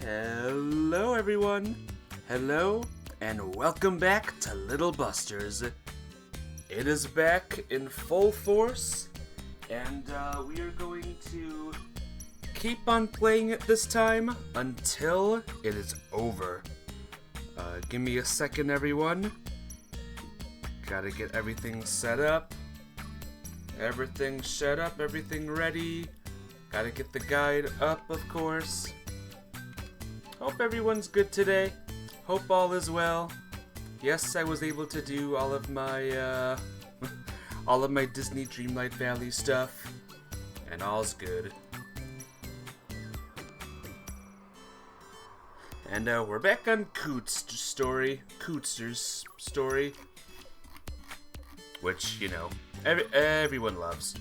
Hello everyone, hello and welcome back to Little Busters. It is back in full force and we are going to keep on playing it this time until it is over. Give me a second everyone. Gotta get everything set up. Everything set up, everything ready. Gotta get the guide up, of course. Hope everyone's good today. Hope all is well. Yes, I was able to do all of my Disney Dreamlight Valley stuff, and all's good. And we're back on Cootster's story, which everyone loves.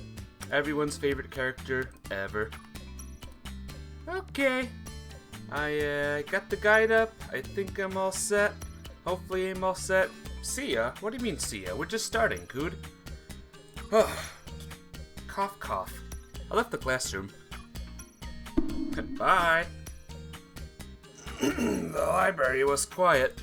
Everyone's favorite character ever. Okay. I got the guide up. I think I'm all set. Hopefully I'm all set. See ya? What do you mean see ya? We're just starting, Cood. Cough, cough. I left the classroom. Bye. The library was quiet.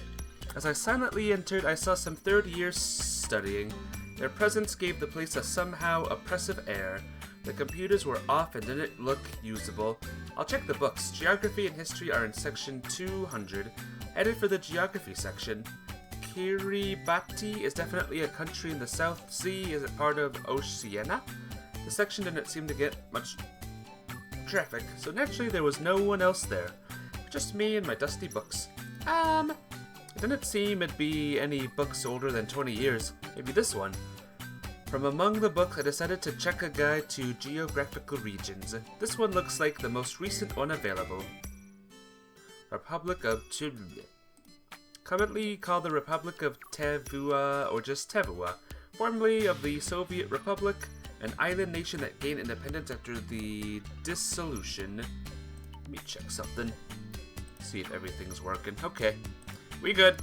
As I silently entered, I saw some third years studying. Their presence gave the place a somehow oppressive air. The computers were off and didn't look usable. I'll check the books. Geography and history are in section 200. Headed for the geography section. Kiribati is definitely a country in the South Sea. Is it part of Oceania? The section didn't seem to get much traffic, so naturally there was no one else there. Just me and my dusty books. It didn't seem it'd be any books older than 20 years. Maybe this one. From among the books, I decided to check a guide to geographical regions. This one looks like the most recent one available. Republic of Chile. Commonly called the Republic of Tavua or just Tavua, formerly of the Soviet Republic, an island nation that gained independence after the dissolution. Let me check something. See if everything's working. Okay, we good.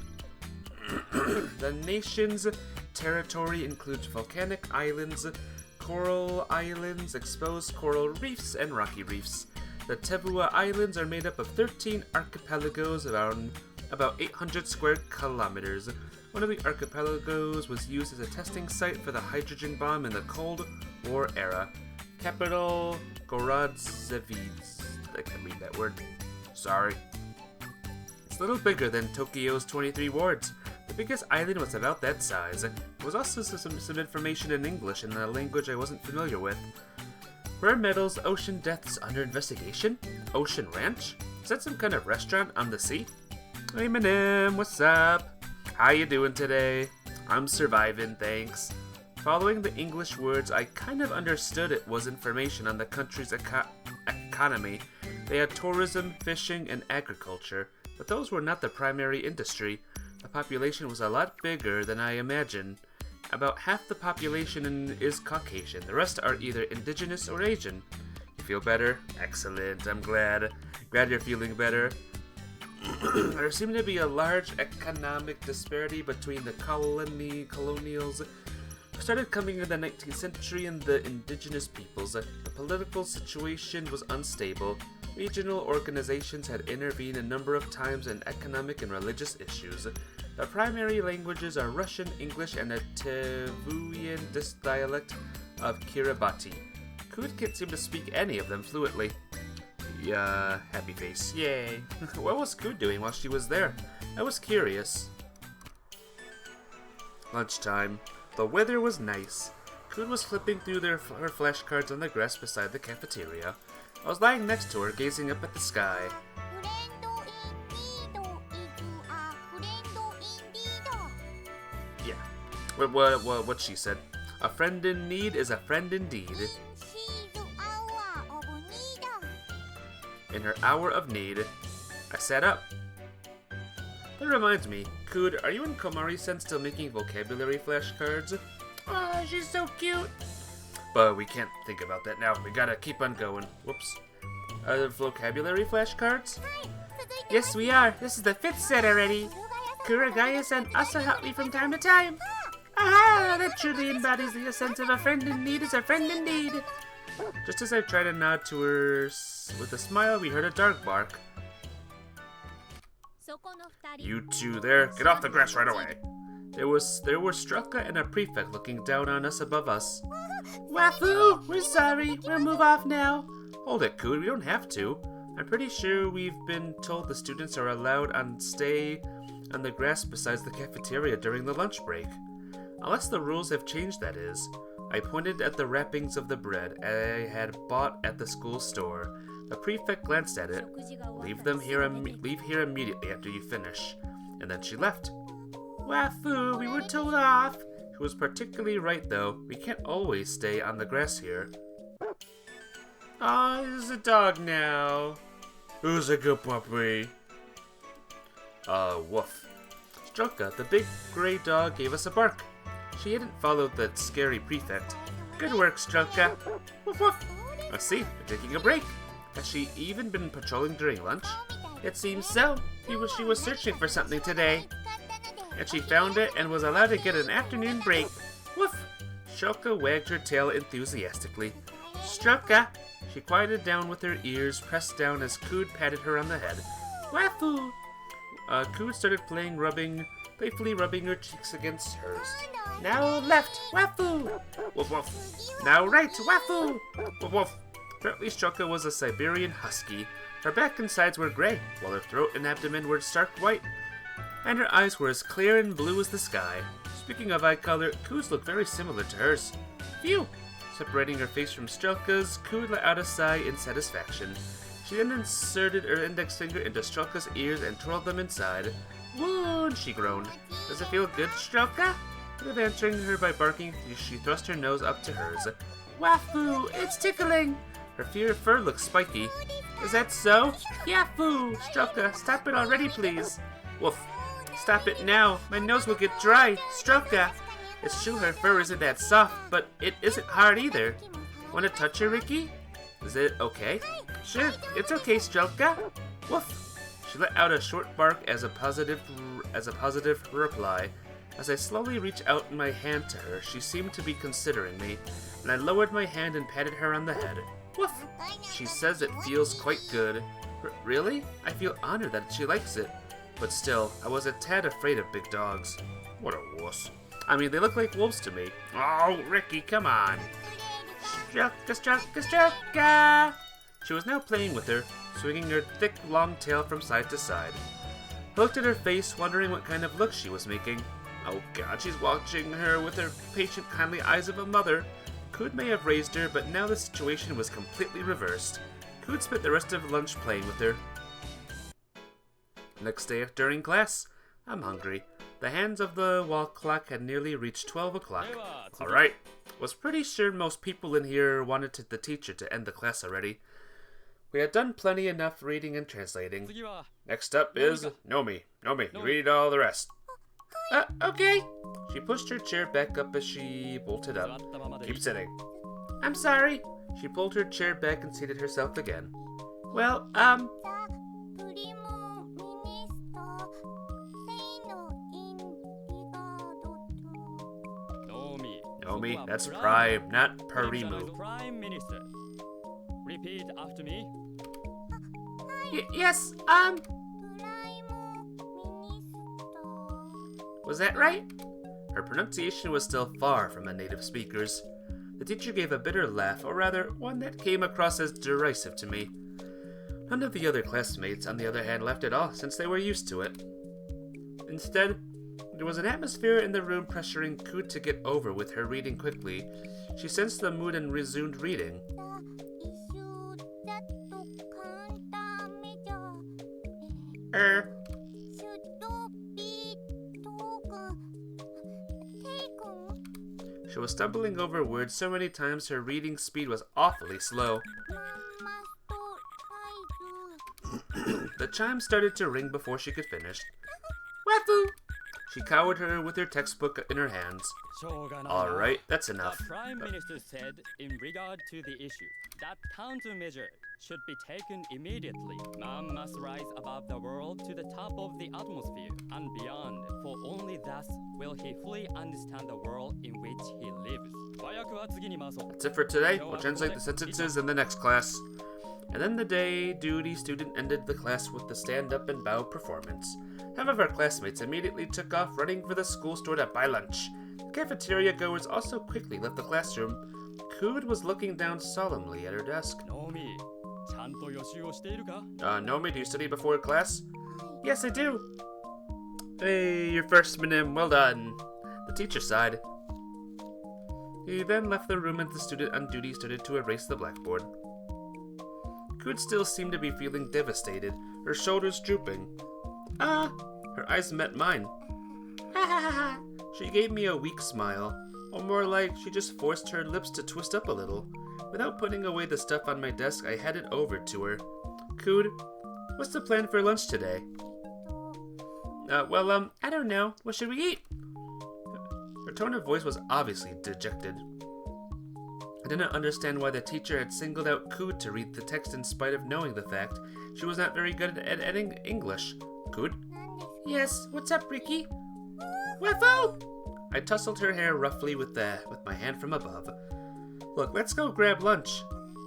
The nation's territory includes volcanic islands, coral islands, exposed coral reefs, and rocky reefs. The Tavua Islands are made up of 13 archipelagos around about 800 square kilometers. One of the archipelagos was used as a testing site for the hydrogen bomb in the Cold War era. Capital Gorodzevic. I can't read that word. Sorry. It's a little bigger than Tokyo's 23 wards. The biggest island was about that size. There was also some information in English in a language I wasn't familiar with. Rare metals, ocean deaths under investigation? Ocean Ranch? Is that some kind of restaurant on the sea? Hey Eminem, what's up? How you doing today? I'm surviving, thanks. Following the English words, I kind of understood it was information on the country's economy. They had tourism, fishing, and agriculture, but those were not the primary industry. The population was a lot bigger than I imagined. About half the population is Caucasian. The rest are either indigenous or Asian. You feel better? Excellent. I'm glad. Glad you're feeling better. There seemed to be a large economic disparity between the colonials who started coming in the 19th century and the indigenous peoples. The political situation was unstable. Regional organizations had intervened a number of times in economic and religious issues. The primary languages are Russian, English, and a Tavuian dialect of Kiribati. Coot can't seem to speak any of them fluently. Yeah, happy face. Yay. What was Coot doing while she was there? I was curious. Lunchtime. The weather was nice. Coot was flipping through her flashcards on the grass beside the cafeteria. I was lying next to her, gazing up at the sky. Yeah, what she said. A friend in need is a friend indeed. In her hour of need, I sat up. That reminds me, Cood, are you and Komari-sen still making vocabulary flashcards? Oh, she's so cute. But we can't think about that now. We gotta keep on going. Whoops. Vocabulary flashcards? Yes, we are. This is the 5th set already. Kuragaya-san also helped me from time to time. Aha! That truly embodies the essence of a friend in need is a friend indeed. Just as I tried to nod to her with a smile, we heard a dog bark. You two there, get off the grass right away. There were Strelka and a prefect looking down on us above us. Wafu, we're sorry. We'll move off now. Hold it, Coot, we don't have to. I'm pretty sure we've been told the students are allowed to stay on the grass besides the cafeteria during the lunch break. Unless the rules have changed, that is. I pointed at the wrappings of the bread I had bought at the school store. The prefect glanced at it. Leave here immediately after you finish. And then she left. Wafu, we were told off. She was particularly right, though. We can't always stay on the grass here. Ah, there's a dog now. Who's a good puppy? Woof. Strelka, the big gray dog, gave us a bark. She hadn't followed that scary prefect. Good work, Strelka. Woof woof. I see, you're taking a break. Has she even been patrolling during lunch? It seems so. She was searching for something today. And she found it and was allowed to get an afternoon break. Woof! Strelka wagged her tail enthusiastically. Strelka! She quieted down with her ears pressed down as Coot patted her on the head. Wafu! Coot started playfully rubbing her cheeks against hers. Now left, Wafu! Woof woof. Now right, Wafu! Woof woof. Apparently Strelka was a Siberian husky. Her back and sides were gray, while her throat and abdomen were stark white, and her eyes were as clear and blue as the sky. Speaking of eye color, Coot's looked very similar to hers. Phew! Separating her face from Strelka's, Coot let out a sigh in satisfaction. She then inserted her index finger into Strelka's ears and twirled them inside. Wound, she groaned. Does it feel good, Strelka? Instead of answering her by barking, she thrust her nose up to hers. Wafu, it's tickling! Her fur looks spiky. Is that so? Yafu! Strelka, stop it already, please. Woof. Stop it now. My nose will get dry. Strelka. It's true her fur isn't that soft, but it isn't hard either. Want to touch her, Ricky? Is it okay? Sure, it's okay, Strelka. Woof. She let out a short bark as a positive reply. As I slowly reached out my hand to her, she seemed to be considering me, and I lowered my hand and patted her on the head. Woof! She says it feels quite good. Really? I feel honored that she likes it. But still, I was a tad afraid of big dogs. What a wuss. I mean, they look like wolves to me. Oh, Ricky, come on. Strelka, Strelka, Strelka! She was now playing with her, swinging her thick, long tail from side to side. I looked at her face, wondering what kind of look she was making. Oh god, she's watching her with her patient, kindly eyes of a mother. Coot may have raised her, but now the situation was completely reversed. Coot spent the rest of lunch playing with her. Next day, during class, I'm hungry. The hands of the wall clock had nearly reached 12 o'clock. Alright, was pretty sure most people in here wanted the teacher to end the class already. We had done plenty enough reading and translating. Next up is Nomi. Nomi, you read all the rest. Okay. She pushed her chair back up as she bolted up. Keep sitting. I'm sorry. She pulled her chair back and seated herself again. Well, Nomi, that's Prime, not Parimu. Prime Minister. Repeat after me. Yes, Was that right? Her pronunciation was still far from a native speaker's. The teacher gave a bitter laugh, or rather, one that came across as derisive to me. None of the other classmates, on the other hand, laughed at all, since they were used to it. Instead, there was an atmosphere in the room pressuring Coot to get over with her reading quickly. She sensed the mood and resumed reading. She was stumbling over words so many times her reading speed was awfully slow. The chime started to ring before she could finish. Wafu! She cowered her with her textbook in her hands. Alright, that's enough. The Prime Minister said, in regard to the issue, that countermeasure should be taken immediately. Man must rise above the world to the top of the atmosphere and beyond, for only thus will he fully understand the world in which he lives. That's it for today. We'll translate the sentences in the next class. And then the day duty student ended the class with the stand-up and bow performance. Half of our classmates immediately took off running for the school store to buy lunch. The cafeteria goers also quickly left the classroom. Cood was looking down solemnly at her desk. Nomi, ちゃんと予習をしているか? Nomi, do you study before class? Yes, I do. Hey, you're freshman in, well done. The teacher sighed. He then left the room and the student on duty started to erase the blackboard. Cood still seemed to be feeling devastated, her shoulders drooping. Her eyes met mine. She gave me a weak smile, or more like she just forced her lips to twist up a little. Without putting away the stuff on my desk, I headed over to her. Cood, what's the plan for lunch today? I don't know. What should we eat? Her tone of voice was obviously dejected. I didn't understand why the teacher had singled out Cood to read the text in spite of knowing the fact she was not very good at adding English. Cood? Yes, what's up, Ricky? Waffle! I tousled her hair roughly with my hand from above. Look, let's go grab lunch.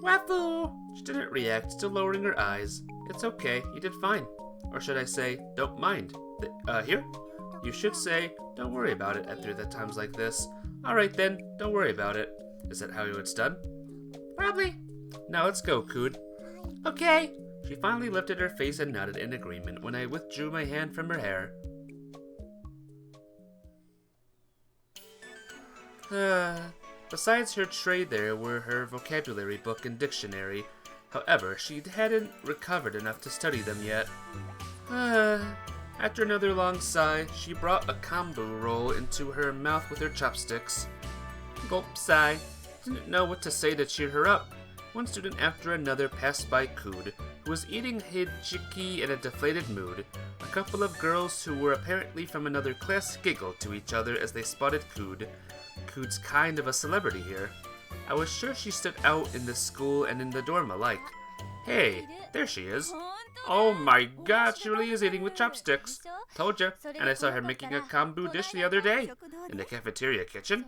Waffle! She didn't react, still lowering her eyes. It's okay, you did fine. Or should I say, don't mind. Here? You should say, don't worry about it after the times like this. Alright then, don't worry about it. Is that how it's done? Probably. Now let's go, Cood. Okay. She finally lifted her face and nodded in agreement when I withdrew my hand from her hair. Besides her tray there were her vocabulary book and dictionary. However, she hadn't recovered enough to study them yet. After another long sigh, she brought a kombu roll into her mouth with her chopsticks. Gulp sigh. Didn't know what to say to cheer her up. One student after another passed by Cood, who was eating hijiki in a deflated mood. A couple of girls who were apparently from another class giggled to each other as they spotted Cood. Cood's kind of a celebrity here. I was sure she stood out in the school and in the dorm alike. Hey, there she is. Oh my god, she really is eating with chopsticks. Told ya. And I saw her making a kombu dish the other day in the cafeteria kitchen.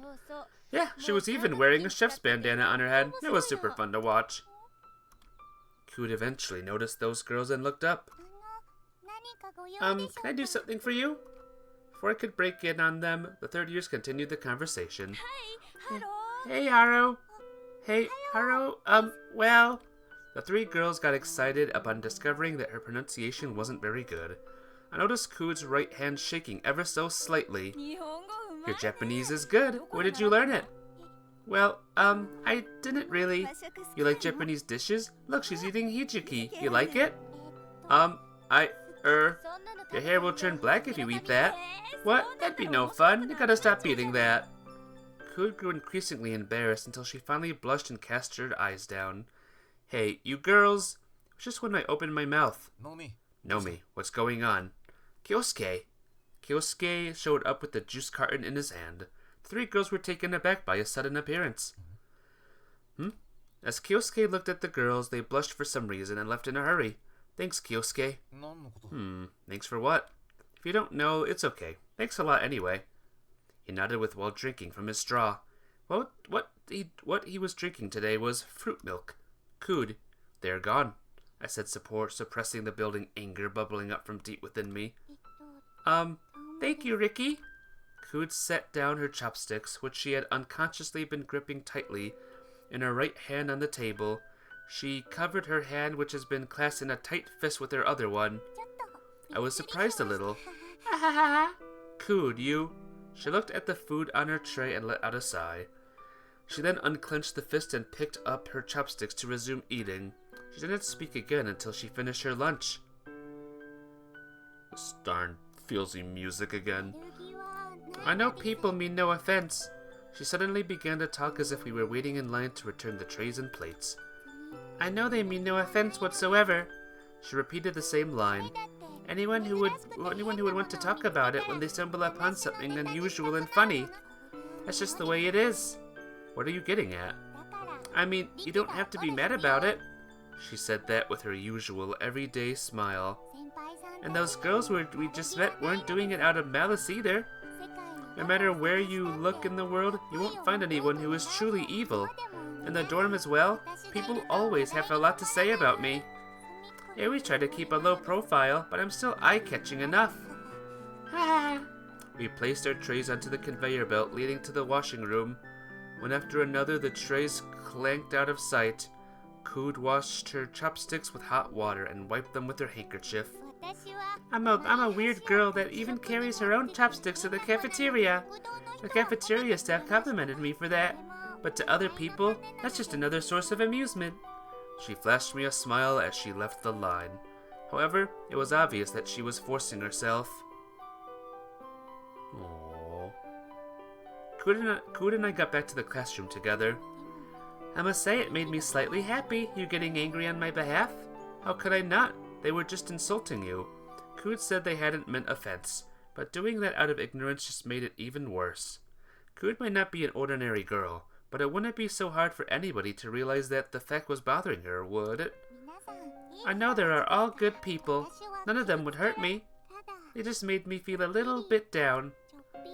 Yeah, she was even wearing a chef's bandana on her head. It was super fun to watch. Cood eventually noticed those girls and looked up. Can I do something for you? Before I could break in on them, the third years continued the conversation. Hey, Haro. Hey, Haro. Well... The three girls got excited upon discovering that her pronunciation wasn't very good. I noticed Cood's right hand shaking ever so slightly. Your Japanese is good. Where did you learn it? Well, I didn't really. You like Japanese dishes? Look, she's eating hijiki. You like it? Your hair will turn black if you eat that. What? That'd be no fun. You gotta stop eating that. Cood grew increasingly embarrassed until she finally blushed and cast her eyes down. Hey, you girls. It was just when I opened my mouth. Nomi, what's going on? Kyosuke. Kyosuke showed up with the juice carton in his hand. The three girls were taken aback by his sudden appearance. As Kyosuke looked at the girls, they blushed for some reason and left in a hurry. Thanks, Kyosuke. Thanks for what? If you don't know, it's okay. Thanks a lot anyway. He nodded while drinking from his straw. What he was drinking today was fruit milk. Cood, they're gone, I said, suppressing the building anger bubbling up from deep within me. Thank you, Ricky. Cood set down her chopsticks, which she had unconsciously been gripping tightly, in her right hand on the table. She covered her hand, which has been clasped in a tight fist with her other one. I was surprised a little. Cood, you... She looked at the food on her tray and let out a sigh. She then unclenched the fist and picked up her chopsticks to resume eating. She didn't speak again until she finished her lunch. This darn feelsy music again. I know people mean no offense. She suddenly began to talk as if we were waiting in line to return the trays and plates. I know they mean no offense whatsoever. She repeated the same line. Anyone who would want to talk about it when they stumble upon something unusual and funny. That's just the way it is. What are you getting at? I mean, you don't have to be mad about it. She said that with her usual everyday smile. And those girls we just met weren't doing it out of malice either. No matter where you look in the world, you won't find anyone who is truly evil. In the dorm as well, people always have a lot to say about me. I always try to keep a low profile, but I'm still eye-catching enough. We placed our trays onto the conveyor belt leading to the washing room. One after another, the trays clanked out of sight. Cood washed her chopsticks with hot water and wiped them with her handkerchief. I'm a weird girl that even carries her own chopsticks to the cafeteria. The cafeteria staff complimented me for that, but to other people, that's just another source of amusement. She flashed me a smile as she left the line. However, it was obvious that she was forcing herself. Aww. Cood and I got back to the classroom together. I must say it made me slightly happy, you getting angry on my behalf. How could I not? They were just insulting you. Cood said they hadn't meant offense, but doing that out of ignorance just made it even worse. Cood might not be an ordinary girl, but it wouldn't be so hard for anybody to realize that the fact was bothering her, would it? I know there are all good people. None of them would hurt me. They just made me feel a little bit down.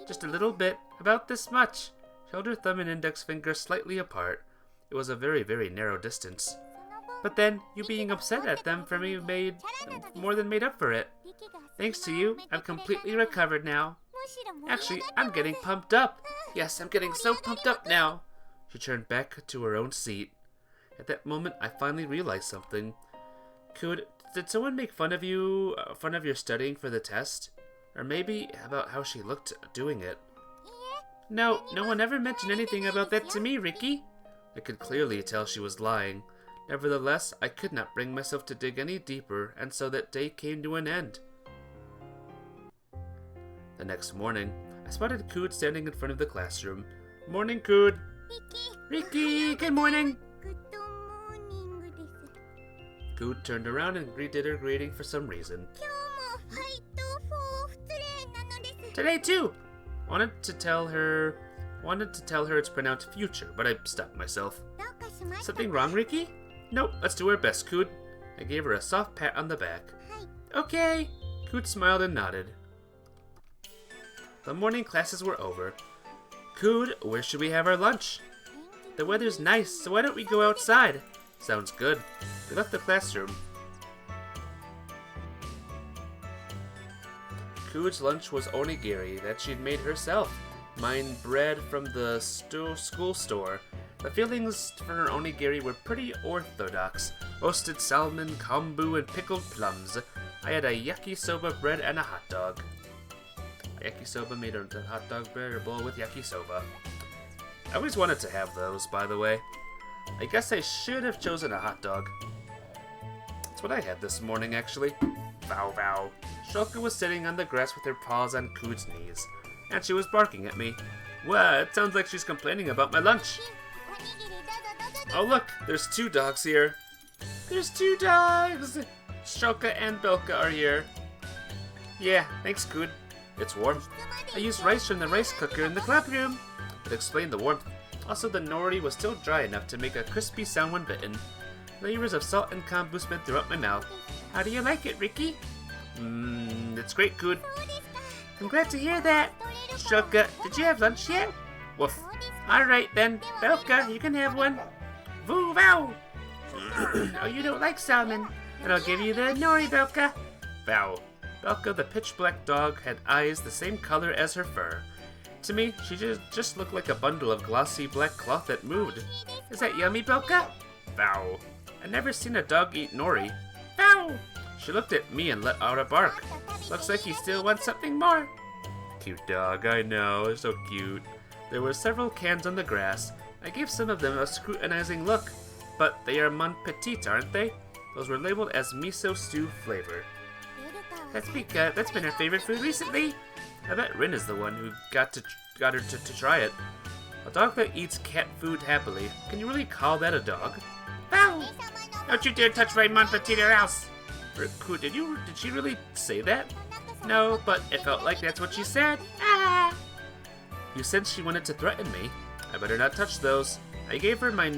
Just a little bit, about this much. She held her thumb and index finger slightly apart. It was a very, very narrow distance. But then, you being upset at them for me more than made up for it. Thanks to you, I've completely recovered now. Actually, I'm getting pumped up. Yes, I'm getting so pumped up now. She turned back to her own seat. At that moment, I finally realized something. Did someone make fun of you, fun of your studying for the test? Or maybe about how she looked doing it? No one ever mentioned anything about that to me, Ricky. I could clearly tell she was lying. Nevertheless, I could not bring myself to dig any deeper, and so that day came to an end. The next morning, I spotted Cood standing in front of the classroom. Morning, Cood. Ricky, good morning. Cood turned around and redid her greeting for some reason. Today too. Wanted to tell her it's pronounced future, but I stopped myself. Something wrong, Ricky? Nope, let's do our best, Cood. I gave her a soft pat on the back. Okay. Cood smiled and nodded. The morning classes were over. Cood, where should we have our lunch? The weather's nice, so why don't we go outside? Sounds good. We left the classroom. Cood's lunch was onigiri that she'd made herself. Mine bread from the school store. The fillings for her onigiri were pretty orthodox. Roasted salmon, kombu, and pickled plums. I had a yakisoba bread and a hot dog. Yakisoba made a hot dog bread or bowl with yakisoba. I always wanted to have those, by the way. I guess I should have chosen a hot dog. That's what I had this morning, actually. Bow bow. Shulka was sitting on the grass with her paws on Cood's knees, and she was barking at me. Well, it sounds like she's complaining about my lunch. Oh look, there's 2 dogs here. There's 2 dogs! Shulka and Belka are here. Yeah, thanks, Cood. It's warm. I used rice from the rice cooker in the club room. It explained the warmth. Also, the nori was still dry enough to make a crispy sound when bitten. Layers of salt and kombu sped throughout my mouth. How do you like it, Ricky? It's great, Cood. I'm glad to hear that. Shulka, did you have lunch yet? Woof. Alright then, Belka, you can have one. Voo vow! Oh, you don't like salmon? Then I'll give you the nori, Belka. Vow. Belka, the pitch-black dog, had eyes the same color as her fur. To me, she just looked like a bundle of glossy black cloth that moved. Is that yummy, Belka? Vow. I've never seen a dog eat nori. Vow! She looked at me and let out a bark. Looks like he still wants something more. Cute dog, I know, so cute. There were several cans on the grass. I gave some of them a scrutinizing look. But they are mon petit, aren't they? Those were labeled as miso stew flavor. That's been her favorite food recently. I bet Rin is the one who got her to try it. A dog that eats cat food happily. Can you really call that a dog? Ow! Don't you dare touch my mon petit or else! Did she really say that? No, but it felt like that's what she said. Ah! You said she wanted to threaten me. I better not touch those. I gave her my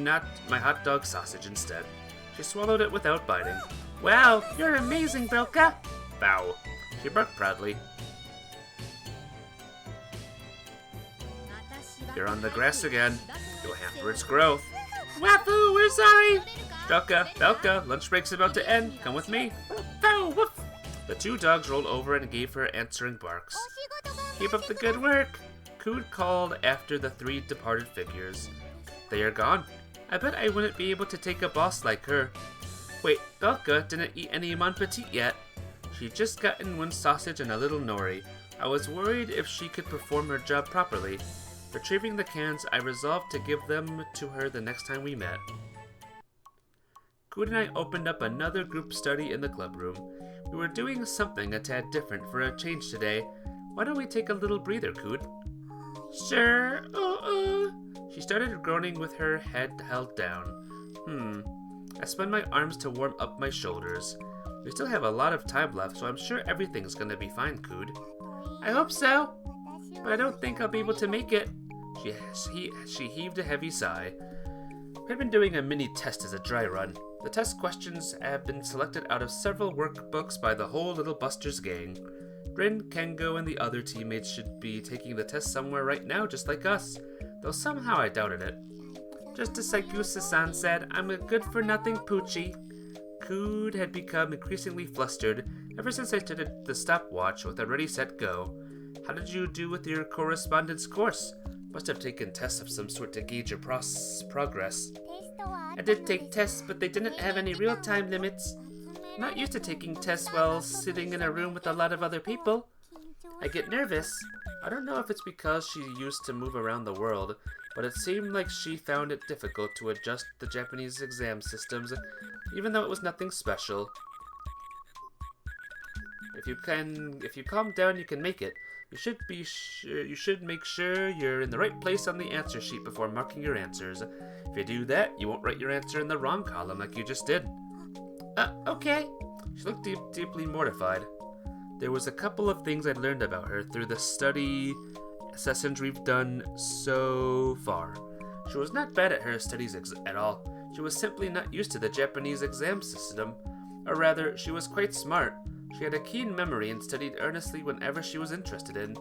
hot dog sausage instead. She swallowed it without biting. Wow, you're amazing, Belka! Bow. She barked proudly. you're on the grass again. You'll hamper its growth. Wafu, we're sorry! Belka, lunch break's about to end. Come with me. Oh, woof! The two dogs rolled over and gave her answering barks. Keep up the good work! Cood called after the three departed figures. They are gone. I bet I wouldn't be able to take a boss like her. Wait, Belka didn't eat any Mon Petit yet. She'd just gotten one sausage and a little nori. I was worried if she could perform her job properly. Retrieving the cans, I resolved to give them to her the next time we met. Cood and I opened up another group study in the club room. We were doing something a tad different for a change today. Why don't we take a little breather, Cood? Sure. She started groaning with her head held down. I spun my arms to warm up my shoulders. We still have a lot of time left, so I'm sure everything's gonna be fine, Cood. I hope so, but I don't think I'll be able to make it. She heaved a heavy sigh. We've been doing a mini test as a dry run. The test questions have been selected out of several workbooks by the whole Little Busters gang. Rin, Kengo, and the other teammates should be taking the test somewhere right now, just like us, though somehow I doubted it. Just as Saikusa-san said, I'm a good-for-nothing poochie. Cood had become increasingly flustered ever since I started the stopwatch with a ready, set, go. How did you do with your correspondence course? Must have taken tests of some sort to gauge your progress. I did take tests, but they didn't have any real time limits. I'm not used to taking tests while sitting in a room with a lot of other people. I get nervous. I don't know if it's because she used to move around the world, but it seemed like she found it difficult to adjust the Japanese exam systems, even though it was nothing special. If you calm down, you can make it. You should make sure you're in the right place on the answer sheet before marking your answers. If you do that, you won't write your answer in the wrong column like you just did. Okay. She looked deeply mortified. There was a couple of things I'd learned about her through the study sessions we've done so far. She was not bad at her studies at all. She was simply not used to the Japanese exam system. Or rather, she was quite smart. She had a keen memory and studied earnestly whenever she was interested in.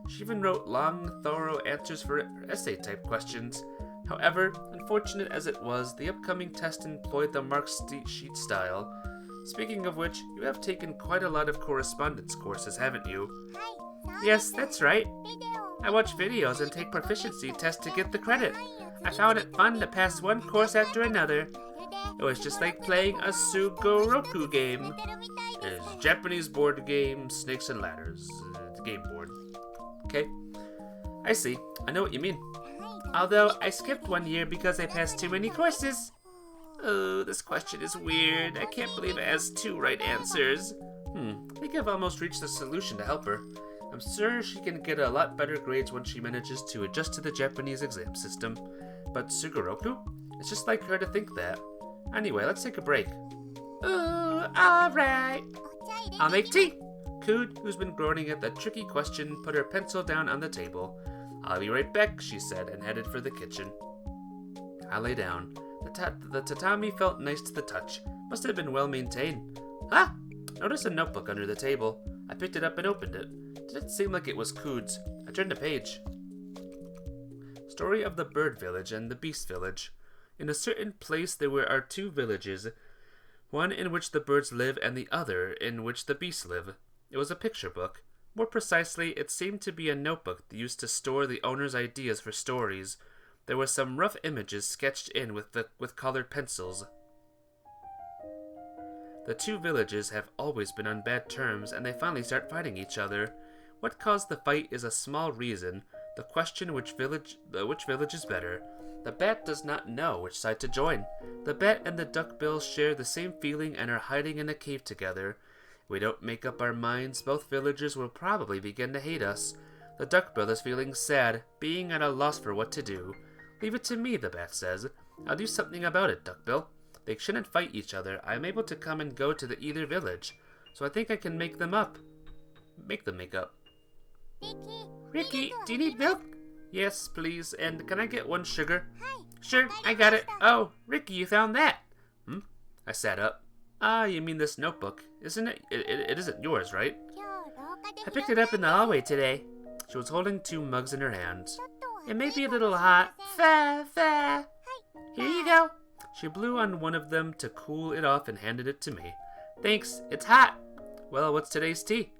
She even wrote long, thorough answers for essay-type questions. However, unfortunate as it was, the upcoming test employed the mark sheet style. Speaking of which, you have taken quite a lot of correspondence courses, haven't you? Yes, that's right. I watch videos and take proficiency tests to get the credit. I found it fun to pass one course after another. It was just like playing a Sugoroku game. It's a Japanese board game, Snakes and Ladders. It's a game board. Okay. I see. I know what you mean. Although, I skipped one year because I passed too many courses. Oh, this question is weird. I can't believe it has 2 right answers. I think I've almost reached the solution to help her. I'm sure she can get a lot better grades when she manages to adjust to the Japanese exam system. But Sugoroku? It's just like her to think that. Anyway, let's take a break. Ooh, alright. I'll make tea. Cood, who's been groaning at the tricky question, put her pencil down on the table. I'll be right back, she said, and headed for the kitchen. I lay down. The tatami felt nice to the touch. Must have been well maintained. Ah! Noticed a notebook under the table. I picked it up and opened it. Didn't seem like it was Cood's. I turned a page. Story of the Bird Village and the Beast Village. In a certain place there are 2 villages, one in which the birds live and the other in which the beasts live. It was a picture book. More precisely, it seemed to be a notebook used to store the owner's ideas for stories. There were some rough images sketched in with colored pencils. The 2 villages have always been on bad terms, and they finally start fighting each other. What caused the fight is a small reason. The question which village is better. The bat does not know which side to join. The bat and the duckbill share the same feeling and are hiding in a cave together. If we don't make up our minds, both villagers will probably begin to hate us. The duckbill is feeling sad, being at a loss for what to do. Leave it to me, the bat says. I'll do something about it, Duckbill. They shouldn't fight each other. I am able to come and go to either village, so I think I can make them up. Make them make up. Ricky, do you need milk? Yes, please, and can I get 1 sugar? Sure, I got it. Oh, Ricky, you found that. I sat up. Ah, you mean this notebook. Isn't it? It isn't yours, right? I picked it up in the hallway today. She was holding 2 mugs in her hands. It may be a little hot. Fair, fair. Here you go. She blew on one of them to cool it off and handed it to me. Thanks, it's hot. Well, what's today's tea?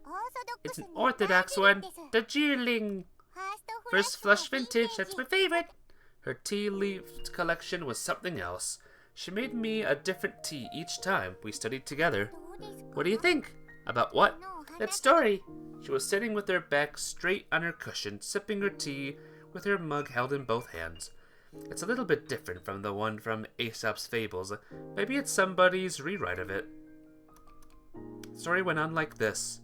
It's an orthodox one, the Jeerling. First flush vintage, that's my favorite. Her tea leaf collection was something else. She made me a different tea each time we studied together. What do you think? About what? That story. She was sitting with her back straight on her cushion, sipping her tea with her mug held in both hands. It's a little bit different from the one from Aesop's Fables. Maybe it's somebody's rewrite of it. The story went on like this.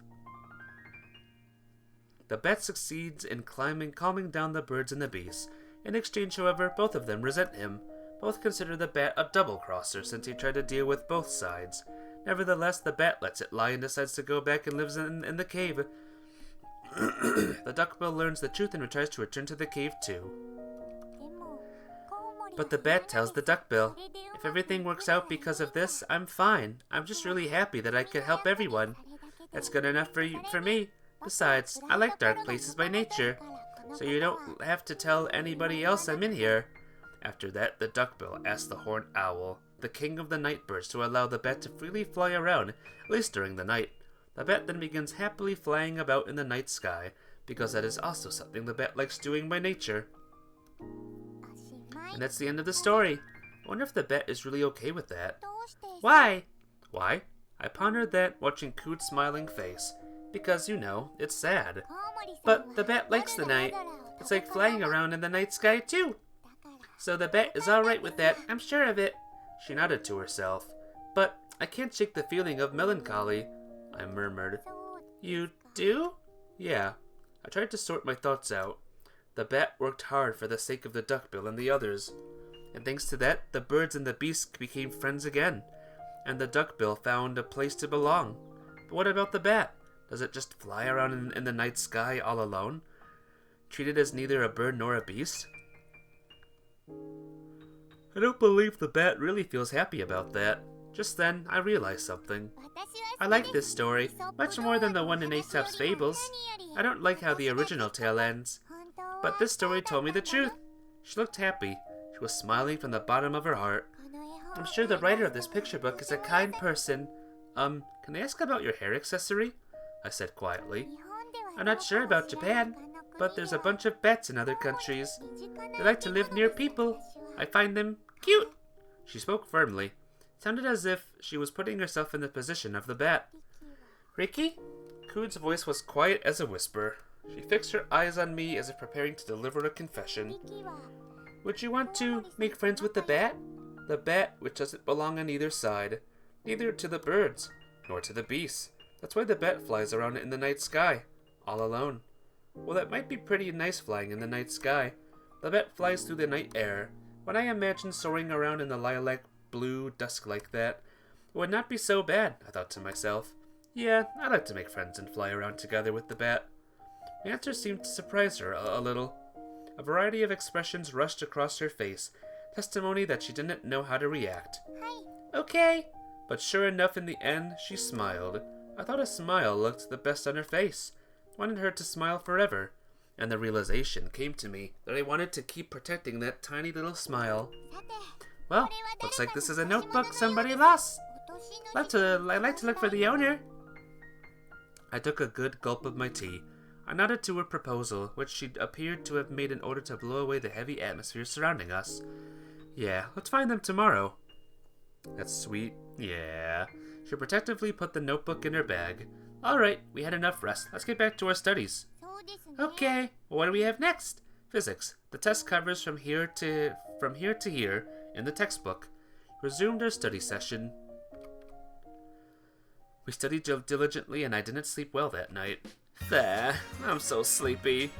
The bat succeeds in calming down the birds and the bees. In exchange, however, both of them resent him. Both consider the bat a double-crosser since he tried to deal with both sides. Nevertheless, the bat lets it lie and decides to go back and lives in the cave. The duckbill learns the truth and tries to return to the cave too. But the bat tells the duckbill, if everything works out because of this, I'm fine. I'm just really happy that I could help everyone. That's good enough for me. Besides, I like dark places by nature, so you don't have to tell anybody else I'm in here. After that, the duckbill asked the horned owl, the king of the night birds, to allow the bat to freely fly around, at least during the night. The bat then begins happily flying about in the night sky, because that is also something the bat likes doing by nature. And that's the end of the story. I wonder if the bat is really okay with that. Why? Why? I pondered that, watching Coot's smiling face. Because, you know, it's sad. But the bat likes the night. It's like flying around in the night sky, too. So the bat is alright with that, I'm sure of it. She nodded to herself. But I can't shake the feeling of melancholy, I murmured. You do? Yeah. I tried to sort my thoughts out. The bat worked hard for the sake of the duckbill and the others. And thanks to that, the birds and the beasts became friends again. And the duckbill found a place to belong. But what about the bat? Does it just fly around in the night sky all alone? Treated as neither a bird nor a beast? I don't believe the bat really feels happy about that. Just then, I realized something. I like this story, much more than the one in Aesop's Fables. I don't like how the original tale ends. But this story told me the truth. She looked happy. She was smiling from the bottom of her heart. I'm sure the writer of this picture book is a kind person. Can I ask about your hair accessory? I said quietly. I'm not sure about Japan, but there's a bunch of bats in other countries. They like to live near people. I find them cute. She spoke firmly. Sounded as if she was putting herself in the position of the bat. Ricky? Coot's voice was quiet as a whisper. She fixed her eyes on me as if preparing to deliver a confession. Would you want to make friends with the bat? The bat, which doesn't belong on either side. Neither to the birds, nor to the beasts. That's why the bat flies around in the night sky, all alone. Well, that might be pretty nice flying in the night sky. The bat flies through the night air. When I imagine soaring around in the lilac blue dusk like that, it would not be so bad, I thought to myself. Yeah, I'd like to make friends and fly around together with the bat. My answer seemed to surprise her a little. A variety of expressions rushed across her face, testimony that she didn't know how to react. Okay. But sure enough, in the end, she smiled. I thought a smile looked the best on her face. I wanted her to smile forever. And the realization came to me that I wanted to keep protecting that tiny little smile. Well, looks like this is a notebook somebody lost. I'd like to look for the owner. I took a good gulp of my tea. I nodded to her proposal, which she appeared to have made in order to blow away the heavy atmosphere surrounding us. Yeah, let's find them tomorrow. That's sweet. Yeah. She protectively put the notebook in her bag. Alright, we had enough rest. Let's get back to our studies. Okay, well, what do we have next? Physics. The test covers from here to here in the textbook. Resumed our study session. We studied diligently and I didn't sleep well that night. There, I'm so sleepy.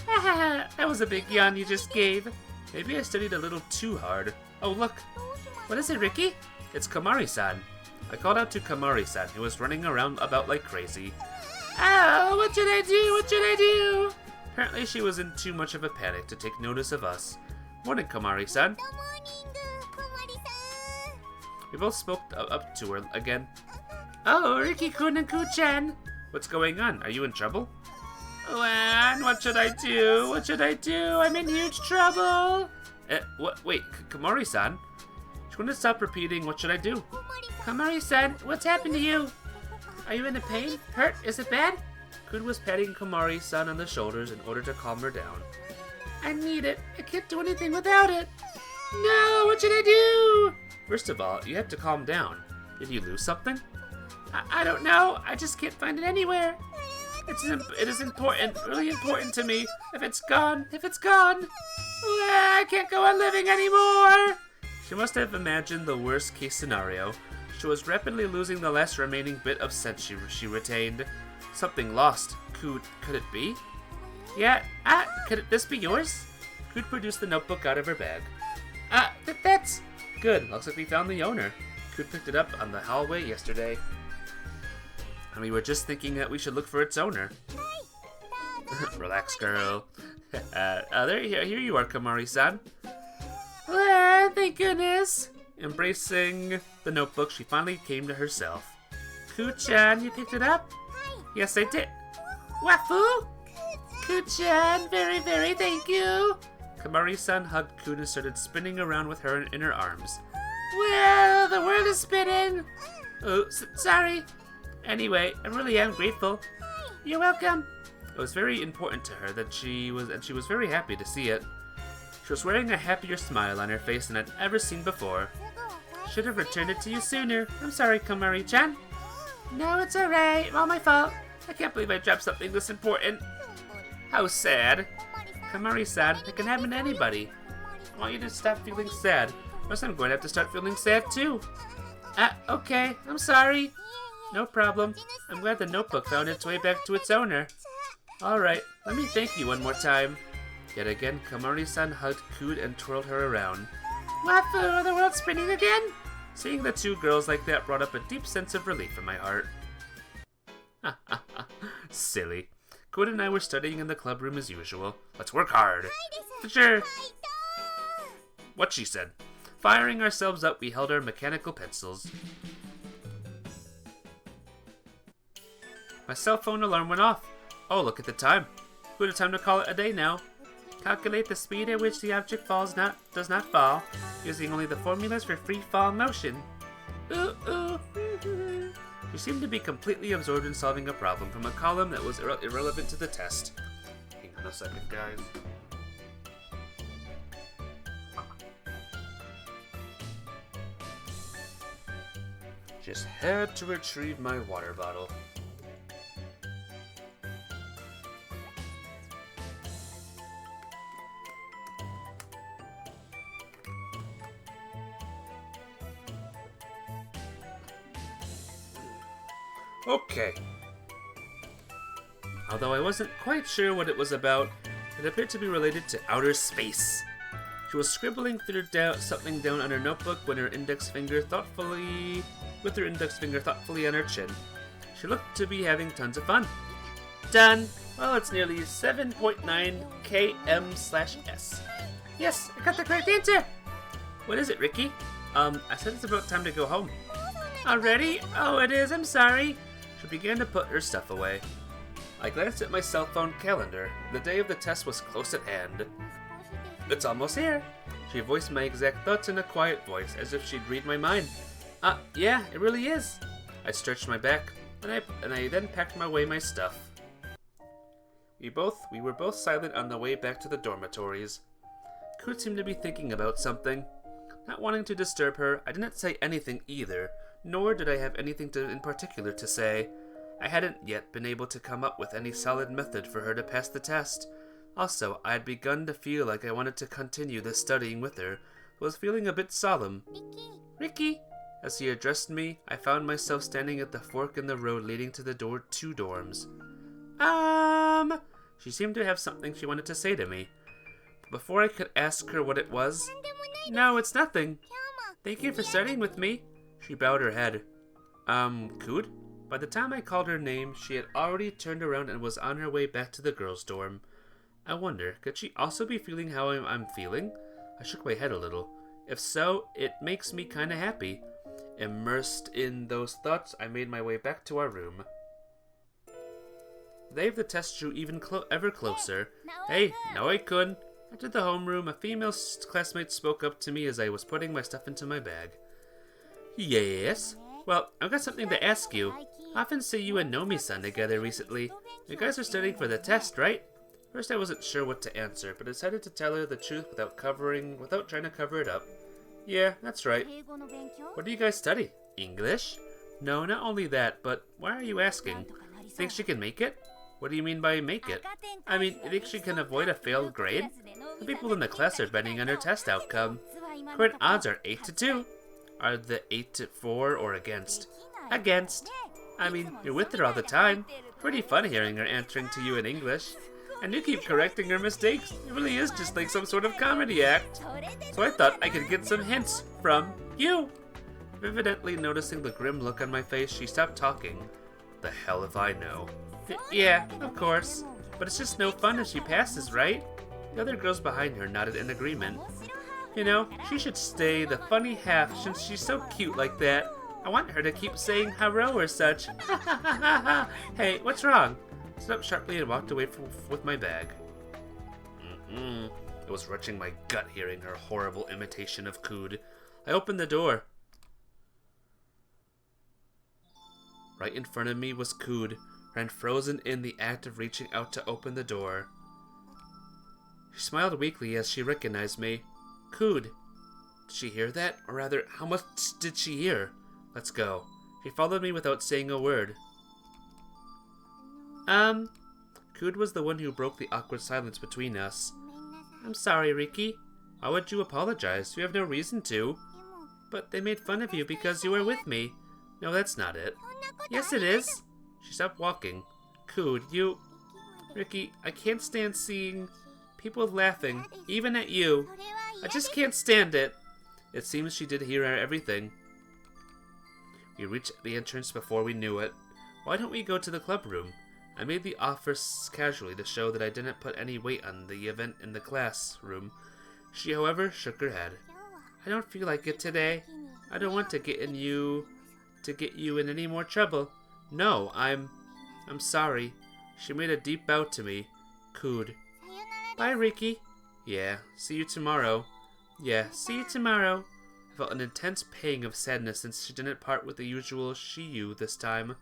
That was a big yawn you just gave. Maybe I studied a little too hard. Oh, look. What is it, Ricky? It's Kamari-san. I called out to Kamari-san, who was running around about like crazy. Oh, what should I do? What should I do? Apparently she was in too much of a panic to take notice of us. Morning, Kamari-san. We both spoke up to her again. Oh, Ricky-kun and Ku-chan. What's going on? Are you in trouble? Lan, what should I do? What should I do? I'm in huge trouble. What? Wait, Komori-san? She wouldn't stop repeating, what should I do? Komori-san, what's happened to you? Are you in a pain? Hurt? Is it bad? Kun was patting Komori-san on the shoulders in order to calm her down. I need it. I can't do anything without it. No, what should I do? First of all, you have to calm down. Did you lose something? I don't know. I just can't find it anywhere. It is important, really important to me. If it's gone, I can't go on living anymore. She must have imagined the worst case scenario. She was rapidly losing the last remaining bit of sense she retained. Something lost. Could it be? Yeah, could this be yours? Could produced the notebook out of her bag. That's good. Looks like we found the owner. Could picked it up on the hallway yesterday. And we were just thinking that we should look for its owner. Relax, girl. Here you are, Komori-san. Thank goodness. Embracing the notebook, she finally came to herself. Ku-chan, you picked it up? Yes, I did. Wafu? Ku-chan, very, very thank you. Komori-san hugged Kun and started spinning around with her in her arms. Well, the world is spinning. Oh, sorry. Anyway, I really am grateful. You're welcome. It was very important to her that she was very happy to see it. She was wearing a happier smile on her face than I'd ever seen before. Should have returned it to you sooner. I'm sorry, Komori-chan. No, it's alright. All my fault. I can't believe I dropped something this important. How sad. Komori-san, it can happen to anybody. I want you to stop feeling sad, or else I'm going to have to start feeling sad too. Okay, I'm sorry. No problem. I'm glad the notebook found its way back to its owner. Alright, let me thank you one more time. Yet again, Komori-san hugged Kun and twirled her around. Wafu, the world's spinning again? Seeing the two girls like that brought up a deep sense of relief in my heart. Silly. Kun and I were studying in the club room as usual. Let's work hard. Sure. What she said. Firing ourselves up, we held our mechanical pencils. My cell phone alarm went off. Oh, look at the time. Good time to call it a day now. Calculate the speed at which the object does not fall, using only the formulas for free fall motion. Ooh. You seemed to be completely absorbed in solving a problem from a column that was irrelevant to the test. Hang on a second, guys. Just had to retrieve my water bottle. Okay. Although I wasn't quite sure what it was about, it appeared to be related to outer space. She was scribbling something down on her notebook when her index finger thoughtfully on her chin. She looked to be having tons of fun. Done. Well, it's nearly 7.9 km/s. Yes, I got the correct answer. What is it, Ricky? I said it's about time to go home. Already? Oh, it is. I'm sorry. She began to put her stuff away. I glanced at my cell phone calendar. The day of the test was close at hand. It's almost here. She voiced my exact thoughts in a quiet voice, as if she'd read my mind. Yeah, it really is. I stretched my back, and I then packed my stuff. We were both silent on the way back to the dormitories. Kun seemed to be thinking about something. Not wanting to disturb her, I didn't say anything either, nor did I have anything in particular to say. I hadn't yet been able to come up with any solid method for her to pass the test. Also, I had begun to feel like I wanted to continue this studying with her, but was feeling a bit solemn. Ricky! As he addressed me, I found myself standing at the fork in the road leading to the two dorms. She seemed to have something she wanted to say to me. But before I could ask her what it was, no, it's nothing. Thank you for studying with me. She bowed her head. Could? By the time I called her name, she had already turned around and was on her way back to the girls' dorm. I wonder, could she also be feeling how I'm feeling? I shook my head a little. If so, it makes me kinda happy. Immersed in those thoughts, I made my way back to our room. They the test drew even ever closer. Hey, Naoi-kun. Entered the homeroom. A female classmate spoke up to me as I was putting my stuff into my bag. Yes? Well, I've got something to ask you. I often see you and Nomi-san together recently. You guys are studying for the test, right? First I wasn't sure what to answer, but decided to tell her the truth without trying to cover it up. Yeah, that's right. What do you guys study? English? No, not only that, but why are you asking? Think she can make it? What do you mean by make it? I mean, you think she can avoid a failed grade? The people in the class are betting on her test outcome. Current odds are 8 to 2. Are the 8 to 4 or against? Against. I mean, you're with her all the time. Pretty fun hearing her answering to you in English. And you keep correcting her mistakes. It really is just like some sort of comedy act. So I thought I could get some hints from you. Evidently noticing the grim look on my face, she stopped talking. The hell if I know. Yeah, of course. But it's just no fun if she passes, right? The other girls behind her nodded in agreement. You know, she should stay the funny half since she's so cute like that. I want her to keep saying hello or such. Hey, what's wrong? I stood up sharply and walked away with my bag. It was wrenching my gut hearing her horrible imitation of Cood. I opened the door. Right in front of me was Cood, and frozen in the act of reaching out to open the door. She smiled weakly as she recognized me. Cood. Did she hear that? Or rather, how much did she hear? Let's go. She followed me without saying a word. Cood was the one who broke the awkward silence between us. I'm sorry, Riki. Why would you apologize? You have no reason to. But they made fun of you because you were with me. No, that's not it. Yes, it is. She stopped walking. Cood, you... Riki, I can't stand seeing people laughing, even at you. I just can't stand it. It seems she did hear everything. We reached the entrance before we knew it. Why don't we go to the club room? I made the offer casually to show that I didn't put any weight on the event in the classroom. She, however, shook her head. I don't feel like it today. I don't want to get you in any more trouble. No, I'm sorry. She made a deep bow to me. Cooed. Bye, Riki. Yeah, see you tomorrow. Yeah, see you tomorrow. I felt an intense pang of sadness since she didn't part with the usual she-you this time.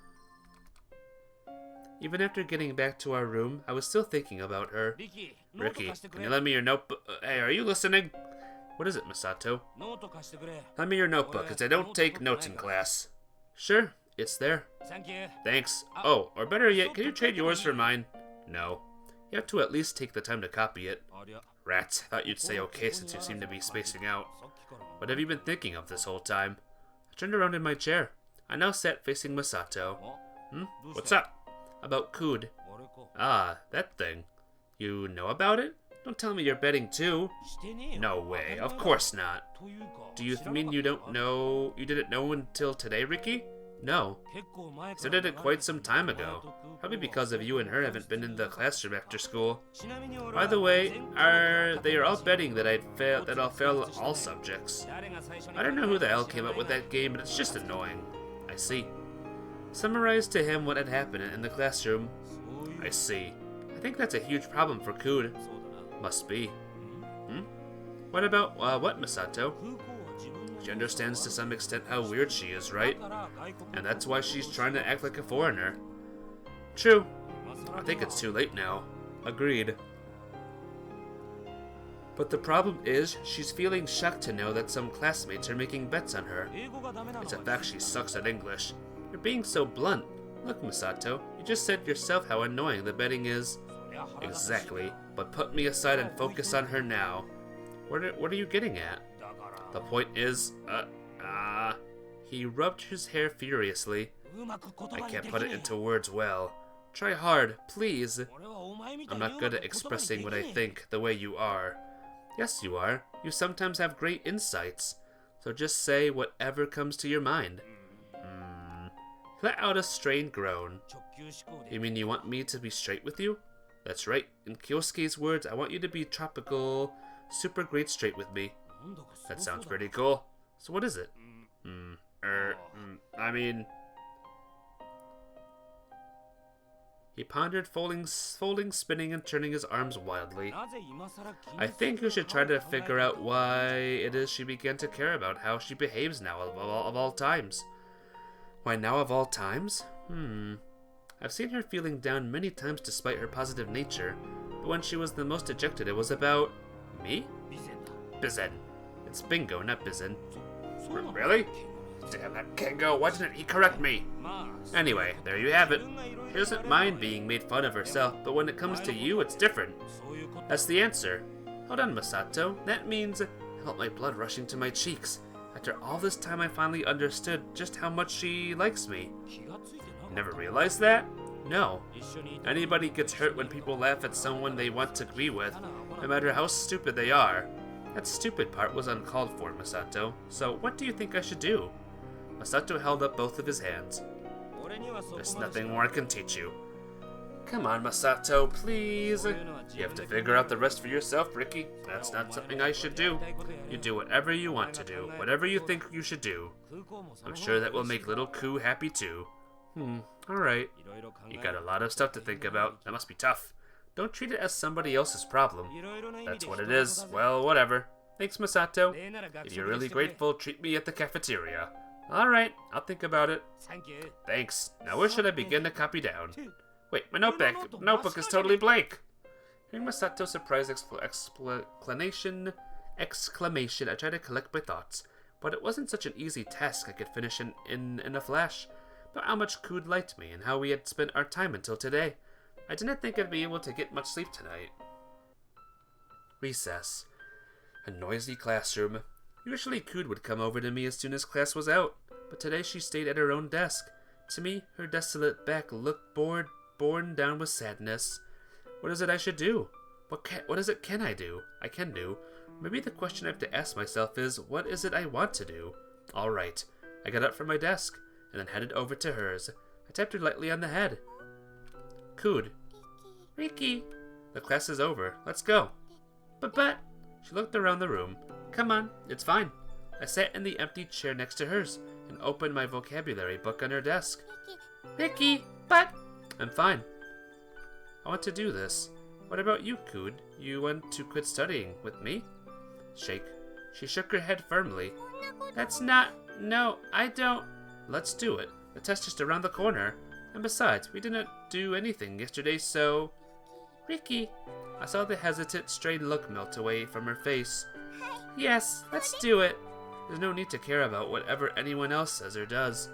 Even after getting back to our room, I was still thinking about her. Riki, can you lend me your notebook? Hey, are you listening? What is it, Misato? Lend me your notebook, as I don't take notes in class. Sure, it's there. Thanks. Oh, or better yet, can you trade yours for mine? No. You have to at least take the time to copy it. Rats, thought you'd say okay since you seem to be spacing out. What have you been thinking of this whole time? I turned around in my chair. I now sat facing Misato. What's up? About Cood. Ah, that thing. You know about it? Don't tell me you're betting too. No way, of course not. Do you mean you didn't know until today, Riki? No. I started it quite some time ago. Probably because of you and her haven't been in the classroom after school. By the way, they are all betting that I'll fail all subjects. I don't know who the hell came up with that game, but it's just annoying. I see. Summarized to him what had happened in the classroom. I see. I think that's a huge problem for Cood. Must be. What about, what, Misato? She understands to some extent how weird she is, right? And that's why she's trying to act like a foreigner. True. I think it's too late now. Agreed. But the problem is, she's feeling shocked to know that some classmates are making bets on her. It's a fact she sucks at English. You're being so blunt. Look, Misato, you just said yourself how annoying the betting is. Exactly, but put me aside and focus on her now. What are you getting at? The point is, he rubbed his hair furiously. I can't put it into words well. Try hard, please. I'm not good at expressing what I think the way you are. Yes, you are. You sometimes have great insights. So just say whatever comes to your mind. Let out a strained groan. You mean you want me to be straight with you? That's right. In Kyosuke's words, I want you to be tropical, super great straight with me. That sounds pretty cool. So what is it? I mean... He pondered, folding, spinning, and turning his arms wildly. I think you should try to figure out why it is she began to care about how she behaves now of all times. Why now of all times? I've seen her feeling down many times despite her positive nature, but when she was the most dejected it was about... me? Bizen. It's Bingo, not Bizen. Really? Damn that Kengo, why didn't he correct me? Anyway, there you have it. She doesn't mind being made fun of herself, but when it comes to you, it's different. That's the answer. Hold on, Masato. That means I felt my blood rushing to my cheeks. After all this time, I finally understood just how much she likes me. Never realized that? No. Anybody gets hurt when people laugh at someone they want to be with, no matter how stupid they are. That stupid part was uncalled for, Masato. So what do you think I should do? Masato held up both of his hands. There's nothing more I can teach you. Come on, Masato, please. You have to figure out the rest for yourself, Ricky. That's not something I should do. You do whatever you want to do, whatever you think you should do. I'm sure that will make little Ku happy too. Alright. You got a lot of stuff to think about. That must be tough. Don't treat it as somebody else's problem. That's what it is. Well, whatever. Thanks, Masato. If you're really grateful, treat me at the cafeteria. Alright, I'll think about it. Thanks. Now where should I begin to copy down? Wait, my notebook is totally blank. Hearing Masato's surprised exclamation, I tried to collect my thoughts, but it wasn't such an easy task I could finish in a flash. About how much Ku'd liked me and how we had spent our time until today. I didn't think I'd be able to get much sleep tonight. Recess. A noisy classroom. Usually Ku'd would come over to me as soon as class was out, but today she stayed at her own desk. To me, her desolate back looked borne down with sadness. What is it I should do? What is it can I do? I can do. Maybe the question I have to ask myself is, what is it I want to do? Alright. I got up from my desk, and then headed over to hers. I tapped her lightly on the head. Ku'd. Ricky. The class is over. Let's go. But... She looked around the room. Come on, it's fine. I sat in the empty chair next to hers and opened my vocabulary book on her desk. Ricky, but... I'm fine. I want to do this. What about you, Ku'd? You want to quit studying with me? Shake. She shook her head firmly. That's not... No, I don't... Let's do it. The test is around the corner. And besides, we didn't do anything yesterday, so... Ricky. I saw the hesitant, strained look melt away from her face. Yes, let's do it. There's no need to care about whatever anyone else says or does.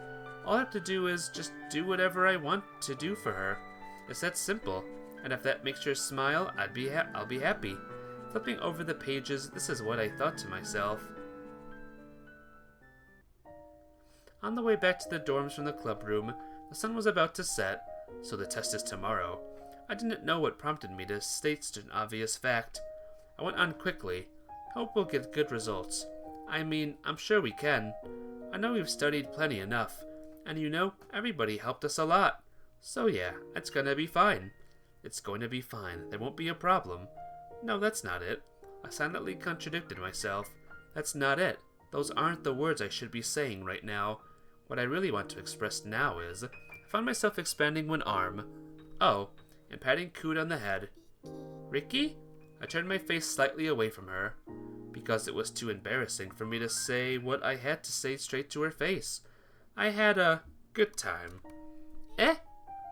All I have to do is just do whatever I want to do for her. It's that simple. And if that makes her smile, I'll be happy. Flipping over the pages, this is what I thought to myself. On the way back to the dorms from the club room, the sun was about to set, so the test is tomorrow. I didn't know what prompted me to state such an obvious fact. I went on quickly. Hope we'll get good results. I mean, I'm sure we can. I know we've studied plenty enough, and you know, everybody helped us a lot. So yeah, it's gonna be fine. It's going to be fine. There won't be a problem. No, that's not it. I silently contradicted myself. That's not it. Those aren't the words I should be saying right now. What I really want to express now is, I found myself expanding one arm. Oh, and patting Ku'd on the head. Ricky? I turned my face slightly away from her, because it was too embarrassing for me to say what I had to say straight to her face. I had a good time. Eh?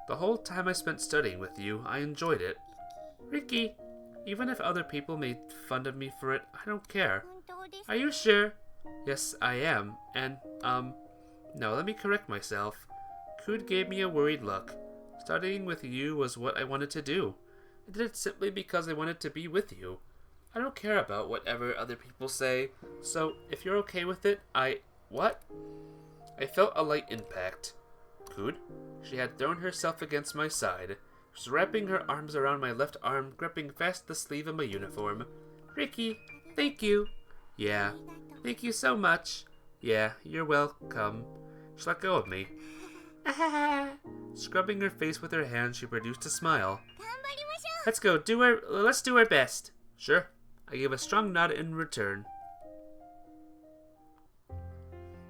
The whole time I spent studying with you, I enjoyed it. Ricky, even if other people made fun of me for it, I don't care. Are you sure? Yes, I am. And, no, let me correct myself. Ku'd gave me a worried look. Studying with you was what I wanted to do. I did it simply because I wanted to be with you. I don't care about whatever other people say, so if you're okay with it, What? I felt a light impact. Ku'd? She had thrown herself against my side. She was wrapping her arms around my left arm, gripping fast the sleeve of my uniform. Ricky, thank you. Yeah, thank you so much. Yeah, you're welcome. She let go of me. Scrubbing her face with her hand, she produced a smile. Let's do our best. Sure. I gave a strong nod in return.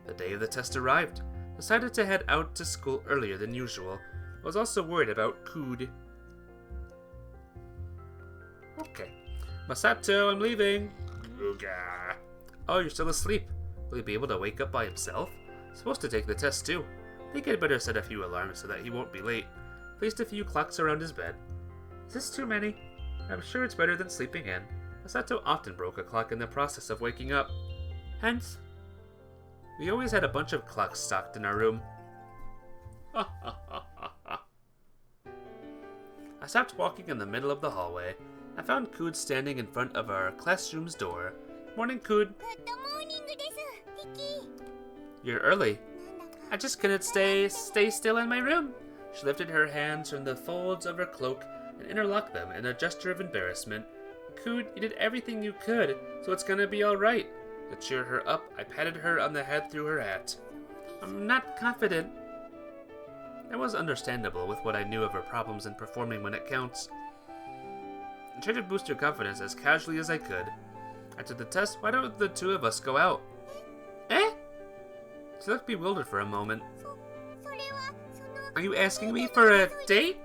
The day of the test arrived. Decided to head out to school earlier than usual. I was also worried about Cood. Okay. Masato, I'm leaving. Ooga. Oh, you're still asleep. Will he be able to wake up by himself? He's supposed to take the test too. I think I'd better set a few alarms so that he won't be late. Placed a few clocks around his bed. Is this too many? I'm sure it's better than sleeping in. Masato often broke a clock in the process of waking up. Hence, we always had a bunch of clocks stocked in our room. I stopped walking in the middle of the hallway. I found Cood standing in front of our classroom's door. Morning, Cood. You're early. I just couldn't stay still in my room. She lifted her hands from the folds of her cloak and interlocked them in a gesture of embarrassment. Cood, you did everything you could, so it's gonna be alright. To cheer her up, I patted her on the head through her hat. I'm not confident. That was understandable with what I knew of her problems in performing when it counts. I tried to boost her confidence as casually as I could. After the test, why don't the two of us go out? Eh? She looked bewildered for a moment. Are you asking me for a date?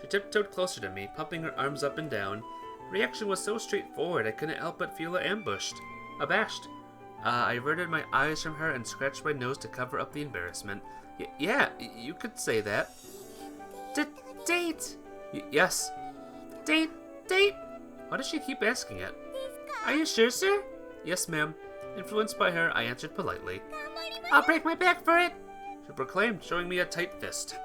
She tiptoed closer to me, pumping her arms up and down. Her reaction was so straightforward I couldn't help but feel abashed. I averted my eyes from her and scratched my nose to cover up the embarrassment. Yeah, you could say that. Date? Yes. Date? Why does she keep asking it? Are you sure, sir? Yes, ma'am. Influenced by her, I answered politely. I'll break my back for it, she proclaimed, showing me a tight fist.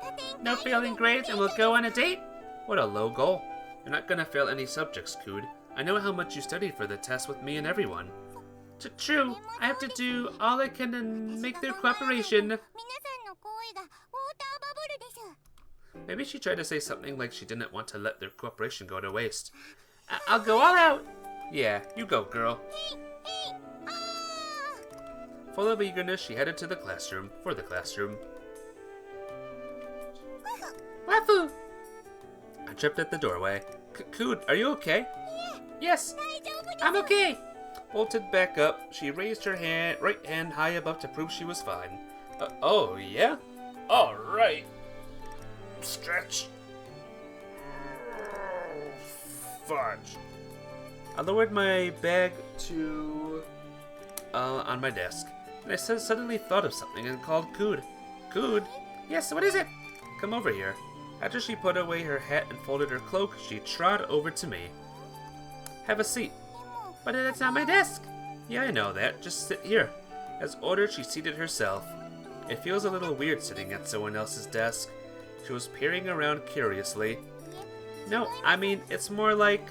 No failing grades and we'll go on a date? What a low goal. You're not gonna fail any subjects, Cood. I know how much you studied for the test with me and everyone. True, I have to do all I can to make their cooperation. Maybe she tried to say something like she didn't want to let their cooperation go to waste. I'll go all out. Yeah, you go, girl. Full of eagerness, she headed to the classroom, Wafu! I tripped at the doorway. Cood, are you okay? Yes, I'm okay. Bolted back up, she raised her right hand high above to prove she was fine. Oh, yeah? All right. Stretch. Fudge. I lowered my bag to on my desk, and I suddenly thought of something and called Cood. Cood? Yes, what is it? Come over here. After she put away her hat and folded her cloak, she trod over to me. Have a seat. But it's not my desk. Yeah, I know that. Just sit here. As ordered, she seated herself. It feels a little weird sitting at someone else's desk. She was peering around curiously. No, I mean, it's more like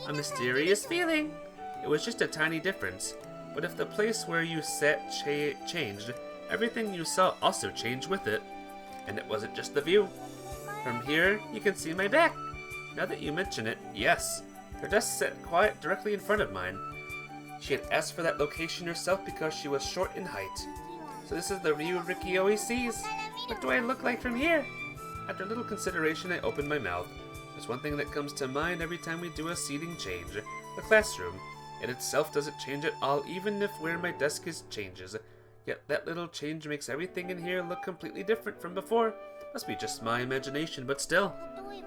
a mysterious feeling. It was just a tiny difference. But if the place where you sat changed, everything you saw also changed with it. And it wasn't just the view. From here, you can see my back. Now that you mention it, yes. Her desk sat quiet directly in front of mine. She had asked for that location herself because she was short in height. So this is the view Ricky always sees. What do I look like from here? After a little consideration, I opened my mouth. There's one thing that comes to mind every time we do a seating change. The classroom. It itself doesn't change at all, even if where my desk is changes. Yet that little change makes everything in here look completely different from before. Must be just my imagination, but still.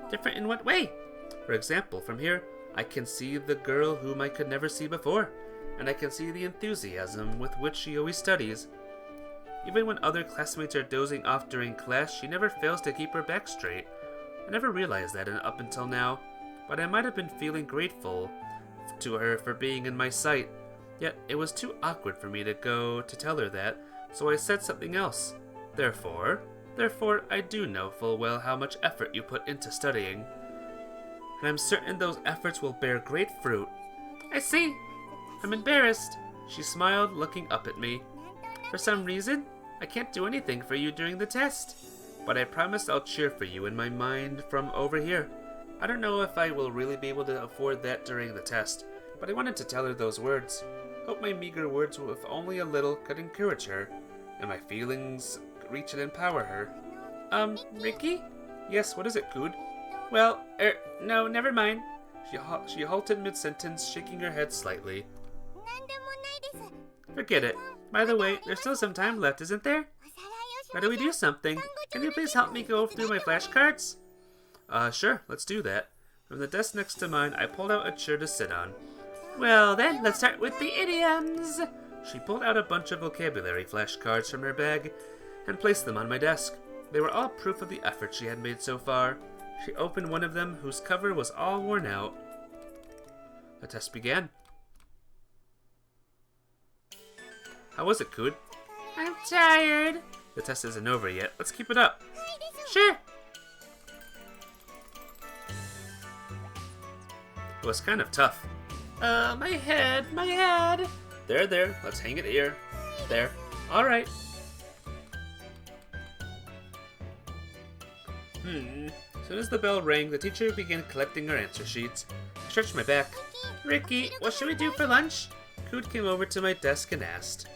Different in what way? For example, from here, I can see the girl whom I could never see before, and I can see the enthusiasm with which she always studies. Even when other classmates are dozing off during class, she never fails to keep her back straight. I never realized that up until now, but I might have been feeling grateful to her for being in my sight. Yet it was too awkward for me to go to tell her that, so I said something else. Therefore, I do know full well how much effort you put into studying. And I'm certain those efforts will bear great fruit. I see. I'm embarrassed. She smiled, looking up at me. For some reason, I can't do anything for you during the test. But I promise I'll cheer for you in my mind from over here. I don't know if I will really be able to afford that during the test, but I wanted to tell her those words. Hope my meager words, if only a little, could encourage her, and my feelings reach and empower her. Ricky? Yes, what is it, Cood? Well, no, never mind. She halted mid-sentence, shaking her head slightly. Forget it. By the way, there's still some time left, isn't there? Why do we do something? Can you please help me go through my flashcards? Sure, let's do that. From the desk next to mine, I pulled out a chair to sit on. Well then, let's start with the idioms. She pulled out a bunch of vocabulary flashcards from her bag and placed them on my desk. They were all proof of the effort she had made so far. She opened one of them, whose cover was all worn out. The test began. How was it, Cood? I'm tired. The test isn't over yet. Let's keep it up. Sure. It was kind of tough. My head. There. Let's hang it here. There. All right. As soon as the bell rang, the teacher began collecting her answer sheets. I stretched my back. Ricky, what should we do for lunch? Cood came over to my desk and asked.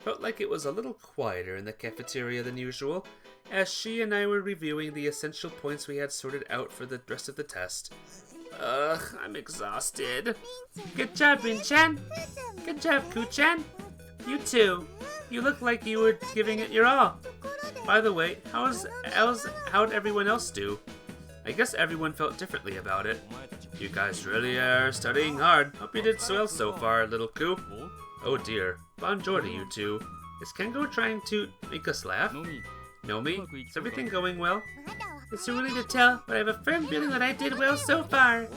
Felt like it was a little quieter in the cafeteria than usual, as she and I were reviewing the essential points we had sorted out for the rest of the test. I'm exhausted. Good job, Rin-chan. Good job, Ku-chan. You too. You look like you were giving it your all. By the way, how'd everyone else do? I guess everyone felt differently about it. You guys really are studying hard. Hope you did well so far, little Ku. Oh dear. Bonjour to you two. Is Kengo trying to make us laugh? Nomi, is everything going well? It's too early to tell, but I have a firm feeling that I did well so far.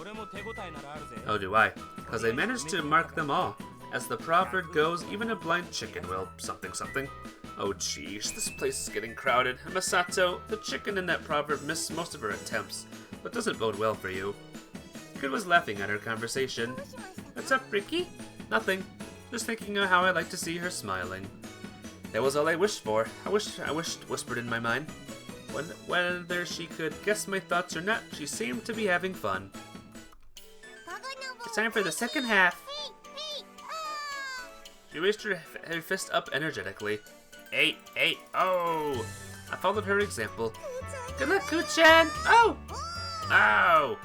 Oh, do I? Because I managed to mark them all. As the proverb goes, even a blind chicken will something. Oh jeez, this place is getting crowded. Masato, the chicken in that proverb missed most of her attempts, but doesn't bode well for you. Kid was laughing at her conversation. What's up, Ricky? Nothing. Just thinking of how I like to see her smiling. That was all I wished for. I wished, whispered in my mind. Whether she could guess my thoughts or not, she seemed to be having fun. It's time for the second half. She raised her fist up energetically. 8, oh! I followed her example. Good luck, Ku-chan! Oh! Ow!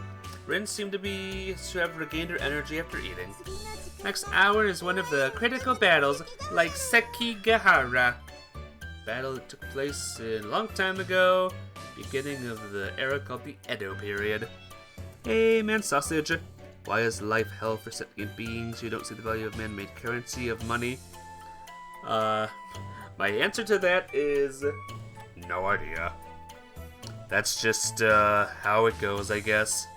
Rin seemed to have regained her energy after eating. Next hour is one of the critical battles, like Sekigahara. Battle that took place a long time ago, beginning of the era called the Edo period. Hey, man sausage. Why is life hell for sentient beings who don't see the value of man-made currency of money? My answer to that is no idea. That's just how it goes, I guess.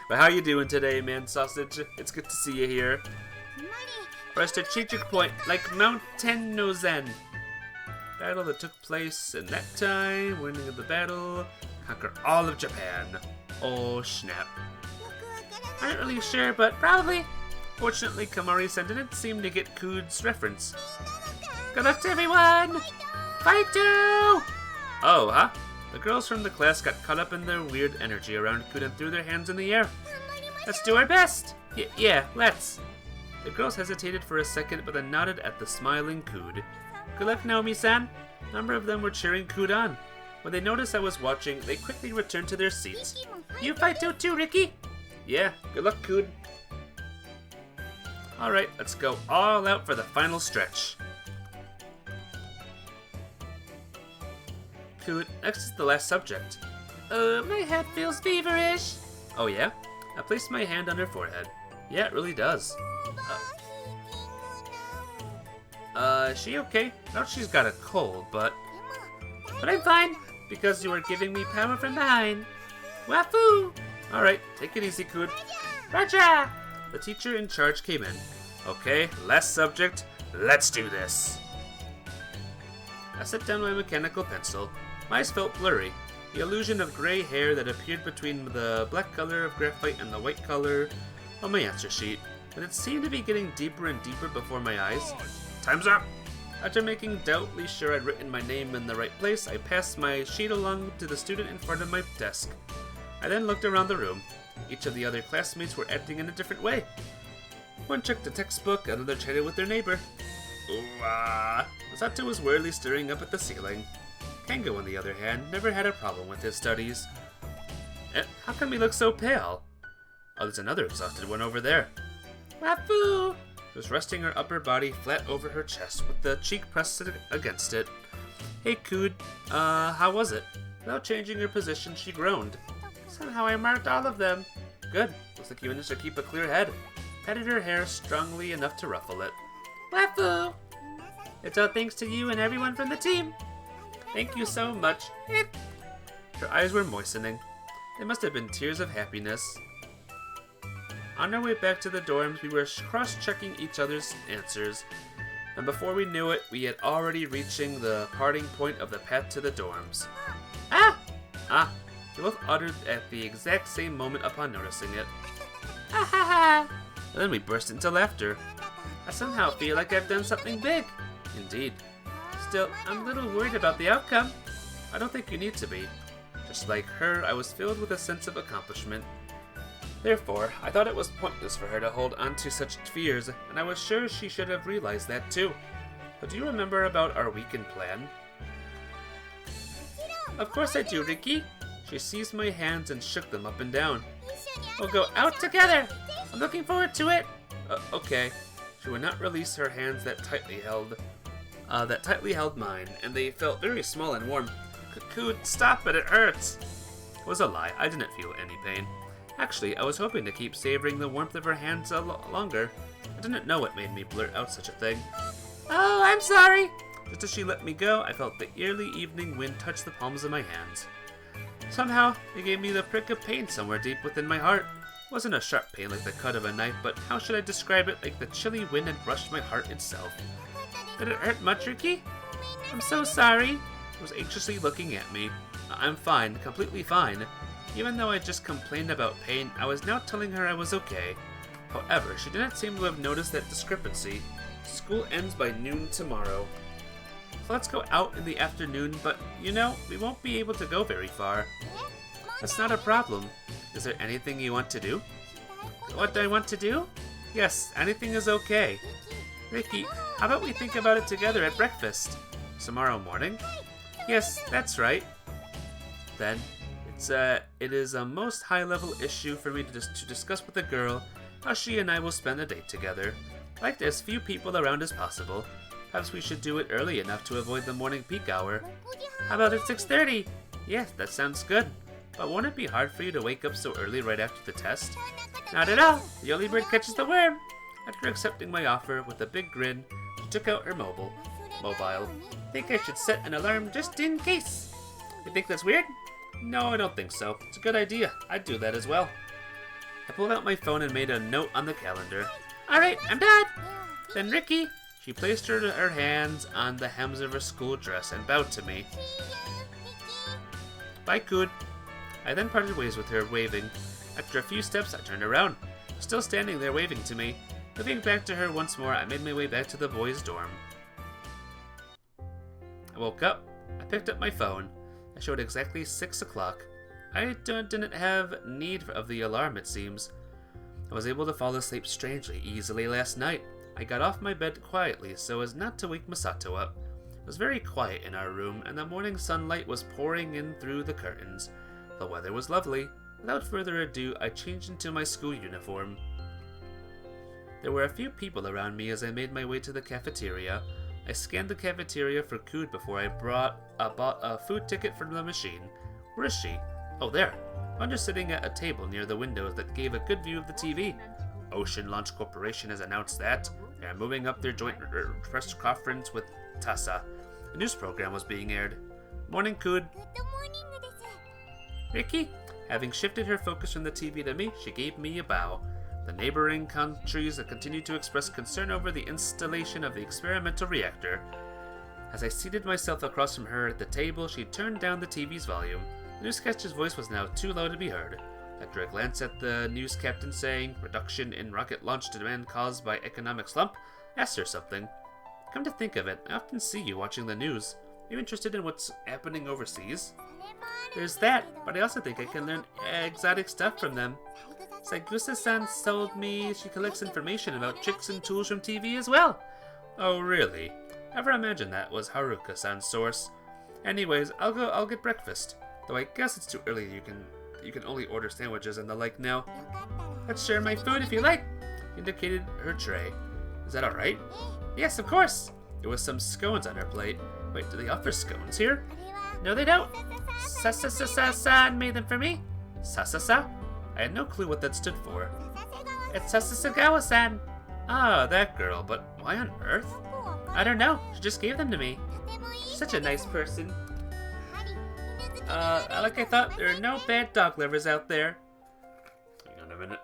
But how you doing today, man sausage? It's good to see you here. For a strategic point, like Mount Tennozen. Battle that took place in that time, winning of the battle, conquer all of Japan. Oh snap. I'm not really sure, but probably. Fortunately, Kamari-san didn't seem to get Cood's reference. Good luck to everyone! Fight too! Oh, huh? The girls from the class got caught up in their weird energy around Cood and threw their hands in the air. Let's do our best! Yeah, let's. The girls hesitated for a second, but then nodded at the smiling Cood. Good luck, Naomi-san. A number of them were cheering Cood on. When they noticed I was watching, they quickly returned to their seats. You fight too, Ricky? Yeah, good luck, Cood. Alright, let's go all out for the final stretch. Cood, next is the last subject. My head feels feverish. Oh yeah? I placed my hand on her forehead. Yeah, it really does. Is she okay? Not she's got a cold, but I'm fine, because you are giving me power from behind. Wafoo! Alright, take it easy, Cood. Roger! The teacher in charge came in. Okay, last subject. Let's do this. I set down my mechanical pencil. My eyes felt blurry. The illusion of gray hair that appeared between the black color of graphite and the white color on my answer sheet. But it seemed to be getting deeper and deeper before my eyes. Time's up! After making doubly sure I'd written my name in the right place, I passed my sheet along to the student in front of my desk. I then looked around the room. Each of the other classmates were acting in a different way. One checked a textbook, another chatted with their neighbor. Masato was wearily staring up at the ceiling. Kengo, on the other hand, never had a problem with his studies. How come he looks so pale? Oh, there's another exhausted one over there. Wafoo! She was resting her upper body flat over her chest with the cheek pressed against it. Hey, Cood, how was it? Without changing her position, she groaned. Somehow I marked all of them. Good. Looks like you managed to keep a clear head. Patted her hair strongly enough to ruffle it. Wafu! It's all thanks to you and everyone from the team. Thank you so much. Her eyes were moistening. They must have been tears of happiness. On our way back to the dorms, we were cross-checking each other's answers, and before we knew it, we had already reaching the parting point of the path to the dorms. Ah! Ah! We both uttered at the exact same moment upon noticing it. Ah ha ha! And then we burst into laughter. I somehow feel like I've done something big. Indeed. Still, I'm a little worried about the outcome. I don't think you need to be. Just like her, I was filled with a sense of accomplishment. Therefore, I thought it was pointless for her to hold on to such fears, and I was sure she should have realized that too. But do you remember about our weekend plan? Of course I do, Ricky. She seized my hands and shook them up and down. We'll go out together! I'm looking forward to it! Okay. She would not release her hands that tightly held mine, and they felt very small and warm. Cocoon, stop it hurts! It was a lie, I didn't feel any pain. Actually, I was hoping to keep savoring the warmth of her hands longer. I didn't know what made me blurt out such a thing. Oh, I'm sorry! Just as she let me go, I felt the early evening wind touch the palms of my hands. Somehow, it gave me the prick of pain somewhere deep within my heart. It wasn't a sharp pain like the cut of a knife, but how should I describe it? Like the chilly wind had brushed my heart itself. Did it hurt much, Ricky? I'm so sorry. She was anxiously looking at me. I'm fine, completely fine. Even though I just complained about pain, I was now telling her I was okay. However, she didn't seem to have noticed that discrepancy. School ends by noon tomorrow. So let's go out in the afternoon, but you know, we won't be able to go very far. That's not a problem. Is there anything you want to do? What do I want to do? Yes, anything is okay. Ricky, how about we think about it together at breakfast? Tomorrow morning? Yes, that's right. Then, it is a most high-level issue for me to discuss with a girl how she and I will spend the day together. I like as few people around as possible. Perhaps we should do it early enough to avoid the morning peak hour. How about at 6:30? Yes, that sounds good. But won't it be hard for you to wake up so early right after the test? Not at all. The early bird catches the worm. After accepting my offer with a big grin, she took out her mobile. Think I should set an alarm just in case. You think that's weird? No, I don't think so. It's a good idea. I'd do that as well. I pulled out my phone and made a note on the calendar. Alright, I'm done. Then Ricky. She placed her hands on the hems of her school dress and bowed to me. Bye, Cood. I then parted ways with her, waving. After a few steps, I turned around, still standing there waving to me. Moving back to her once more, I made my way back to the boys' dorm. I woke up. I picked up my phone. I showed exactly 6 o'clock. I didn't have need of the alarm, it seems. I was able to fall asleep strangely easily last night. I got off my bed quietly so as not to wake Masato up. It was very quiet in our room, and the morning sunlight was pouring in through the curtains. The weather was lovely. Without further ado, I changed into my school uniform. There were a few people around me as I made my way to the cafeteria. I scanned the cafeteria for Cood before I bought a food ticket from the machine. Where is she? Oh, there. I'm just sitting at a table near the windows that gave a good view of the TV. Ocean Launch Corporation has announced that they are moving up their joint press conference with TASA. A news program was being aired. Morning, Cood. Ricky? Having shifted her focus from the TV to me, she gave me a bow. The neighboring countries continued to express concern over the installation of the experimental reactor. As I seated myself across from her at the table, she turned down the TV's volume. The newscaster's voice was now too low to be heard. After a glance at the news captain saying, "Reduction in rocket launch demand caused by economic slump," I asked her something. Come to think of it, I often see you watching the news. Are you interested in what's happening overseas? There's that, but I also think I can learn exotic stuff from them. Saigusa-san told me she collects information about tricks and tools from TV as well. Oh, really? Never imagined that was Haruka-san's source. Anyways, I'll get breakfast. Though I guess it's too early. You can only order sandwiches and the like now. Let's share my food if you like. Indicated her tray. Is that alright? Yes, of course. There was some scones on her plate. Wait, do they offer scones here? No, they don't. Sa-sa-sa-sa-san made them for me. Sa-sa-sa? I had no clue what that stood for. It's Sasasagawa-san. Ah, that girl, but why on earth? I don't know, she just gave them to me. She's such a nice person. Like I thought, there are no bad dog lovers out there. Hang on a minute.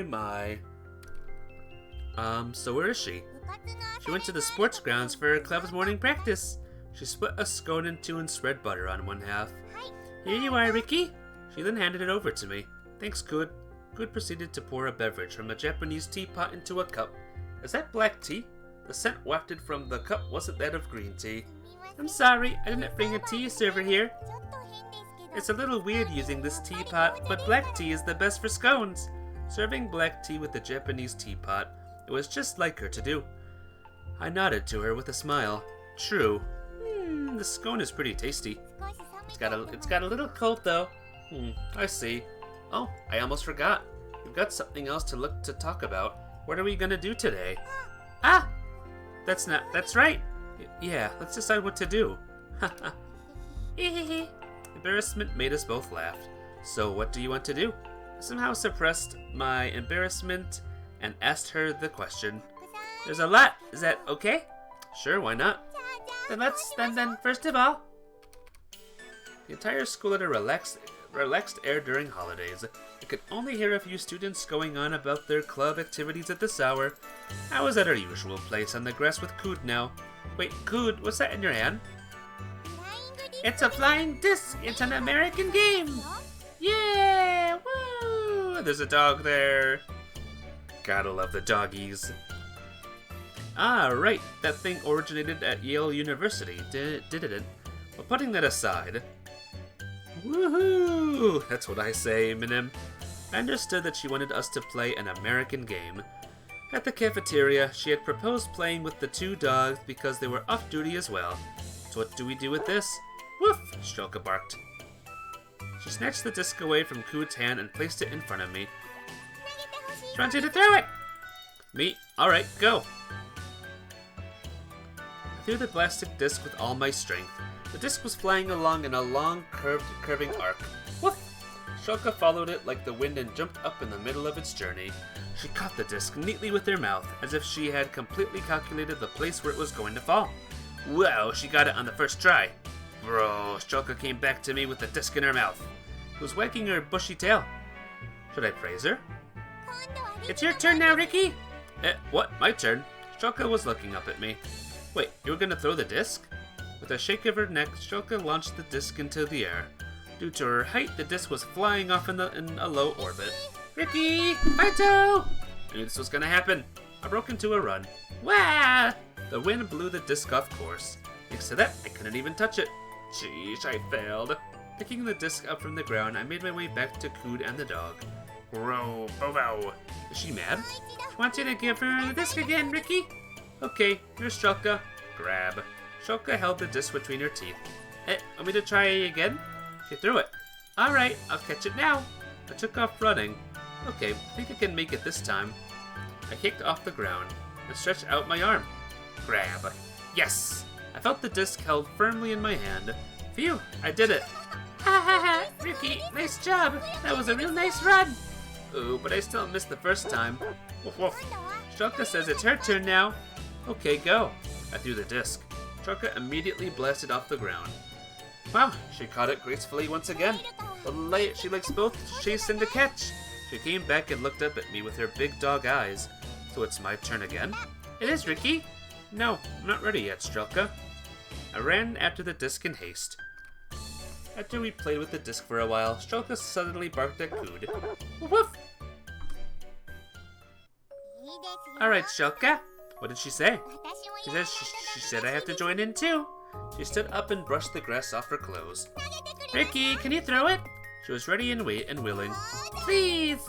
My. So where is she? She went to the sports grounds for her club's morning practice. She split a scone in two and spread butter on one half. Here you are, Ricky. She then handed it over to me. Thanks, Good. Good proceeded to pour a beverage from a Japanese teapot into a cup. Is that black tea? The scent wafted from the cup wasn't that of green tea. I'm sorry, I didn't bring a tea server here. It's a little weird using this teapot, but black tea is the best for scones. Serving black tea with the Japanese teapot, it was just like her to do. I nodded to her with a smile. True. The scone is pretty tasty. It's got a little cold though. I see. Oh, I almost forgot. We've got something else to talk about. What are we gonna do today? Ah! That's right. Yeah, let's decide what to do. Haha. Embarrassment made us both laugh. So what do you want to do? I somehow suppressed my embarrassment and asked her the question. There's a lot. Is that okay? Sure, why not? Then first of all. The entire school had a relaxed air during holidays. I could only hear a few students going on about their club activities at this hour. I was at our usual place on the grass with Kood now. Wait, Kood, what's that in your hand? It's a flying disc. It's an American game. Yeah, woo! There's a dog there. Gotta love the doggies. Ah, right. That thing originated at Yale University, did it? Well, putting that aside, woohoo! That's what I say, Minim. I understood that she wanted us to play an American game. At the cafeteria, she had proposed playing with the two dogs because they were off duty as well. So what do we do with this? Woof! Shulka barked. She snatched the disc away from Kood's hand and placed it in front of me. She wants you to throw it! Me? Alright, go! I threw the plastic disc with all my strength. The disc was flying along in a long, curving arc. Woof! Shulka followed it like the wind and jumped up in the middle of its journey. She caught the disc neatly with her mouth, as if she had completely calculated the place where it was going to fall. Wow, she got it on the first try. Bro, Shulka came back to me with the disc in her mouth. She was wagging her bushy tail. Should I praise her? It's your turn now, Ricky! What? My turn? Shulka was looking up at me. Wait, you were gonna throw the disc? With a shake of her neck, Shulka launched the disc into the air. Due to her height, the disc was flying off in a low orbit. Ricky! Fighto! I knew this was gonna happen. I broke into a run. Wah! The wind blew the disc off course. Thanks to that, I couldn't even touch it. Sheesh, I failed. Picking the disc up from the ground, I made my way back to Kood and the dog. Grow, bow. Is she mad? She wants you to give her the disc again, Ricky. Okay, here's Shulka. Grab. Shulka held the disc between her teeth. Want me to try again? She threw it. Alright, I'll catch it now. I took off running. Okay, I think I can make it this time. I kicked off the ground and stretched out my arm. Grab. Yes! I felt the disc held firmly in my hand. Phew, I did it. Ha ha ha! Ricky, nice job! That was a real nice run! Ooh, but I still missed the first time. Woof woof. Shulka says it's her turn now. Okay, go. I threw the disc. Shulka immediately blasted off the ground. Wow, she caught it gracefully once again. She likes both to chase and to catch. She came back and looked up at me with her big dog eyes. So it's my turn again? It is, Ricky. No, I'm not ready yet, Shulka. I ran after the disc in haste. After we played with the disc for a while, Shulka suddenly barked at Kood. Woof! Alright, Shulka. What did she say? She said I have to join in too. She stood up and brushed the grass off her clothes. Ricky, can you throw it? She was ready and willing. Please!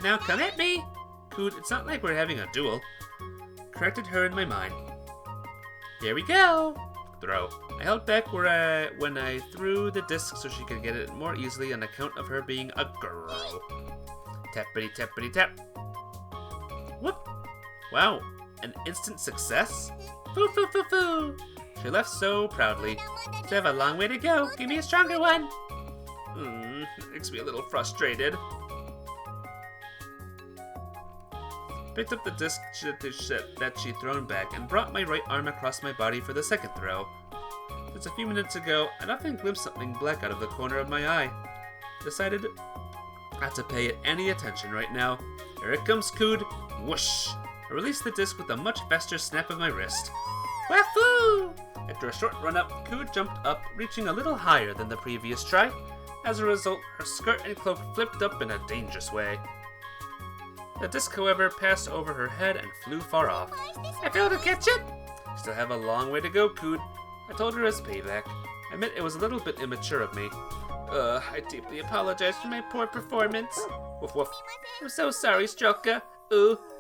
Now come at me! Kood, it's not like we're having a duel. Corrected her in my mind. Here we go! throw. I held back when I threw the disc so she could get it more easily on account of her being a girl. Tappity tappity tap. Whoop! Wow, an instant success? Foo foo foo foo! She left so proudly. So I have a long way to go. Give me a stronger one. Makes me a little frustrated. Picked up the disc that she'd thrown back and brought my right arm across my body for the second throw. Just a few minutes ago, I often glimpsed something black out of the corner of my eye. Decided not to pay it any attention right now. Here it comes, Cood. Whoosh! I released the disc with a much faster snap of my wrist. Wahoo! After a short run-up, Cood jumped up, reaching a little higher than the previous try. As a result, her skirt and cloak flipped up in a dangerous way. The disc, however, passed over her head and flew far off. I failed to catch it! Still have a long way to go, Cood. I told her as payback. I admit it was a little bit immature of me. I deeply apologize for my poor performance. Woof woof. I'm so sorry, Strelka.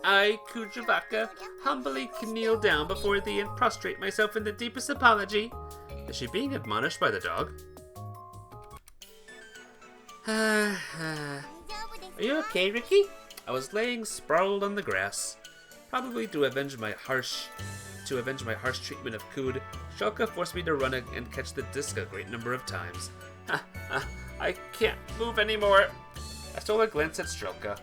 I, Kujavaka, humbly kneel down before thee and prostrate myself in the deepest apology. Is she being admonished by the dog? Are you okay, Ricky? I was laying sprawled on the grass, probably to avenge my harsh treatment of Cood. Strelka forced me to run and catch the disc a great number of times. I can't move anymore. I stole a glance at Strelka.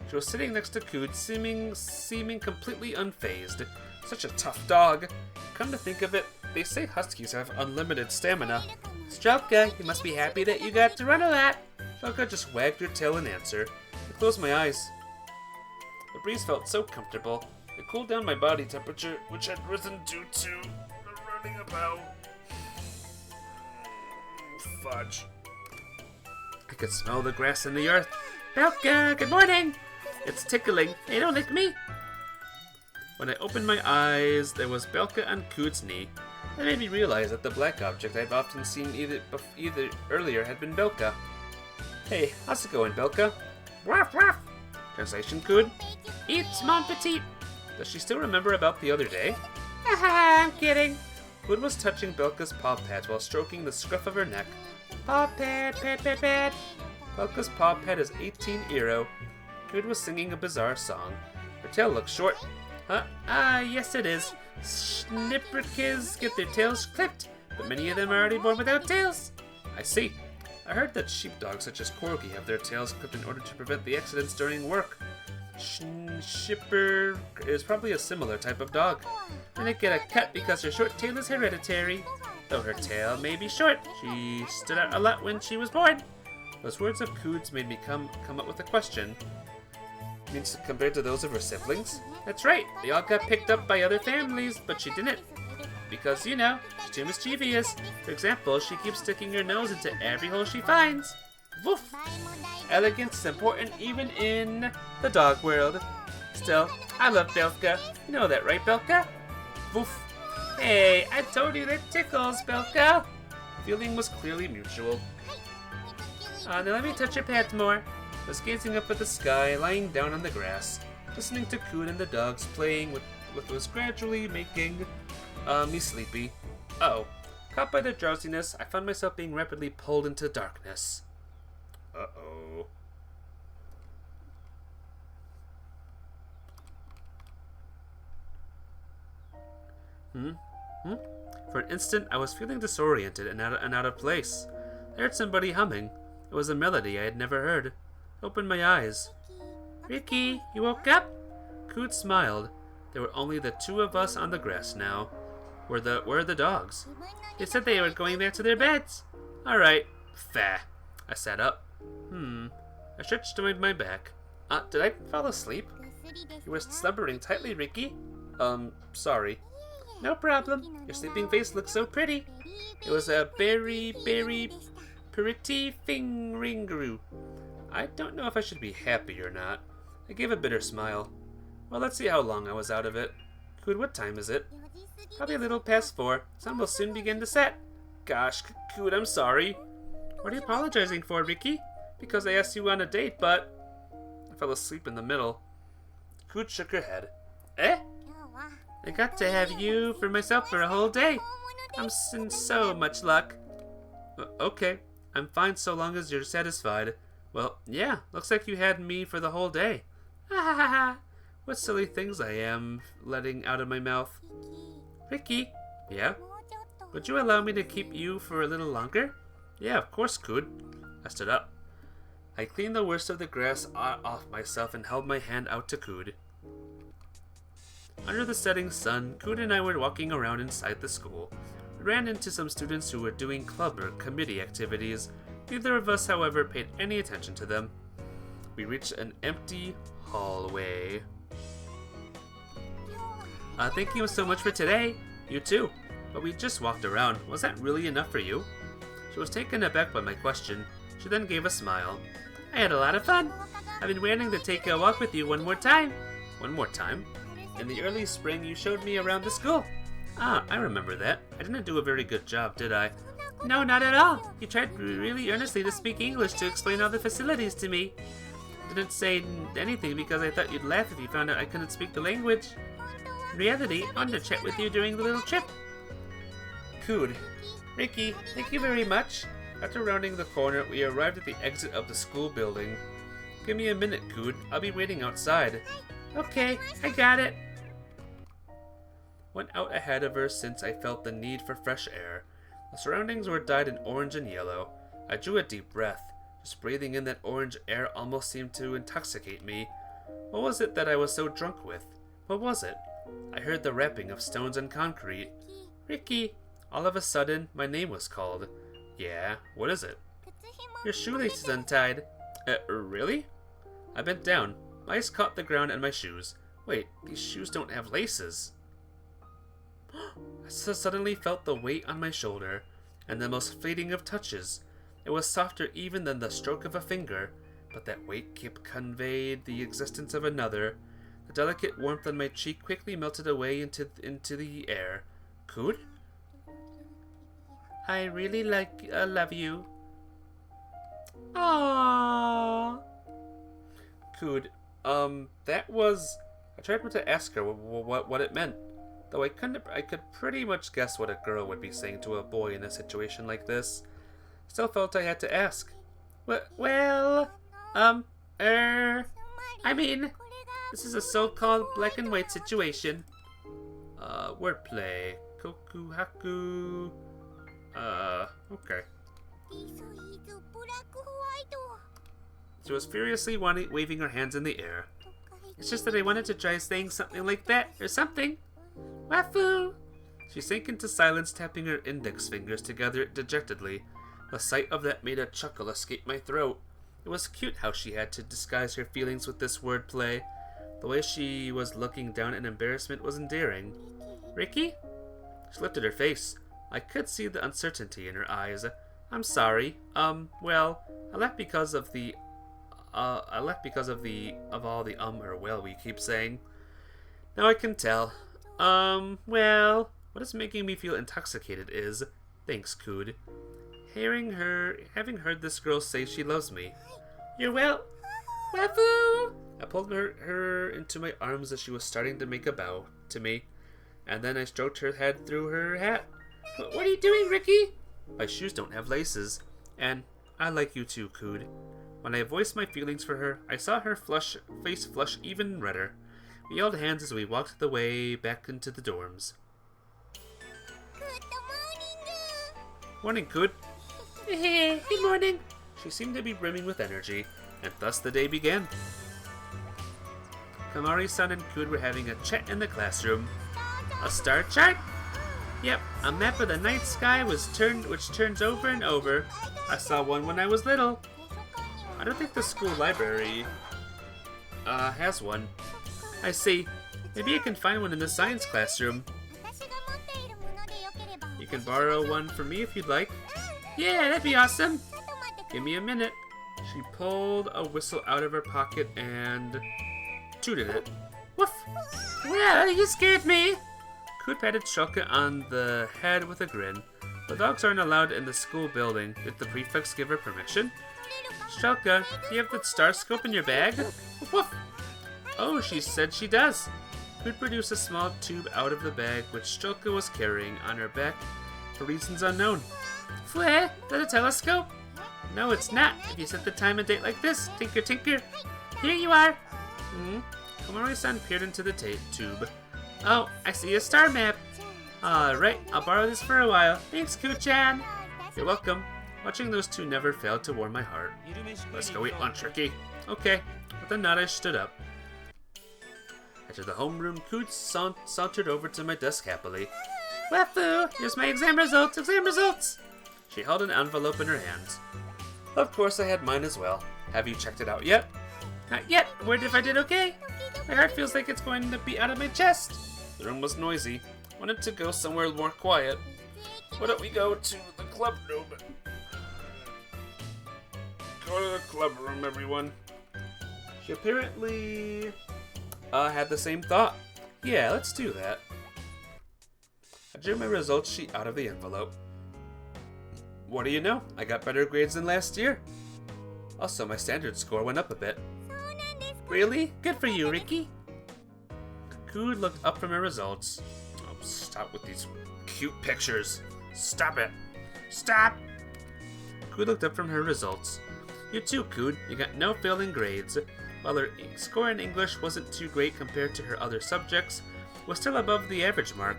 She was sitting next to Cood, seeming completely unfazed. Such a tough dog. Come to think of it, they say huskies have unlimited stamina. Strelka, you must be happy that you got to run a lot. Strelka just wagged her tail in answer. I closed my eyes. The breeze felt so comfortable. It cooled down my body temperature, which had risen due to the running about. Fudge. I could smell the grass and the earth. Belka, good morning! It's tickling. Hey, don't lick me! When I opened my eyes, there was Belka on Cood's knee. That made me realize that the black object I've often seen either earlier had been Belka. Hey, how's it going, Belka? Ruff, ruff! Translation, Cood? It's mon petit! Does she still remember about the other day? Haha, I'm kidding! Cood was touching Belka's paw pad while stroking the scruff of her neck. Paw pad, pad, pad, pad! Belka's paw pad is 18 euro. Cood was singing a bizarre song. Her tail looks short. Huh? Yes it is. Snipperkids get their tails clipped, but many of them are already born without tails. I see. I heard that sheepdogs such as Corgi have their tails clipped in order to prevent the accidents during work. Shipper is probably a similar type of dog. And they get a cut because her short tail is hereditary. Though her tail may be short, she stood out a lot when she was born. Those words of Cood's made me come up with a question. Means compared to those of her siblings? That's right, they all got picked up by other families, but she didn't. Because, you know, she's too mischievous. For example, she keeps sticking her nose into every hole she finds. Woof! Elegance is important even in the dog world. Still, I love Belka. You know that, right, Belka? Woof! Hey, I told you that tickles, Belka! Feeling was clearly mutual. Now let me touch your pads more. I was gazing up at the sky, lying down on the grass, listening to Cood and the dogs playing with what was gradually making me sleepy. Uh-oh. Caught by the drowsiness, I found myself being rapidly pulled into darkness. Uh-oh. For an instant, I was feeling disoriented and out of place. I heard somebody humming. It was a melody I had never heard. I opened my eyes. Ricky, you woke up? Cood smiled. There were only the two of us on the grass now. Where are the dogs? They said they were going back to their beds. Alright. Fair. I sat up. I stretched to my back. Did I fall asleep? You were slumbering tightly, Ricky. Sorry. No problem. Your sleeping face looks so pretty. It was a very pretty fingeringoo. I don't know if I should be happy or not. I gave a bitter smile. Well, let's see how long I was out of it. Cood, what time is it? Probably a little past 4. Sun will soon begin to set. Gosh, Cood, I'm sorry. What are you apologizing for, Ricky? Because I asked you on a date, but... I fell asleep in the middle. Cood shook her head. Eh? I got to have you for myself for a whole day. I'm in so much luck. Okay, I'm fine so long as you're satisfied. Well, yeah, looks like you had me for the whole day. Ha ha ha ha. What silly things I am letting out of my mouth. Ricky? Yeah? Would you allow me to keep you for a little longer? Yeah, of course, Cood. I stood up. I cleaned the worst of the grass off myself and held my hand out to Cood. Under the setting sun, Cood and I were walking around inside the school. We ran into some students who were doing club or committee activities. Neither of us, however, paid any attention to them. We reached an empty hallway. Thank you so much for today. You too. But we just walked around. Was that really enough for you? She was taken aback by my question. She then gave a smile. I had a lot of fun. I've been waiting to take a walk with you one more time. One more time? In the early spring, you showed me around the school. Ah, I remember that. I didn't do a very good job, did I? No, not at all. You tried really earnestly to speak English to explain all the facilities to me. Didn't say anything because I thought you'd laugh if you found out I couldn't speak the language. In reality, I wanted to chat with you during the little trip. Cood. Ricky, thank you very much. After rounding the corner, we arrived at the exit of the school building. Give me a minute, Cood. I'll be waiting outside. Okay, I got it. Went out ahead of her since I felt the need for fresh air. The surroundings were dyed in orange and yellow. I drew a deep breath. Just breathing in that orange air almost seemed to intoxicate me. What was it that I was so drunk with? What was it? I heard the rapping of stones and concrete. Ricky! All of a sudden, my name was called. Yeah, what is it? Your shoelace is untied. Really? I bent down. My eyes caught the ground and my shoes. Wait, these shoes don't have laces. I suddenly felt the weight on my shoulder, and the most fleeting of touches. It was softer even than the stroke of a finger, but that weight conveyed the existence of another. The delicate warmth on my cheek quickly melted away into the air. Cood? I really love you. Aww. Cood, that was... I tried to ask her what it meant, though I could pretty much guess what a girl would be saying to a boy in a situation like this. Still felt I had to ask. I mean, this is a so-called black and white situation. Wordplay. Koku haku. Okay. She was furiously waving her hands in the air. It's just that I wanted to try saying something like that, or something. Wafu! She sank into silence, tapping her index fingers together dejectedly. The sight of that made a chuckle escape my throat. It was cute how she had to disguise her feelings with this wordplay. The way she was looking down in embarrassment was endearing. Ricky? She lifted her face. I could see the uncertainty in her eyes. I'm sorry. Well, I left because of all the or well we keep saying. Now I can tell. Well, what is making me feel intoxicated is... Thanks, Cood. Having heard this girl say she loves me. You're well... Wafu! I pulled her into my arms as she was starting to make a bow to me, and then I stroked her head through her hat. What are you doing, Ricky? My shoes don't have laces, and I like you too, Cood. When I voiced my feelings for her, I saw her face flush even redder. We held hands as we walked the way back into the dorms. Good morning. Morning, Cood. Hey, good morning. She seemed to be brimming with energy, and thus the day began. Kamari-san and Cood were having a chat in the classroom. A star chart? Yep, a map of the night sky which turns over and over. I saw one when I was little. I don't think the school library has one. I see. Maybe I can find one in the science classroom. You can borrow one from me if you'd like. Yeah, that'd be awesome. Give me a minute. She pulled a whistle out of her pocket and tooted it. Woof! Well, you scared me. Cood patted Shulka on the head with a grin. The dogs aren't allowed in the school building. Did the prefects give her permission? Shulka, do you have the star scope in your bag? Woof! Oh, she said she does. Could produce a small tube out of the bag which Strelka was carrying on her back for reasons unknown. Flare, that a telescope? No, it's not. If you set the time and date like this, tinker tinker. Here you are. Komori-san peered into the tube. Oh, I see a star map. Alright, I'll borrow this for a while. Thanks, Ku-chan. You're welcome. Watching those two never failed to warm my heart. Let's go eat lunch, Ricky. Okay. With a nod, I stood up. After the homeroom, Coot sauntered over to my desk happily. Wafu, here's my exam results, She held an envelope in her hands. Of course, I had mine as well. Have you checked it out yet? Not yet. Word if I did okay. My heart feels like it's going to be out of my chest. The room was noisy. Wanted to go somewhere more quiet. Why don't we go to the club room? Go to the club room, everyone. She apparently had the same thought. Yeah, let's do that. I drew my results sheet out of the envelope. What do you know? I got better grades than last year. Also, my standard score went up a bit. Really? Good for you, Ricky. Cood looked up from her results. Oh, stop with these cute pictures. Stop it. Stop! Cood looked up from her results. You too, Cood. You got no failing grades. While her score in English wasn't too great compared to her other subjects, it was still above the average mark.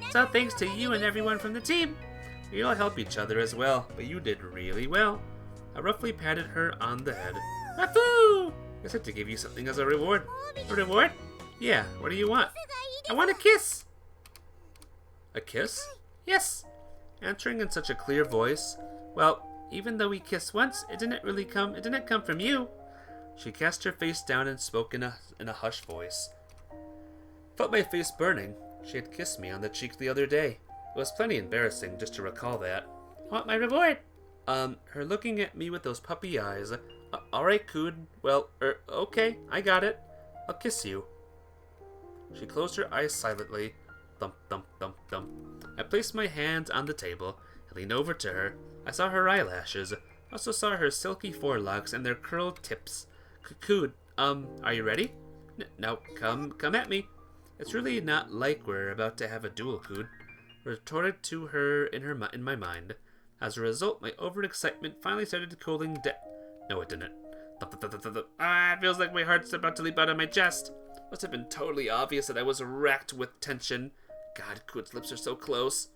It's all thanks to you and everyone from the team. We all help each other as well, but you did really well. I roughly patted her on the head. Wahoo! I said to give you something as a reward. A reward? Yeah, what do you want? I want a kiss! A kiss? Yes! Answering in such a clear voice. Well, even though we kissed once, it didn't come from you. She cast her face down and spoke in a hushed voice. Felt my face burning. She had kissed me on the cheek the other day. It was plenty embarrassing just to recall that. I want my reward. Her looking at me with those puppy eyes. Alright, Cood. Well, okay, I got it. I'll kiss you. She closed her eyes silently. Thump, thump, thump, thump. I placed my hands on the table and leaned over to her. I saw her eyelashes. I also saw her silky forelocks and their curled tips. Cood, are you ready? Now, come at me. It's really not like we're about to have a duel, Cood. Retorted to her in my mind. As a result, my overexcitement finally started cooling down. No, it didn't. It feels like my heart's about to leap out of my chest. Must have been totally obvious that I was racked with tension. God, Cood's lips are so close.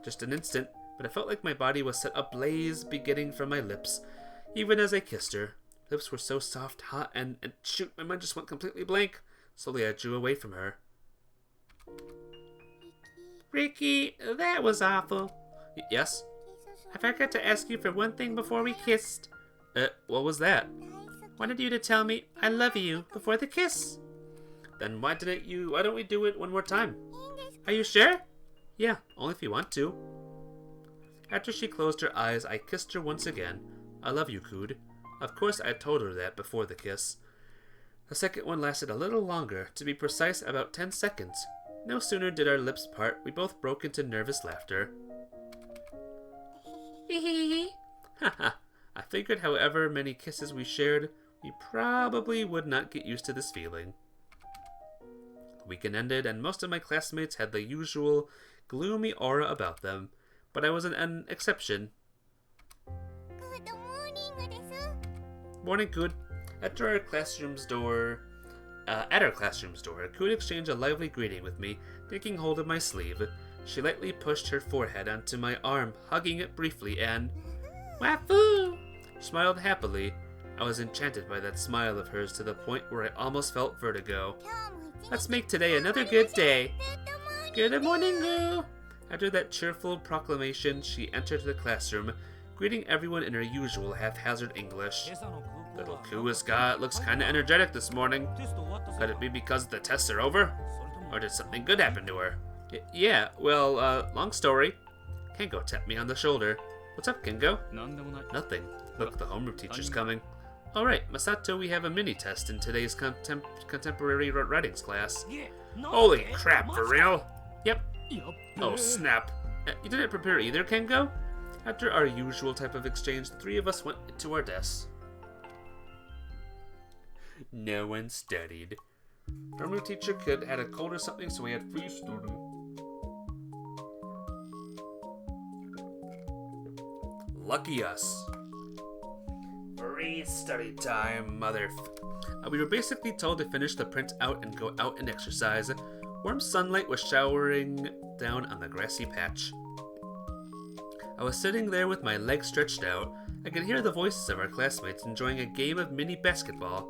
Just an instant, but I felt like my body was set ablaze beginning from my lips. Even as I kissed her, lips were so soft, hot, and shoot, my mind just went completely blank. Slowly I drew away from her. Ricky, that was awful. Yes? I forgot to ask you for one thing before we kissed. What was that? Wanted you to tell me I love you before the kiss. Then why don't we do it one more time? Are you sure? Yeah, only if you want to. After she closed her eyes, I kissed her once again. I love you, Cood. Of course I told her that before the kiss. The second one lasted a little longer, to be precise about 10 seconds. No sooner did our lips part, we both broke into nervous laughter. Hee. Haha. I figured however many kisses we shared, we probably would not get used to this feeling. The weekend ended, and most of my classmates had the usual gloomy aura about them, but I was an exception. Morning, Cood. At our classroom's door, Cood exchanged a lively greeting with me, taking hold of my sleeve. She lightly pushed her forehead onto my arm, hugging it briefly, and Wahoo! Smiled happily. I was enchanted by that smile of hers to the point where I almost felt vertigo. Let's make today another good day. Good morning, Goo! After that cheerful proclamation, she entered the classroom, greeting everyone in her usual haphazard English. Little Koo looks kinda energetic this morning. Could it be because the tests are over? Or did something good happen to her? Yeah, well, long story. Kengo tapped me on the shoulder. What's up, Kengo? Nothing. Look, the homeroom teacher's coming. Alright, Masato, we have a mini-test in today's contemporary writings class. Holy crap, for real? Yep. Oh, snap. You didn't prepare either, Kengo? After our usual type of exchange, the three of us went to our desks. No one studied. Our new teacher kid had a cold or something, so we had free study. Lucky us. Free study time, we were basically told to finish the print out and go out and exercise. Warm sunlight was showering down on the grassy patch. I was sitting there with my legs stretched out. I could hear the voices of our classmates enjoying a game of mini basketball.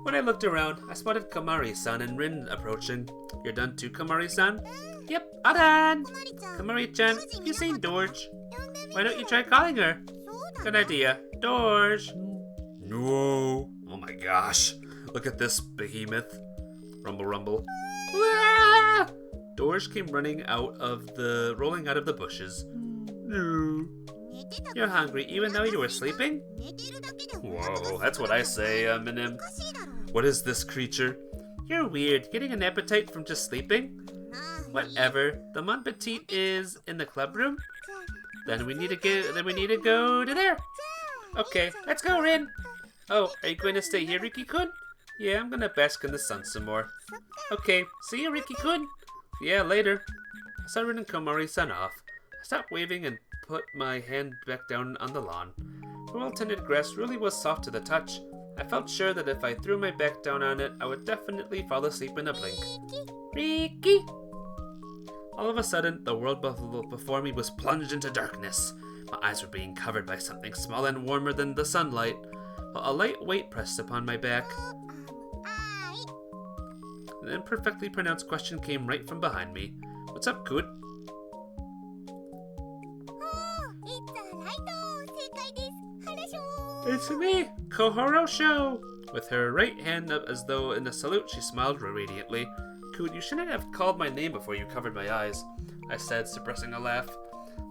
When I looked around, I spotted Kamari-san and Rin approaching. You're done too, Kamari-san? Yep, all done. Kamari-chan, you seen Dorj? Why don't you try calling her? Good idea. Dorj. No. Oh my gosh. Look at this behemoth. Rumble, rumble. Ah! Dorj came rolling out of the bushes. No. You're hungry even though you were sleeping? Whoa, that's what I say, Minim. What is this creature? You're weird, getting an appetite from just sleeping? Whatever. The Mon Petit is in the club room? Then we need to go to there. Okay, let's go, Rin. Oh, are you going to stay here, Riki-kun? Yeah, I'm gonna bask in the sun some more. Okay, see you, Riki-kun. Yeah, later. I saw Rin and Komari-san off. I stopped waving and put my hand back down on the lawn. The well-tended grass really was soft to the touch. I felt sure that if I threw my back down on it, I would definitely fall asleep in a blink. Riki! All of a sudden, the world before me was plunged into darkness. My eyes were being covered by something small and warmer than the sunlight, while a light weight pressed upon my back. An imperfectly pronounced question came right from behind me. What's up, Kud? It's me, Kohoro Sho! With her right hand up as though in a salute, she smiled radiantly. Kud, you shouldn't have called my name before you covered my eyes, I said, suppressing a laugh.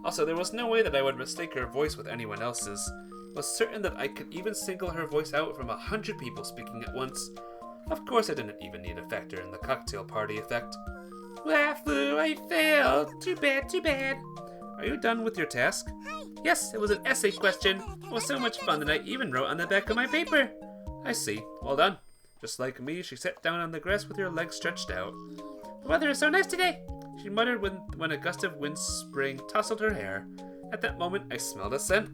Also, there was no way that I would mistake her voice with anyone else's. I was certain that I could even single her voice out from 100 people speaking at once. Of course, I didn't even need to factor in the cocktail party effect. Waffle, I failed! Too bad, too bad! Are you done with your task? Yes, it was an essay question. It was so much fun that I even wrote on the back of my paper. I see. Well done. Just like me, she sat down on the grass with her legs stretched out. The weather is so nice today, she muttered when a gust of wind spring tousled her hair. At that moment, I smelled a scent.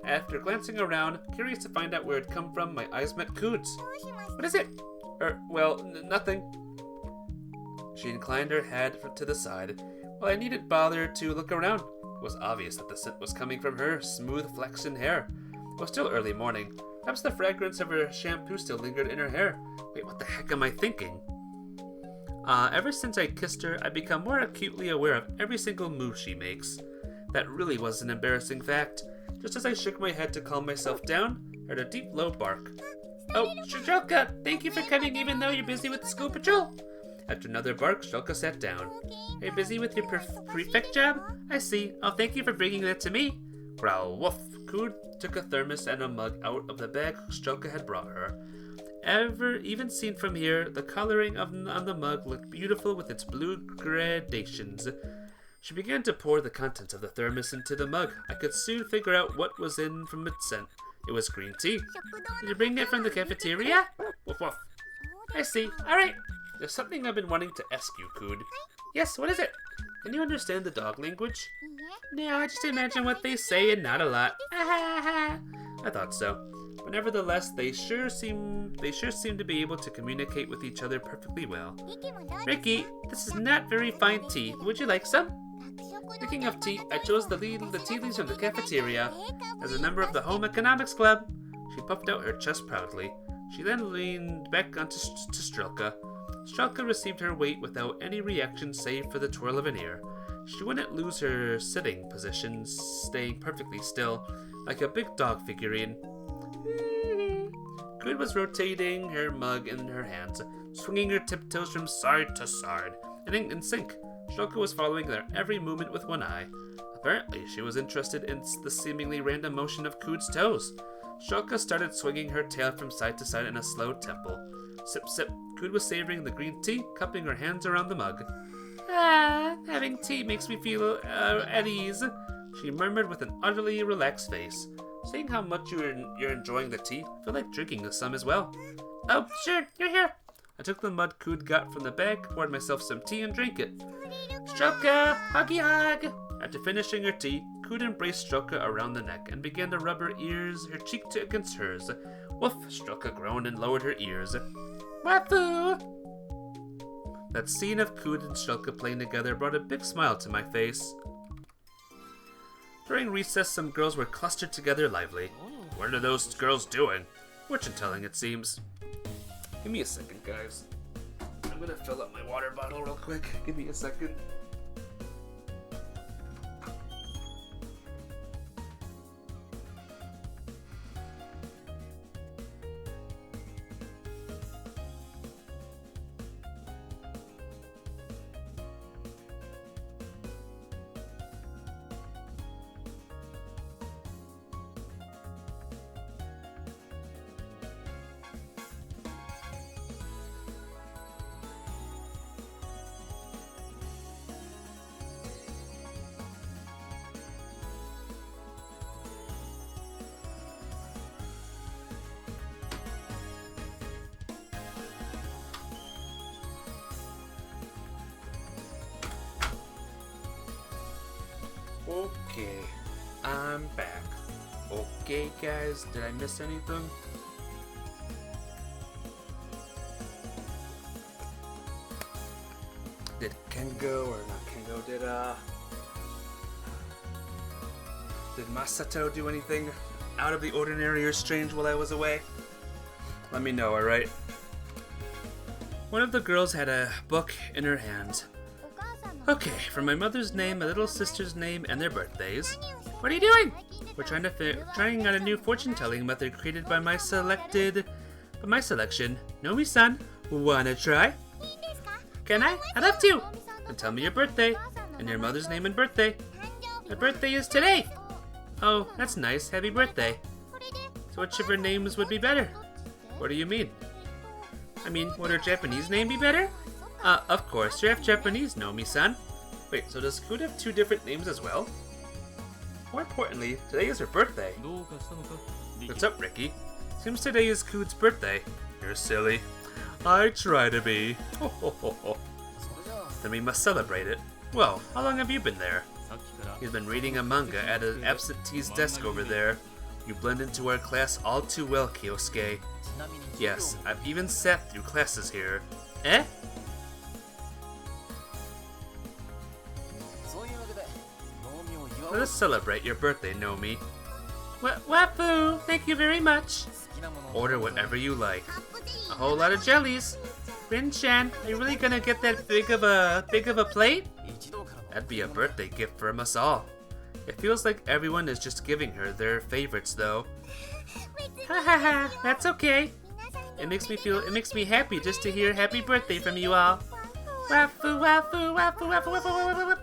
After glancing around, curious to find out where it come from, my eyes met Kud's. What is it? Nothing. She inclined her head to the side. Well, I needn't bother to look around. It was obvious that the scent was coming from her smooth, flaxen hair. It was still early morning. Perhaps the fragrance of her shampoo still lingered in her hair. Wait, what the heck am I thinking? Ever since I kissed her, I've become more acutely aware of every single move she makes. That really was an embarrassing fact. Just as I shook my head to calm myself down, I heard a deep, low bark. Oh, Shulka, thank you for coming even though you're busy with the school patrol. After another bark, Shulka sat down. Are you busy with your prefect job? I see. Oh, thank you for bringing that to me. Growl, woof. Kud took a thermos and a mug out of the bag Shulka had brought her. Even seen from here, the coloring on the mug looked beautiful with its blue gradations. She began to pour the contents of the thermos into the mug. I could soon figure out what was in from its scent. It was green tea. Did you bring that from the cafeteria? Woof woof. I see. Alright. There's something I've been wanting to ask you, Kud. Yes, what is it? Can you understand the dog language? No, I just imagine what they say and not a lot. I thought so. But nevertheless, they sure seem to be able to communicate with each other perfectly well. Ricky, this is not very fine tea. Would you like some? Speaking of tea, I chose the tea leaves from the cafeteria. As a member of the Home Economics Club, she puffed out her chest proudly. She then leaned back onto Strelka. Strelka received her weight without any reaction save for the twirl of an ear. She wouldn't lose her sitting position, staying perfectly still, like a big dog figurine. Kud was rotating her mug in her hands, swinging her tiptoes from side to side, and in sync. Strelka was following their every movement with one eye. Apparently, she was interested in the seemingly random motion of Kud's toes. Strelka started swinging her tail from side to side in a slow tempo. Sip, sip. Kud was savoring the green tea, cupping her hands around the mug. Having tea makes me feel at ease, she murmured with an utterly relaxed face. Seeing how much you're enjoying the tea, I feel like drinking some as well. Oh, sure, you're here. I took the mud Cood got from the bag, poured myself some tea, and drank it. Stroka! Huggy hug! After finishing her tea, Cood embraced Stroka around the neck and began to rub her ears, her cheek against hers. Woof! Stroka groaned and lowered her ears. Wafu! That scene of Cood and Stroka playing together brought a big smile to my face. During recess, some girls were clustered together lively. What are those girls doing? Fortune-telling, it seems. Give me a second, guys. I'm gonna fill up my water bottle real quick. Give me a second. Okay, I'm back. Okay, guys, did I miss anything? Did Kengo or not Kengo? Did Masato do anything out of the ordinary or strange while I was away? Let me know, alright? One of the girls had a book in her hand. Okay, from my mother's name, my little sister's name, and their birthdays. What are you doing? We're trying out a new fortune-telling method created by my selection. Nomi-san, wanna try? Can I? I'd love to! Then tell me your birthday, and your mother's name and birthday. My birthday is today! Oh, that's nice. Happy birthday. So whichever names would be better? What do you mean? I mean, would her Japanese name be better? Of course, you're half Japanese, Nomi-san. Wait, so does Cood have two different names as well? More importantly, today is her birthday. What's up, Ricky? Seems today is Cood's birthday. You're silly. I try to be. Then we must celebrate it. Well, how long have you been there? He's been reading a manga at an absentee's desk over there. You blend into our class all too well, Kyosuke. Yes, I've even sat through classes here. Eh? Let us celebrate your birthday, Nomi. Wafu! Thank you very much! Order whatever you like. A whole lot of jellies. Rin-chan, are you really gonna get that big of a plate? That'd be a birthday gift from us all. It feels like everyone is just giving her their favorites, though. Ha ha ha! That's okay. It makes me happy just to hear happy birthday from you all. Wafu, wafu, wafu, wafu, wafu, wafu, wafu.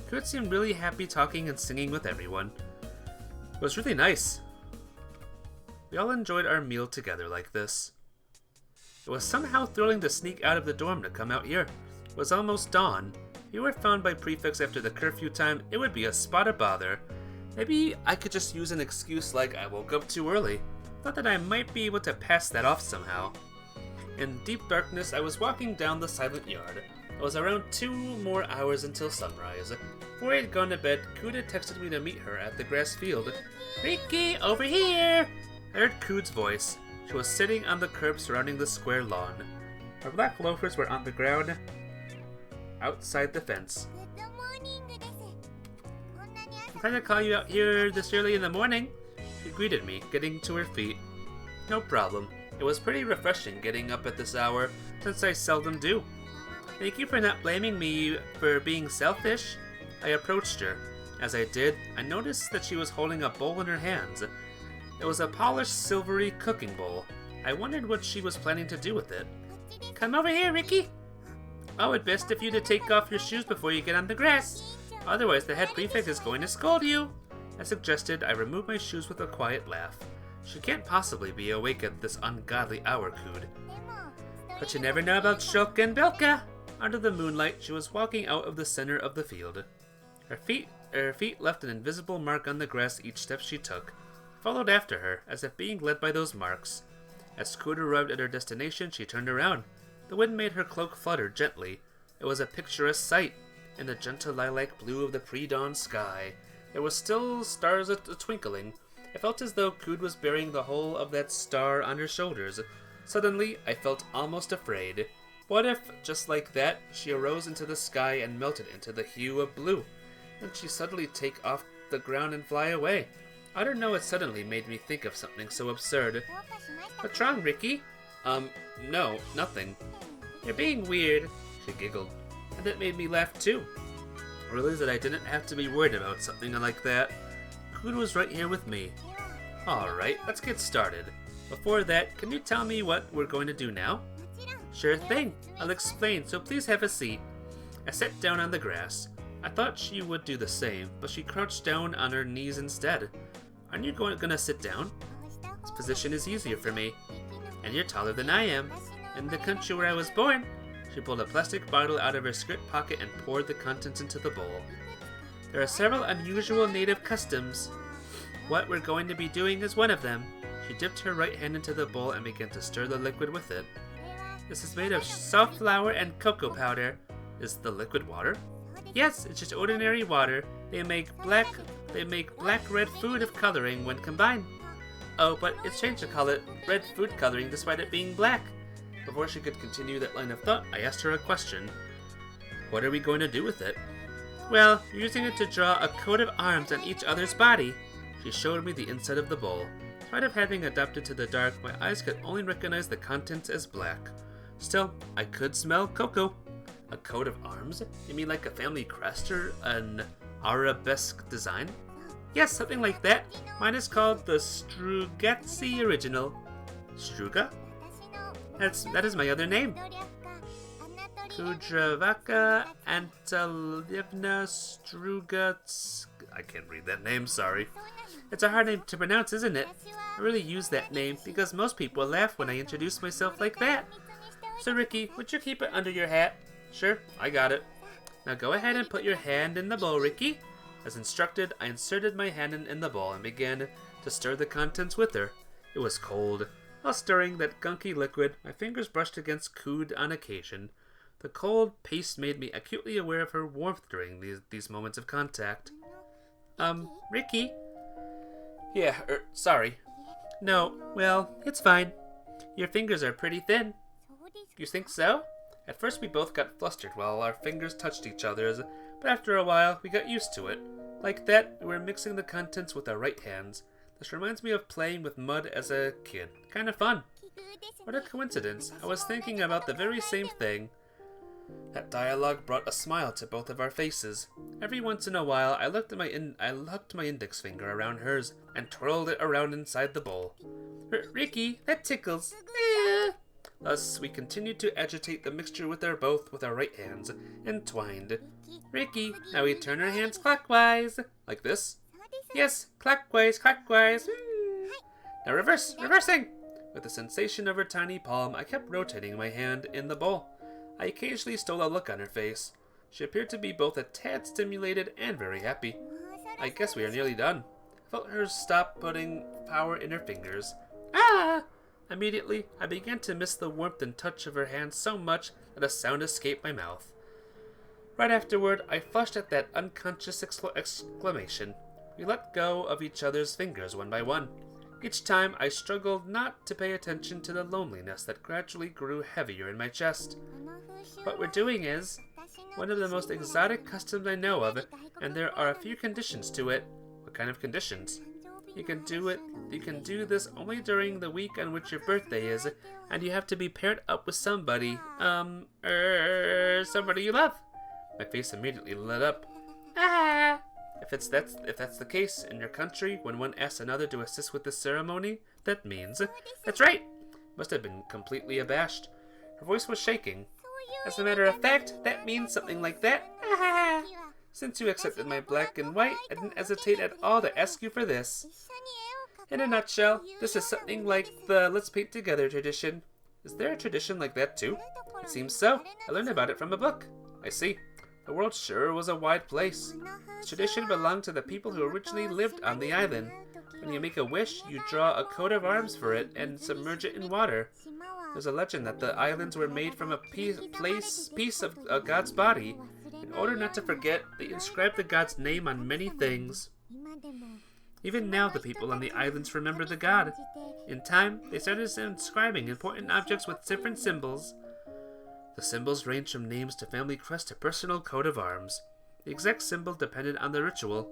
Cood seemed really happy talking and singing with everyone. It was really nice. We all enjoyed our meal together like this. It was somehow thrilling to sneak out of the dorm to come out here. It was almost dawn. If you were found by prefects after the curfew time, it would be a spot of bother. Maybe I could just use an excuse like I woke up too early. Thought that I might be able to pass that off somehow. In deep darkness, I was walking down the silent yard. It was around 2 more hours until sunrise. Before I had gone to bed, Cood had texted me to meet her at the grass field. Ricky, over here! I heard Cood's voice. She was sitting on the curb surrounding the square lawn. Her black loafers were on the ground outside the fence. I'm trying to call you out here this early in the morning. She greeted me, getting to her feet. No problem. It was pretty refreshing getting up at this hour, since I seldom do. Thank you for not blaming me for being selfish. I approached her. As I did, I noticed that she was holding a bowl in her hands. It was a polished, silvery cooking bowl. I wondered what she was planning to do with it. Come over here, Ricky. Oh, it's best if you to take off your shoes before you get on the grass. Otherwise, the head prefect is going to scold you. I suggested I remove my shoes with a quiet laugh. She can't possibly be awake at this ungodly hour, Cood. But you never know about Stroka and Belka. Under the moonlight, she was walking out of the center of the field. Her feet left an invisible mark on the grass each step she took. I followed after her, as if being led by those marks. As Cood arrived at her destination, she turned around. The wind made her cloak flutter gently. It was a picturesque sight. In the gentle lilac blue of the pre-dawn sky, there was still stars a-twinkling. It felt as though Cood was bearing the whole of that star on her shoulders. Suddenly, I felt almost afraid. What if, just like that, she arose into the sky and melted into the hue of blue? Then she'd suddenly take off the ground and fly away. I don't know, it suddenly made me think of something so absurd. What's wrong, Ricky? No, nothing. You're being weird, she giggled. And it made me laugh too. I realized that I didn't have to be worried about something like that. Cood was right here with me. Alright, let's get started. Before that, can you tell me what we're going to do now? Sure thing, I'll explain, so please have a seat. I sat down on the grass. I thought she would do the same, but she crouched down on her knees instead. Aren't you gonna sit down? This position is easier for me. And you're taller than I am. In the country where I was born. She pulled a plastic bottle out of her skirt pocket and poured the contents into the bowl. There are several unusual native customs. What we're going to be doing is one of them. She dipped her right hand into the bowl and began to stir the liquid with it. This is made of soft flour and cocoa powder. Is the liquid water? Yes, it's just ordinary water. They make black red food of coloring when combined. Oh, but it's strange to call it red food coloring despite it being black. Before she could continue that line of thought, I asked her a question. What are we going to do with it? Well, you're using it to draw a coat of arms on each other's body. She showed me the inside of the bowl. In spite of having adapted to the dark, my eyes could only recognize the contents as black. Still, I could smell cocoa. A coat of arms? You mean like a family crest or an arabesque design? Yes, something like that. Mine is called the Strugatzy Original. Struga? That is my other name. Kudravaka Antalievna Strugats. I can't read that name, sorry. It's a hard name to pronounce, isn't it? I really use that name because most people laugh when I introduce myself like that. So Ricky, would you keep it under your hat? Sure, I got it. Now go ahead and put your hand in the bowl, Ricky. As instructed, I inserted my hand in the bowl and began to stir the contents with her. It was cold. While stirring that gunky liquid, my fingers brushed against Cood on occasion. The cold paste made me acutely aware of her warmth during these moments of contact. Ricky? Yeah, sorry. No, well, it's fine. Your fingers are pretty thin. You think so? At first we both got flustered while our fingers touched each other's, but after a while we got used to it. Like that, we were mixing the contents with our right hands. This reminds me of playing with mud as a kid. Kind of fun. What a coincidence. I was thinking about the very same thing. That dialogue brought a smile to both of our faces. Every once in a while, I looked my index finger around hers and twirled it around inside the bowl. Ricky, that tickles. Thus, we continued to agitate the mixture with our right hands, entwined. Ricky, now we turn our hands clockwise. Like this? Yes, clockwise, clockwise. Now reversing. With the sensation of her tiny palm, I kept rotating my hand in the bowl. I occasionally stole a look on her face. She appeared to be both a tad stimulated and very happy. I guess we are nearly done. I felt her stop putting power in her fingers. Ah! Immediately, I began to miss the warmth and touch of her hand so much that a sound escaped my mouth. Right afterward, I flushed at that unconscious exclamation. We let go of each other's fingers one by one. Each time, I struggled not to pay attention to the loneliness that gradually grew heavier in my chest. What we're doing is one of the most exotic customs I know of, and there are a few conditions to it. What kind of conditions? You can do this only during the week on which your birthday is, and you have to be paired up with somebody, somebody you love. My face immediately lit up. Ah! If that's the case in your country, when one asks another to assist with the ceremony, that means... That's right! Must have been completely abashed. Her voice was shaking. As a matter of fact, that means something like that. Ah! Since you accepted my black and white, I didn't hesitate at all to ask you for this. In a nutshell, this is something like the Let's Paint Together tradition. Is there a tradition like that too? It seems so. I learned about it from a book. I see. The world sure was a wide place. This tradition belonged to the people who originally lived on the island. When you make a wish, you draw a coat of arms for it and submerge it in water. There's a legend that the islands were made from a piece of God's body. In order not to forget, they inscribed the god's name on many things. Even now, the people on the islands remember the god. In time, they started inscribing important objects with different symbols. The symbols range from names to family crest to personal coat of arms. The exact symbol depended on the ritual.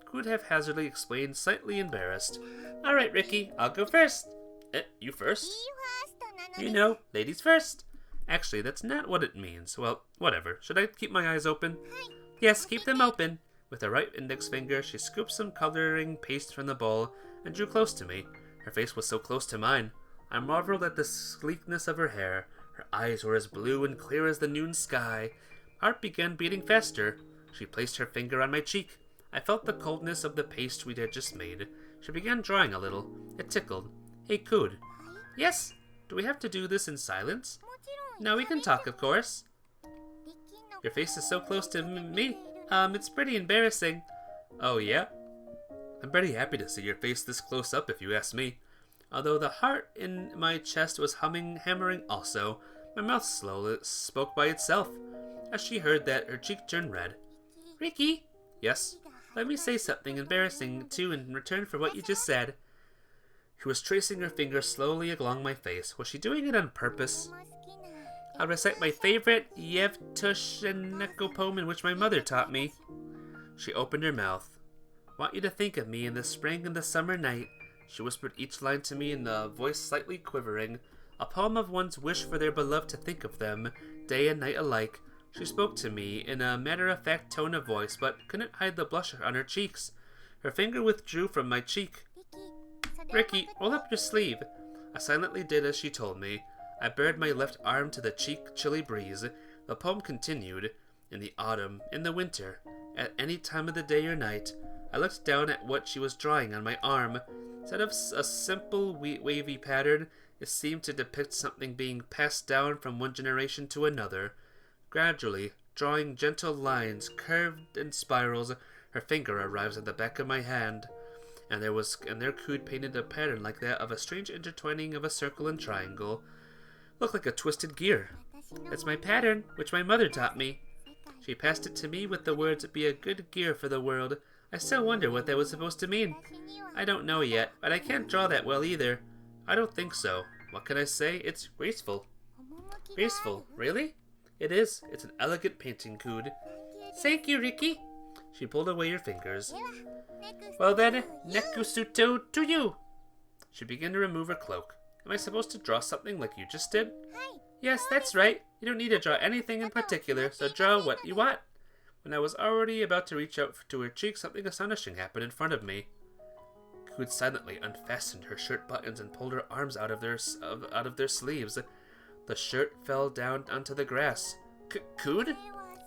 Could haphazardly explained, slightly embarrassed. Alright, Ricky, I'll go first. You first? You know, ladies first. Actually, that's not what it means. Well, whatever. Should I keep my eyes open? Yes, keep them open. With her right index finger, she scooped some coloring paste from the bowl and drew close to me. Her face was so close to mine. I marveled at the sleekness of her hair. Her eyes were as blue and clear as the noon sky. Heart began beating faster. She placed her finger on my cheek. I felt the coldness of the paste we had just made. She began drawing a little. It tickled. Hey, Cood. Yes? Do we have to do this in silence? No, we can talk, of course. Your face is so close to me. It's pretty embarrassing. Oh, yeah? I'm pretty happy to see your face this close up, if you ask me. Although the heart in my chest was hammering also, my mouth slowly spoke by itself. As she heard that, her cheek turned red. Ricky? Yes? Let me say something embarrassing, too, in return for what you just said. She was tracing her finger slowly along my face. Was she doing it on purpose? I'll recite my favorite Yevtushenko poem in which my mother taught me. She opened her mouth. Want you to think of me in the spring and the summer night. She whispered each line to me in a voice slightly quivering. A poem of one's wish for their beloved to think of them, day and night alike. She spoke to me in a matter-of-fact tone of voice, but couldn't hide the blush on her cheeks. Her finger withdrew from my cheek. Ricky, roll up your sleeve. I silently did as she told me. I bared my left arm to the chilly breeze. The poem continued. In the autumn, in the winter, at any time of the day or night, I looked down at what she was drawing on my arm. Instead of a simple wavy pattern, it seemed to depict something being passed down from one generation to another. Gradually, drawing gentle lines, curved in spirals, her finger arrives at the back of my hand. And there Cood painted a pattern like that of a strange intertwining of a circle and triangle. Looked like a twisted gear. That's my pattern, which my mother taught me. She passed it to me with the words, "Be a good gear for the world." I still wonder what that was supposed to mean. I don't know yet, but I can't draw that well either. I don't think so. What can I say? It's graceful. Graceful? Really? It is. It's an elegant painting, Cood. Thank you, Ricky. She pulled away her fingers. Well then, nekusuto to you. She began to remove her cloak. Am I supposed to draw something like you just did? Yes, that's right. You don't need to draw anything in particular, so draw what you want. When I was already about to reach out to her cheek, something astonishing happened in front of me. Cood silently unfastened her shirt buttons and pulled her arms out of their sleeves. The shirt fell down onto the grass. Cood?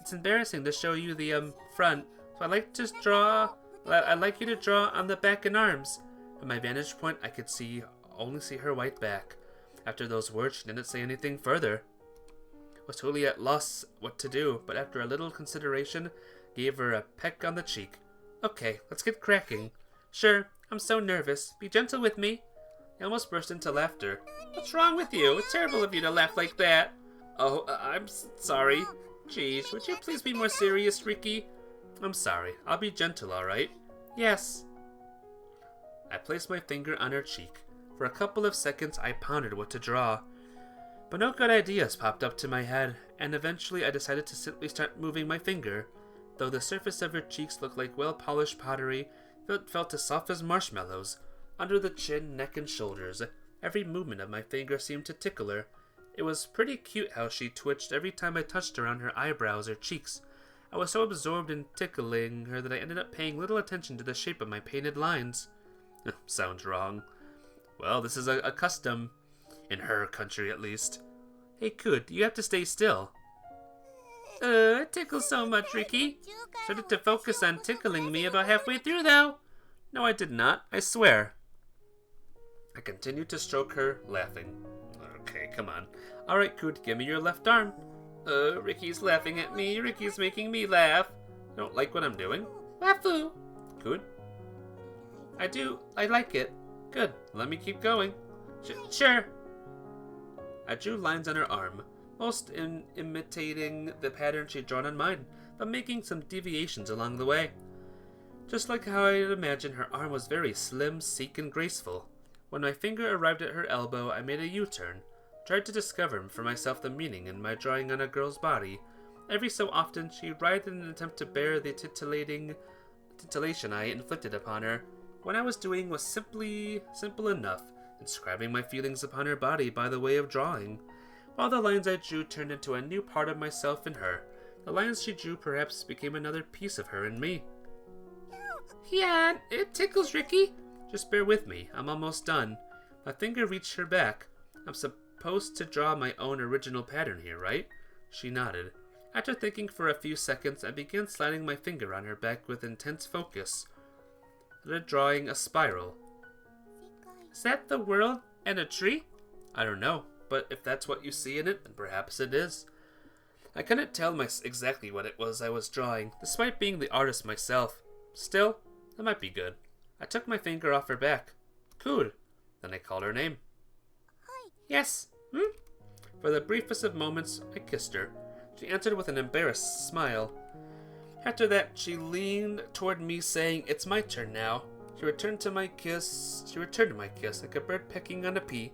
It's embarrassing to show you the front, so I'd like you to draw on the back and arms. From my vantage point, I could only see her white back. After those words, she didn't say anything further. I was totally at loss what to do, but after a little consideration, gave her a peck on the cheek. Okay, let's get cracking. Sure, I'm so nervous. Be gentle with me. I almost burst into laughter. What's wrong with you? It's terrible of you to laugh like that. Oh, I'm sorry. Geez, would you please be more serious, Ricky? I'm sorry. I'll be gentle, alright? Yes. I placed my finger on her cheek. For a couple of seconds, I pondered what to draw. But no good ideas popped up to my head, and eventually I decided to simply start moving my finger. Though the surface of her cheeks looked like well-polished pottery, it felt as soft as marshmallows. Under the chin, neck, and shoulders, every movement of my finger seemed to tickle her. It was pretty cute how she twitched every time I touched her on her eyebrows or cheeks. I was so absorbed in tickling her that I ended up paying little attention to the shape of my painted lines. Sounds wrong. Well, this is a custom. In her country, at least. Hey, Cood, you have to stay still. It tickles so much, Ricky. Started to focus on tickling me about halfway through, though. No, I did not. I swear. I continued to stroke her, laughing. Okay, come on. All right, Cood, give me your left arm. Ricky's laughing at me. Ricky's making me laugh. I don't like what I'm doing. Wafu. Cood? I do. I like it. Good. Let me keep going. Sure. I drew lines on her arm, most imitating the pattern she'd drawn on mine, but making some deviations along the way. Just like how I had imagined, her arm was very slim, sleek, and graceful. When my finger arrived at her elbow, I made a U-turn, tried to discover for myself the meaning in my drawing on a girl's body. Every so often, she writhed in an attempt to bear the titillation I inflicted upon her. What I was doing was simple enough, inscribing my feelings upon her body by the way of drawing. While the lines I drew turned into a new part of myself in her, the lines she drew perhaps became another piece of her in me. Yeah, it tickles, Ricky. Just bear with me, I'm almost done. My finger reached her back. I'm supposed to draw my own original pattern here, right? She nodded. After thinking for a few seconds, I began sliding my finger on her back with intense focus. Drawing a spiral. Is that the world and a tree? I don't know, but if that's what you see in it, then perhaps it is. I couldn't tell exactly what it was I was drawing, despite being the artist myself. Still, that might be good. I took my finger off her back. Cool. Then I called her name. Hi. Yes. For the briefest of moments, I kissed her. She answered with an embarrassed smile. After that, she leaned toward me, saying, "It's my turn now." She returned my kiss like a bird pecking on a pea.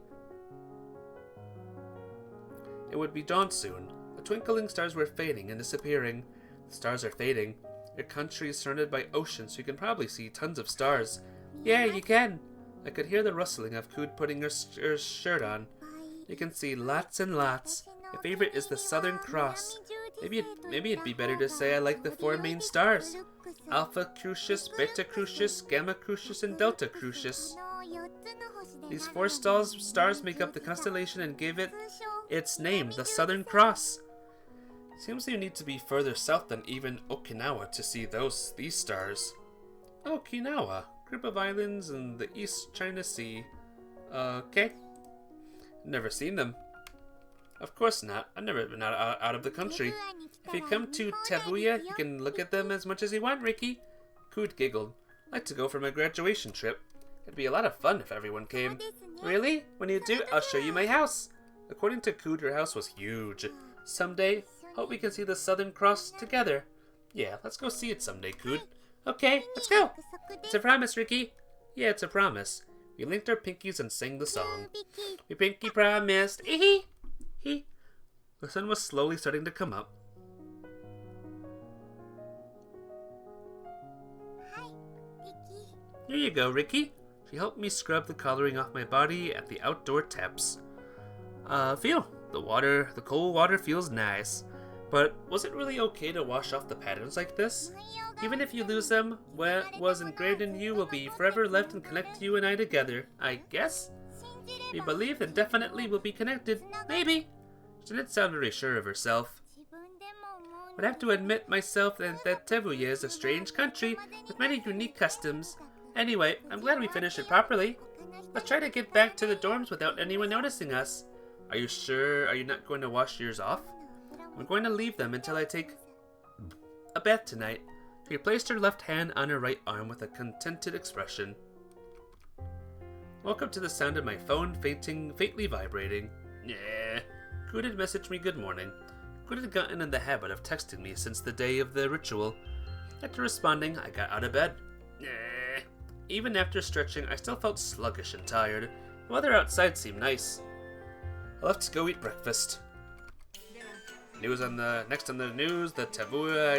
It would be dawn soon. The twinkling stars were fading and disappearing. The stars are fading. Your country is surrounded by oceans, so you can probably see tons of stars. Yeah, you can. I could hear the rustling of Coot putting her shirt on. You can see lots and lots. My favorite is the Southern Cross. Maybe it'd be better to say I like the 4 main stars. Alpha Crucius, Beta Crucius, Gamma Crucius, and Delta Crucius. These 4 stars make up the constellation and give it its name, the Southern Cross. Seems you need to be further south than even Okinawa to see these stars. Okinawa, group of islands in the East China Sea. Okay. Never seen them. Of course not. I've never been out of the country. If you come to Tavuya, you can look at them as much as you want, Ricky. Coot giggled. I'd like to go for my graduation trip. It'd be a lot of fun if everyone came. Really? When you do, I'll show you my house. According to Coot, her house was huge. Someday, hope we can see the Southern Cross together. Yeah, let's go see it someday, Coot. Okay, let's go. It's a promise, Ricky. Yeah, it's a promise. We linked our pinkies and sang the song. We pinky promised. Hee hee. The sun was slowly starting to come up. Hi, Ricky. Here you go, Ricky. She helped me scrub the coloring off my body at the outdoor taps. Feel. The cold water feels nice. But was it really okay to wash off the patterns like this? Even if you lose them, what was engraved in you will be forever left and connect you and I together, I guess? We believe that definitely will be connected. Maybe. She didn't sound very sure of herself. But I have to admit myself that Tavuya is a strange country with many unique customs. Anyway, I'm glad we finished it properly. Let's try to get back to the dorms without anyone noticing us. Are you sure? Are you not going to wash yours off? I'm going to leave them until I take a bath tonight. She placed her left hand on her right arm with a contented expression. Woke up to the sound of my phone faintly vibrating. Yeah. Coot had messaged me good morning. Coot had gotten in the habit of texting me since the day of the ritual. After responding, I got out of bed. Yeah. Even after stretching, I still felt sluggish and tired. The weather outside seemed nice. I left to go eat breakfast. Next on the news, the Tavuya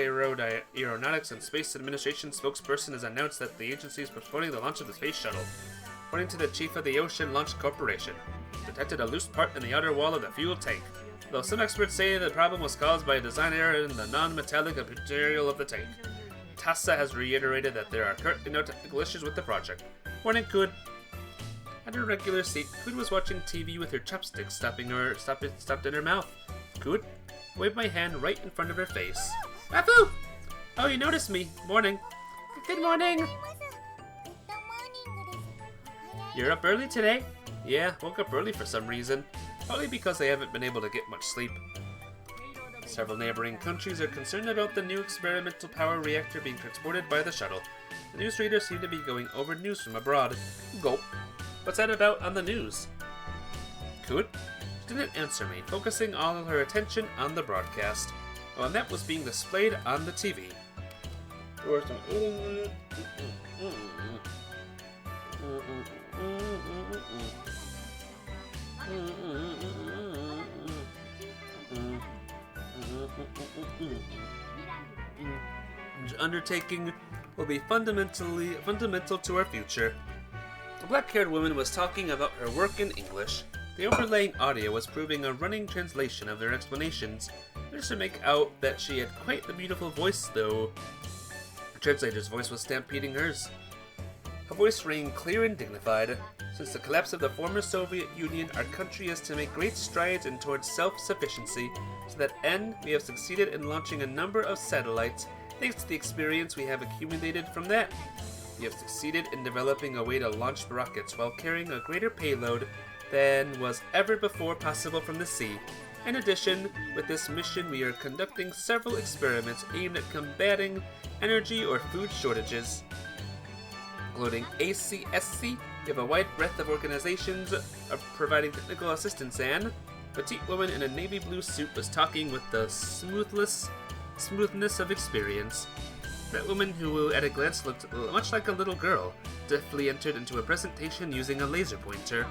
Aeronautics and Space Administration spokesperson has announced that the agency is postponing the launch of the space shuttle. According to the chief of the Ocean Launch Corporation, detected a loose part in the outer wall of the fuel tank, though some experts say the problem was caused by a design error in the non-metallic material of the tank. TASA has reiterated that there are currently no technical issues with the project. Morning, Coot. At her regular seat, Coot was watching TV with her chopsticks stopped in her mouth. Coot waved my hand right in front of her face. Afu! Oh, you noticed me. Morning. Good morning. You're up early today? Yeah, woke up early for some reason. Probably because I haven't been able to get much sleep. Several neighboring countries are concerned about the new experimental power reactor being transported by the shuttle. The newsreaders seem to be going over news from abroad. Gulp. What's that about on the news? Coot? didn't answer me, focusing all of her attention on the broadcast, while that was being displayed on the TV. There were some... undertaking will be fundamental to our future. The black-haired woman was talking about her work in English. The overlaying audio was proving a running translation of their explanations. Managed to make out that she had quite the beautiful voice, though. The translator's voice was stampeding hers. Her voice rang clear and dignified. Since the collapse of the former Soviet Union, our country is to make great strides in towards self-sufficiency. To that end, we have succeeded in launching a number of satellites, thanks to the experience we have accumulated from that. We have succeeded in developing a way to launch rockets while carrying a greater payload than was ever before possible from the sea. In addition, with this mission we are conducting several experiments aimed at combating energy or food shortages. Including ACSC, we have a wide breadth of organizations providing technical assistance, and a petite woman in a navy blue suit was talking with the smoothness of experience. That woman, who at a glance looked much like a little girl, deftly entered into a presentation using a laser pointer.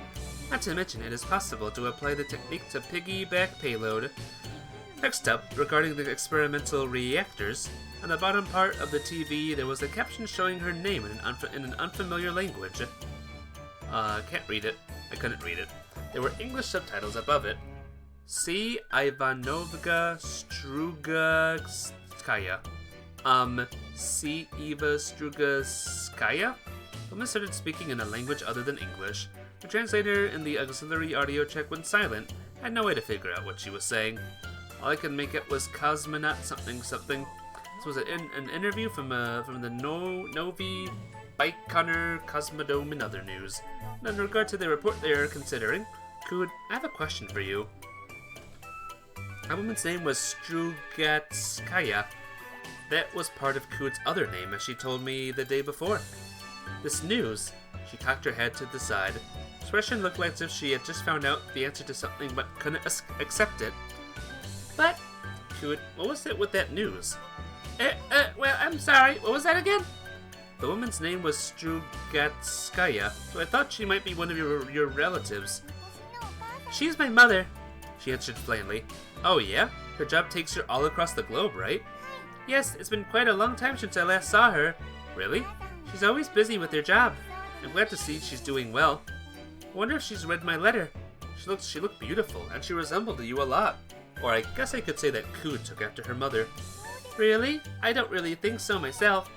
Not to mention, it is possible to apply the technique to piggyback payload. Next up, regarding the experimental reactors, on the bottom part of the TV there was a caption showing her name in an unfamiliar language. Can't read it. I couldn't read it. There were English subtitles above it. C. Ivanovna Strugskaya. C. Eva Strugskaya? The woman started speaking in a language other than English. The translator in the auxiliary audio check went silent. I had no way to figure out what she was saying. All I could make out was cosmonaut something something. This was an interview from the Novi Baikonur Cosmodrome and other news. And in regard to the report they are considering, Kud, I have a question for you. That woman's name was Strugatskaya. That was part of Kud's other name, as she told me the day before. This news, she cocked her head to the side. Expression looked like as if she had just found out the answer to something but couldn't accept it. But, Kud, what was it with that news? Well, I'm sorry, what was that again? The woman's name was Strugatskaya, so I thought she might be one of your relatives. She's my mother, she answered plainly. Oh yeah? Her job takes her all across the globe, right? Yes, it's been quite a long time since I last saw her. Really? She's always busy with her job. I'm glad to see she's doing well. I wonder if she's read my letter. She looked beautiful, and she resembled you a lot. Or I guess I could say that Kud took after her mother. Really? I don't really think so myself,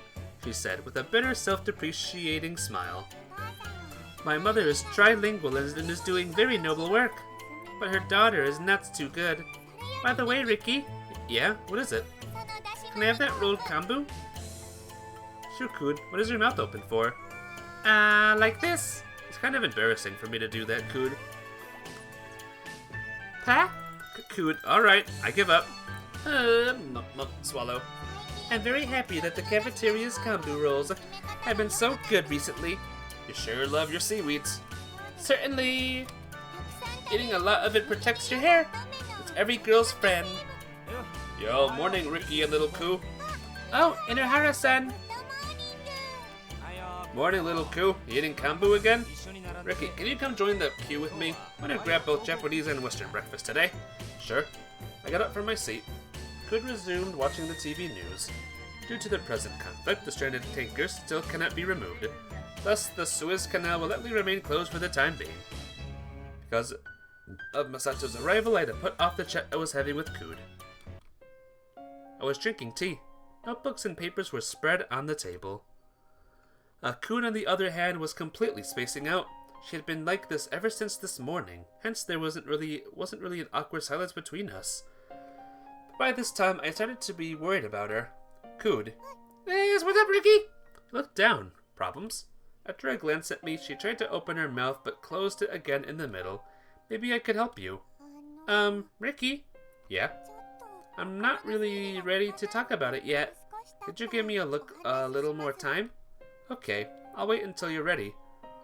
she said with a bitter, self-depreciating smile. My mother is trilingual and is doing very noble work, but her daughter is not too good. By the way, Ricky. Yeah? What is it? Can I have that rolled kombu? Sure, Kud. What is your mouth open for? Like this. It's kind of embarrassing for me to do that, Kud. Huh? Kud, alright, I give up. Swallow. I'm very happy that the cafeteria's kombu rolls have been so good recently. You sure love your seaweeds. Certainly. Eating a lot of it protects your hair. It's every girl's friend. Yo, morning, Ricky and little Ku. Oh, Inohara-san. Morning, little Ku. You eating kombu again? Ricky, can you come join the queue with me? I'm gonna grab both Japanese and Western breakfast today. Sure. I got up from my seat. Kud resumed watching the TV news. Due to the present conflict, the stranded tankers still cannot be removed. Thus, the Suez Canal will likely remain closed for the time being. Because of Masato's arrival, I had to put off the chat I was having with Kud. I was drinking tea. Notebooks and papers were spread on the table. Kud, on the other hand, was completely spacing out. She had been like this ever since this morning, hence there wasn't really an awkward silence between us. But by this time, I started to be worried about her. Kud. Hey, what's up, Ricky? I looked down. Problems? After a glance at me, she tried to open her mouth but closed it again in the middle. Maybe I could help you. Ricky? Yeah? I'm not really ready to talk about it yet. Could you give me a little more time? Okay, I'll wait until you're ready.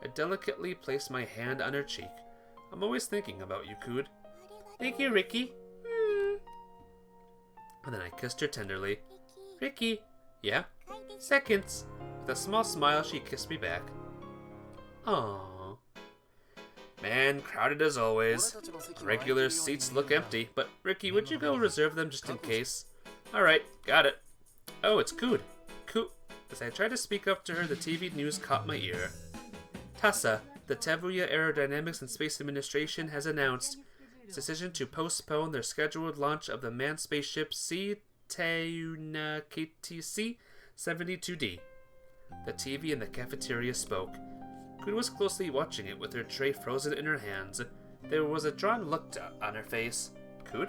I delicately placed my hand on her cheek. I'm always thinking about you, Kud. Thank you, Ricky. Mm. And then I kissed her tenderly. Ricky. Yeah? Seconds. With a small smile, she kissed me back. Aww. Man, crowded as always. Regular seats look empty, but Ricky, would you go reserve them just in case? Alright, got it. Oh, it's Cood. Cood. As I tried to speak up to her, the TV news caught my ear. TASA, the Tavuya Aerodynamics and Space Administration, has announced its decision to postpone their scheduled launch of the manned spaceship C-Tauna KTC-72D. The TV in the cafeteria spoke. Cood was closely watching it with her tray frozen in her hands. There was a drawn look on her face. Cood?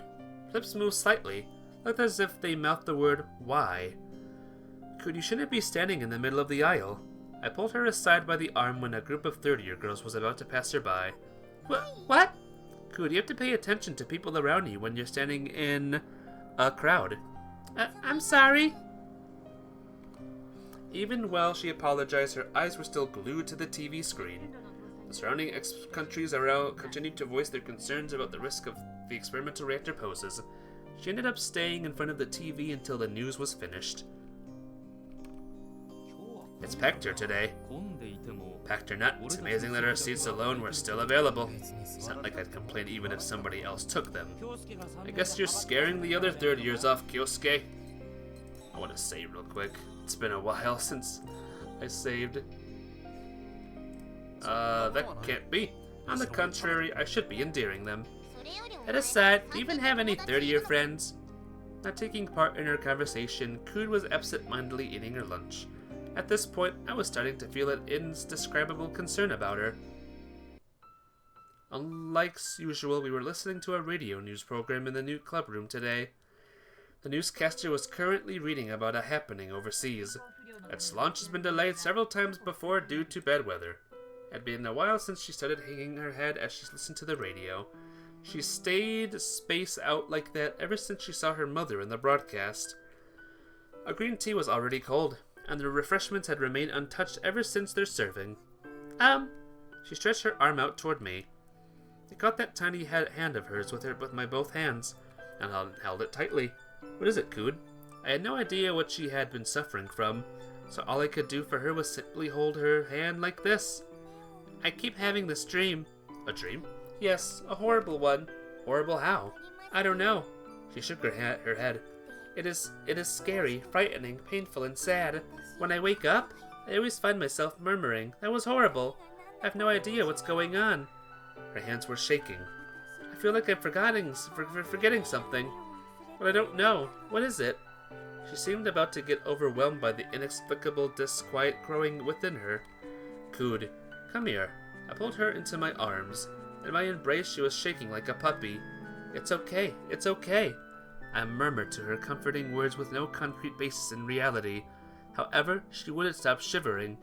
Lips moved slightly, looked as if they mouthed the word, why? Cood, you shouldn't be standing in the middle of the aisle. I pulled her aside by the arm when a group of third-year girls was about to pass her by. What? Cood, you have to pay attention to people around you when you're standing in a crowd. I'm sorry. Even while she apologized, her eyes were still glued to the TV screen. The surrounding countries around continued to voice their concerns about the risk of the experimental reactor poses. She ended up staying in front of the TV until the news was finished. It's packed here today. Packed or not, it's amazing that our seats alone were still available. It's not like I'd complain even if somebody else took them. I guess you're scaring the other third years off, Kyosuke. I want to say real quick, it's been a while since I saved. That can't be. On the contrary, I should be endearing them. That aside, do you even have any third-year friends? Not taking part in her conversation, Cood was absent-mindedly eating her lunch. At this point, I was starting to feel an indescribable concern about her. Unlike usual, we were listening to a radio news program in the new club room today. The newscaster was currently reading about a happening overseas. Its launch has been delayed several times before due to bad weather. It had been a while since she started hanging her head as she listened to the radio. She stayed spaced out like that ever since she saw her mother in the broadcast. A green tea was already cold, and the refreshments had remained untouched ever since their serving. She stretched her arm out toward me. I caught that tiny hand of hers with my both hands, and held it tightly. What is it, Cood? I had no idea what she had been suffering from, so all I could do for her was simply hold her hand like this. I keep having this dream. A dream? Yes, a horrible one. Horrible how? I don't know. She shook her head. It is scary, frightening, painful, and sad. When I wake up, I always find myself murmuring, "That was horrible. I have no idea what's going on." Her hands were shaking. I feel like I'm forgetting something, but I don't know. What is it? She seemed about to get overwhelmed by the inexplicable disquiet growing within her. Cood, come here. I pulled her into my arms. In my embrace, she was shaking like a puppy. It's okay. It's okay. I murmured to her comforting words with no concrete basis in reality. However, she wouldn't stop shivering.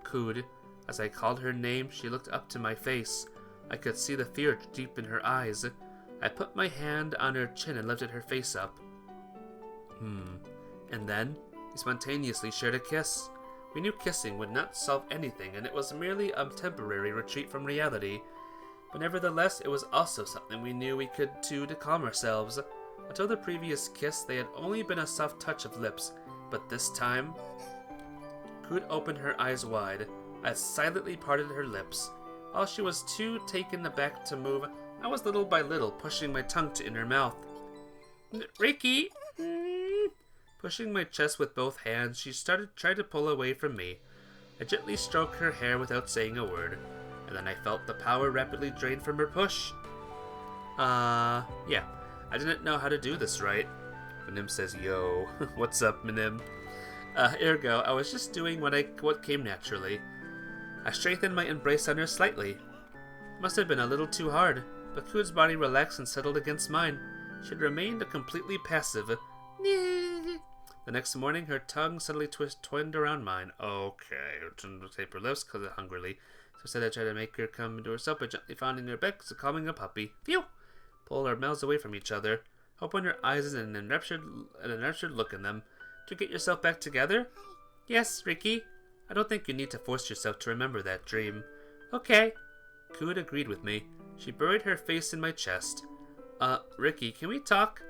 Cood. As I called her name, she looked up to my face. I could see the fear deep in her eyes. I put my hand on her chin and lifted her face up. And then, we spontaneously shared a kiss. We knew kissing would not solve anything, and it was merely a temporary retreat from reality. But nevertheless, it was also something we knew we could do to calm ourselves. Until the previous kiss, they had only been a soft touch of lips, but this time... Cood opened her eyes wide. I silently parted her lips. While she was too taken aback to move, I was little by little pushing my tongue in her mouth. Ricky! Pushing my chest with both hands, she tried to pull away from me. I gently stroked her hair without saying a word, and then I felt the power rapidly drain from her push. Yeah. I didn't know how to do this right. Minim says, yo. What's up, Minim? Ergo, I was just doing what came naturally. I strengthened my embrace on her slightly. It must have been a little too hard, but Cood's body relaxed and settled against mine. She had remained completely passive. The next morning, her tongue suddenly twined around mine. Okay, her tongue taped her lips hungrily. So instead I tried to make her come into herself by gently fondling her back, so calming a puppy. Phew! Pull our mouths away from each other. Open your eyes and an enraptured look in them. To get yourself back together? Yes, Ricky. I don't think you need to force yourself to remember that dream. Okay. Cood agreed with me. She buried her face in my chest. Ricky, can we talk?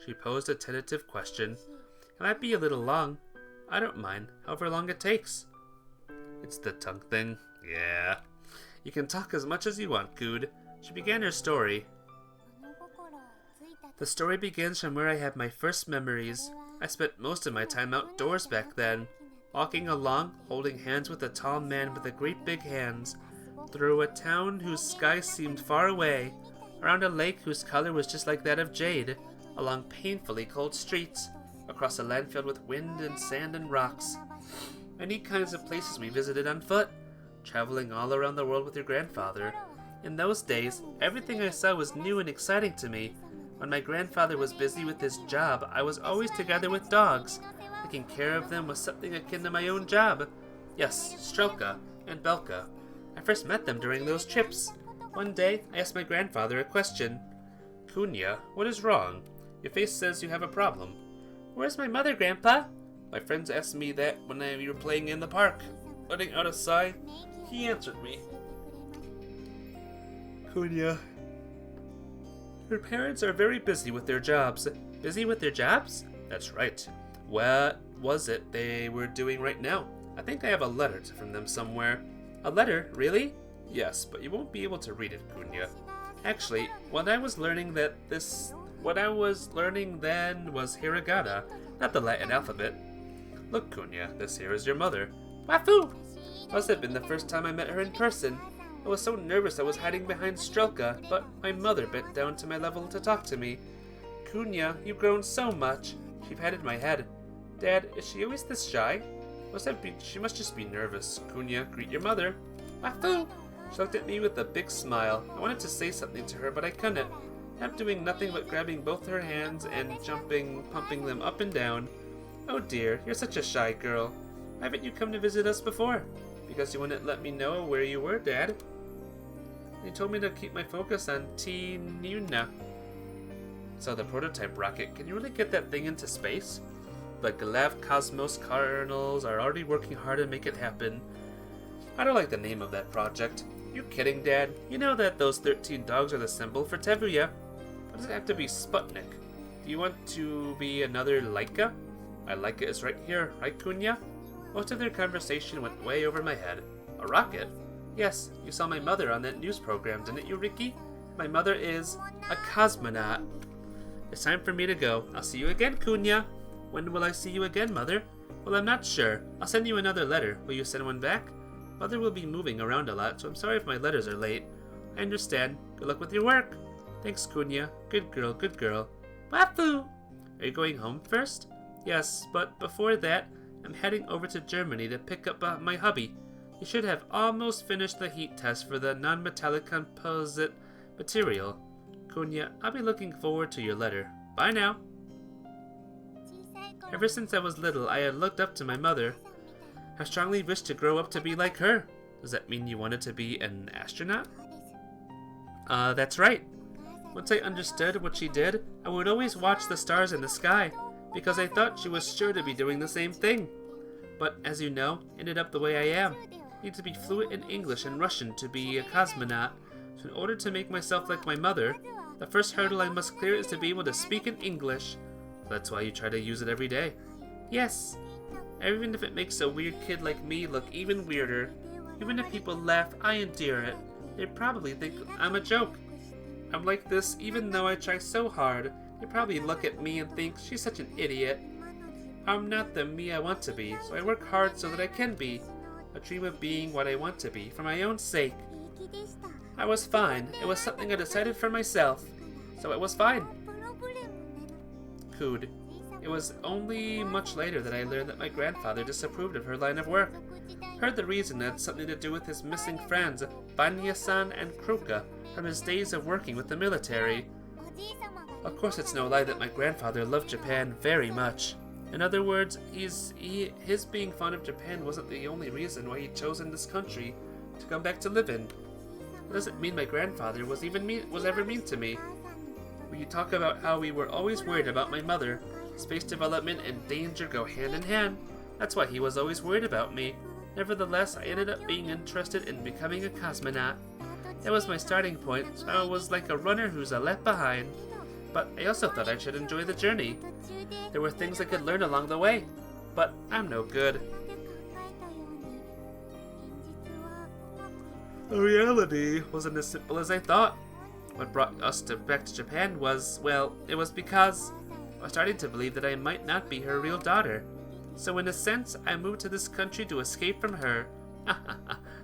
She posed a tentative question. It might be a little long. I don't mind, however long it takes. It's the tongue thing. Yeah. You can talk as much as you want, Good. She began her story. The story begins from where I had my first memories. I spent most of my time outdoors back then, walking along, holding hands with a tall man with the great big hands, through a town whose sky seemed far away, around a lake whose color was just like that of jade, along painfully cold streets, across a land filled with wind and sand and rocks. Many kinds of places we visited on foot, traveling all around the world with your grandfather. In those days, everything I saw was new and exciting to me. When my grandfather was busy with his job, I was always together with dogs. Taking care of them was something akin to my own job. Yes, Strelka and Belka. I first met them during those trips. One day, I asked my grandfather a question. Kunya, what is wrong? Your face says you have a problem. Where's my mother, Grandpa? My friends asked me that when we were playing in the park. Letting out a sigh, he answered me. Kunya, her parents are very busy with their jobs. Busy with their jobs? That's right. What was it they were doing right now? I think I have a letter from them somewhere. A letter? Really? Yes, but you won't be able to read it, Kunya. Actually, what I was learning then was hiragana, not the Latin alphabet. Look, Kunya, this here is your mother. Wafu! Must have been the first time I met her in person. I was so nervous I was hiding behind Strelka, but my mother bent down to my level to talk to me. Kunya, you've grown so much. She patted my head. Dad, is she always this shy? She must just be nervous. Kunya, greet your mother. Wafu! She looked at me with a big smile. I wanted to say something to her, but I couldn't. I'm doing nothing but grabbing both her hands and pumping them up and down. Oh dear, you're such a shy girl. Why haven't you come to visit us before? Because you wouldn't let me know where you were, Dad. You told me to keep my focus on T-Nuna. So the prototype rocket, can you really get that thing into space? The Galav Cosmos Cardinals are already working hard to make it happen. I don't like the name of that project. You kidding, Dad? You know that those 13 dogs are the symbol for Tevuya. Why does it have to be Sputnik? Do you want to be another Laika? My Laika is right here, right, Kunya? Most of their conversation went way over my head. A rocket? Yes, you saw my mother on that news program, didn't you, Ricky? My mother is a cosmonaut. It's time for me to go. I'll see you again, Kunya. When will I see you again, Mother? Well, I'm not sure. I'll send you another letter. Will you send one back? Mother will be moving around a lot, so I'm sorry if my letters are late. I understand. Good luck with your work. Thanks, Kunya. Good girl, good girl. Wafu! Are you going home first? Yes, but before that, I'm heading over to Germany to pick up my hubby. You should have almost finished the heat test for the non-metallic composite material. Kunya, I'll be looking forward to your letter. Bye now. Ever since I was little, I had looked up to my mother. I strongly wished to grow up to be like her. Does that mean you wanted to be an astronaut? That's right. Once I understood what she did, I would always watch the stars in the sky, because I thought she was sure to be doing the same thing. But as you know, ended up the way I am. Need to be fluent in English and Russian to be a cosmonaut. So in order to make myself like my mother, the first hurdle I must clear is to be able to speak in English. That's why you try to use it every day. Yes. Even if it makes a weird kid like me look even weirder. Even if people laugh, I endure it. They probably think I'm a joke. I'm like this even though I try so hard. They probably look at me and think she's such an idiot. I'm not the me I want to be, so I work hard so that I can be. I dream of being what I want to be, for my own sake. I was fine. It was something I decided for myself. So it was fine. Cood. It was only much later that I learned that my grandfather disapproved of her line of work. Heard the reason had something to do with his missing friends, Banya-san and Kruka, from his days of working with the military. Of course it's no lie that my grandfather loved Japan very much. In other words, his being fond of Japan wasn't the only reason why he'd chosen this country to come back to live in. It doesn't mean my grandfather was ever mean to me. When you talk about how we were always worried about my mother, space development and danger go hand in hand. That's why he was always worried about me. Nevertheless, I ended up being interested in becoming a cosmonaut. That was my starting point, so I was like a runner who's a left behind. but I also thought I should enjoy the journey. There were things I could learn along the way, but I'm no good. The reality wasn't as simple as I thought. What brought us back to Japan was, well, it was because I was starting to believe that I might not be her real daughter. So in a sense, I moved to this country to escape from her.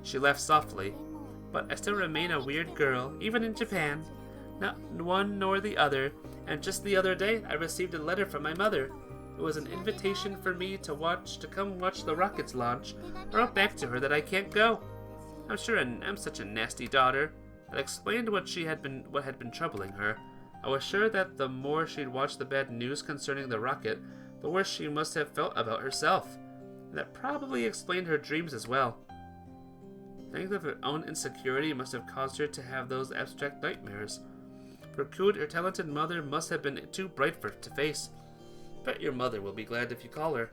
She laughed softly. But I still remain a weird girl, even in Japan. Not one nor the other, and just the other day I received a letter from my mother. It was an invitation for me to come watch the rockets launch. I wrote back to her that I can't go. I'm sure I'm such a nasty daughter. I explained what had been troubling her. I was sure that the more she'd watched the bad news concerning the rocket, the worse she must have felt about herself. And that probably explained her dreams as well. I think that her own insecurity must have caused her to have those abstract nightmares. For Kud, her talented mother must have been too bright to face. Bet your mother will be glad if you call her.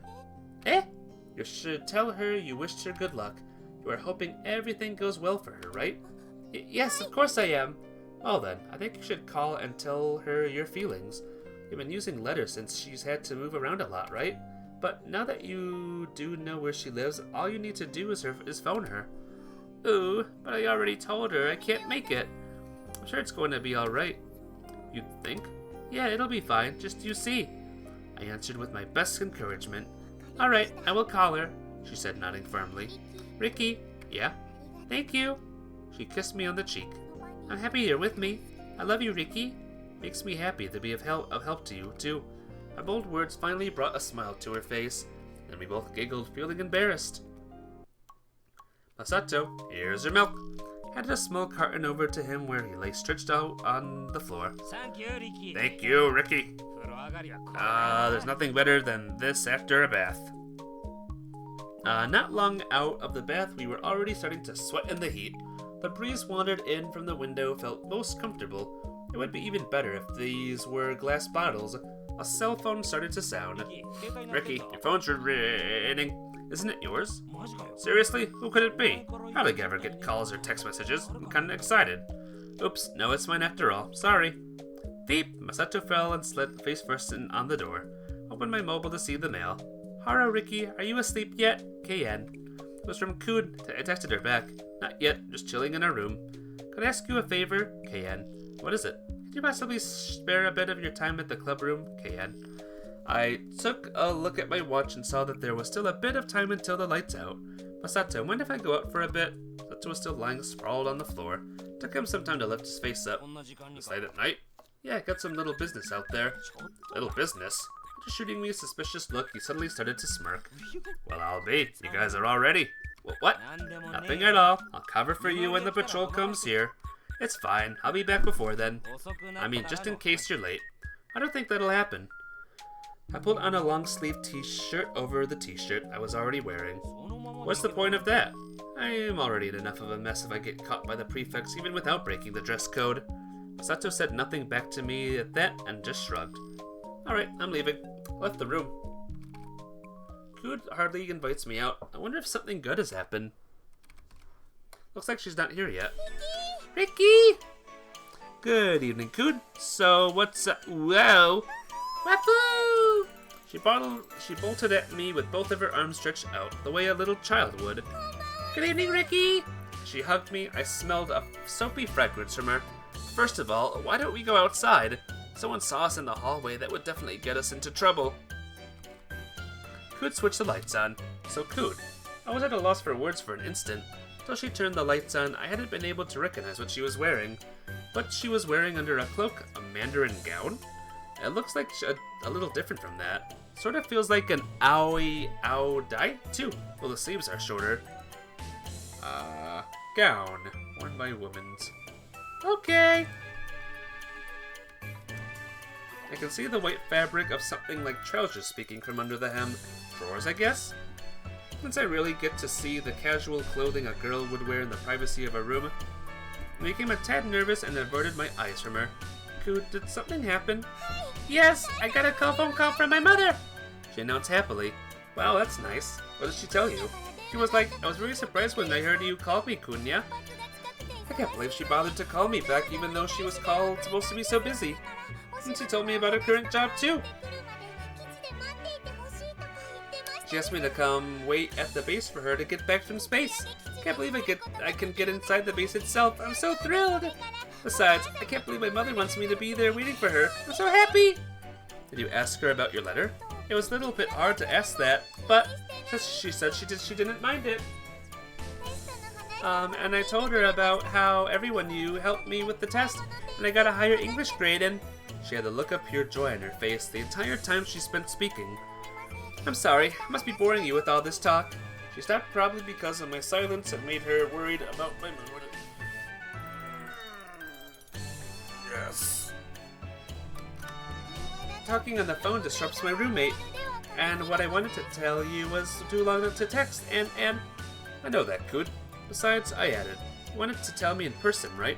Eh? You should tell her you wished her good luck. You are hoping everything goes well for her, right? Yes, of course I am. Well then, I think you should call and tell her your feelings. You've been using letters since she's had to move around a lot, right? But now that you do know where she lives, all you need to do is phone her. Ooh, but I already told her I can't make it. I'm sure it's going to be alright. You think? Yeah, it'll be fine, just you see. I answered with my best encouragement. Alright, I will call her, she said, nodding firmly. Ricky? Yeah? Thank you. She kissed me on the cheek. I'm happy you're with me. I love you, Ricky. Makes me happy to be of help to you, too. My bold words finally brought a smile to her face, and we both giggled, feeling embarrassed. Masato, here's your milk. Handed a small carton over to him where he lay stretched out on the floor. Thank you, Ricky. Thank you, Ricky. There's nothing better than this after a bath. Not long out of the bath, we were already starting to sweat in the heat. The breeze wandered in from the window, felt most comfortable. It would be even better if these were glass bottles. A cell phone started to sound. Ricky, your phone's ringing. Isn't it yours? Seriously? Who could it be? Hardly ever get calls or text messages. I'm kinda excited. Oops, no, it's mine after all. Sorry. Beep! Masato fell and slid face first on the door. Opened my mobile to see the mail. Hara, Ricky, are you asleep yet? KN. It was from Kud. I texted her back. Not yet, just chilling in her room. Could I ask you a favor? KN. What is it? Could you possibly spare a bit of your time at the club room? KN. I took a look at my watch and saw that there was still a bit of time until the lights out. Masato, mind if I go out for a bit? Masato was still lying sprawled on the floor. Took him some time to lift his face up. It's late at night? Yeah, I got some little business out there. Little business? After shooting me a suspicious look, he suddenly started to smirk. Well, I'll be. You guys are all ready. What? Nothing at all. I'll cover for you when the patrol comes here. It's fine. I'll be back before then. I mean, just in case you're late. I don't think that'll happen. I pulled on a long-sleeved t-shirt over the t-shirt I was already wearing. What's the point of that? I am already in enough of a mess if I get caught by the prefects even without breaking the dress code. Masato said nothing back to me at that and just shrugged. Alright, I'm leaving. I left the room. Kud hardly invites me out. I wonder if something good has happened. Looks like she's not here yet. Ricky! Good evening, Kud. So, what's up? Whoa! Wahoo! She bolted at me with both of her arms stretched out, the way a little child would. Good evening, Ricky! She hugged me. I smelled a soapy fragrance from her. First of all, why don't we go outside? Someone saw us in the hallway. That would definitely get us into trouble. Kud switched the lights on. So Kud. I was at a loss for words for an instant. Till she turned the lights on, I hadn't been able to recognize what she was wearing. But she was wearing under a cloak a mandarin gown? It looks like a little different from that. Sort of feels like an ao dai too. Well, the sleeves are shorter. Gown. Worn by women's. Okay. I can see the white fabric of something like trousers speaking from under the hem. Drawers, I guess? Since I really get to see the casual clothing a girl would wear in the privacy of a room, I became a tad nervous and averted my eyes from her. Kud, did something happen? Yes, I got a phone call from my mother, she announced happily. Wow, that's nice. What did she tell you? She was like, I was really surprised when I heard you call me, Kunya. I can't believe she bothered to call me back even though she was supposed to be so busy. And she told me about her current job too. She asked me to come wait at the base for her to get back from space. Can't believe I can get inside the base itself. I'm so thrilled. Besides, I can't believe my mother wants me to be there waiting for her. I'm so happy. Did you ask her about your letter? It was a little bit hard to ask that, but she said she didn't mind it. And I told her about how everyone knew helped me with the test, and I got a higher English grade, and she had a look of pure joy on her face the entire time she spent speaking. I'm sorry, I must be boring you with all this talk. She stopped probably because of my silence and made her worried about my mood. Yes. Talking on the phone disrupts my roommate, and what I wanted to tell you was too long to text, and I know that, Cood. Besides, I added, you wanted to tell me in person, right?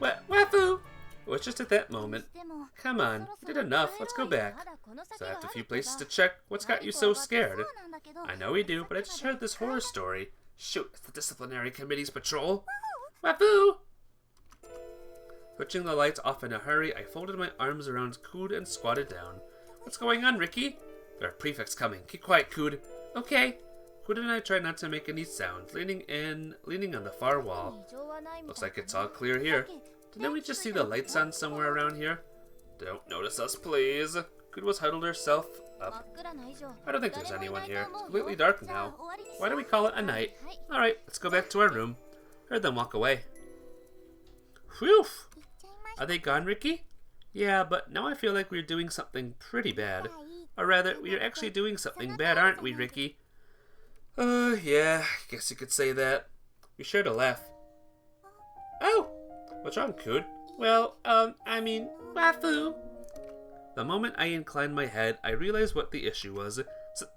Wafu! It was just at that moment. Come on, you did enough, let's go back. So I have a few places to check. What's got you so scared? I know we do, but I just heard this horror story. Shoot, it's the disciplinary committee's patrol. Wafu! Switching the lights off in a hurry, I folded my arms around Cood and squatted down. What's going on, Ricky? There are prefects coming. Keep quiet, Cood. Okay. Cood and I tried not to make any sound, leaning on the far wall. Looks like it's all clear here. Didn't we just see the lights on somewhere around here? Don't notice us, please. Cood was huddled herself up. I don't think there's anyone here. It's completely dark now. Why do we call it a night? Alright, let's go back to our room. Heard them walk away. Whew! Are they gone, Ricky? Yeah, but now I feel like we're doing something pretty bad. Or rather, we are actually doing something bad, aren't we, Ricky? Yeah, I guess you could say that. We shared a laugh. Oh! What's wrong, Cood? Well, I mean, Wafu! The moment I inclined my head, I realized what the issue was.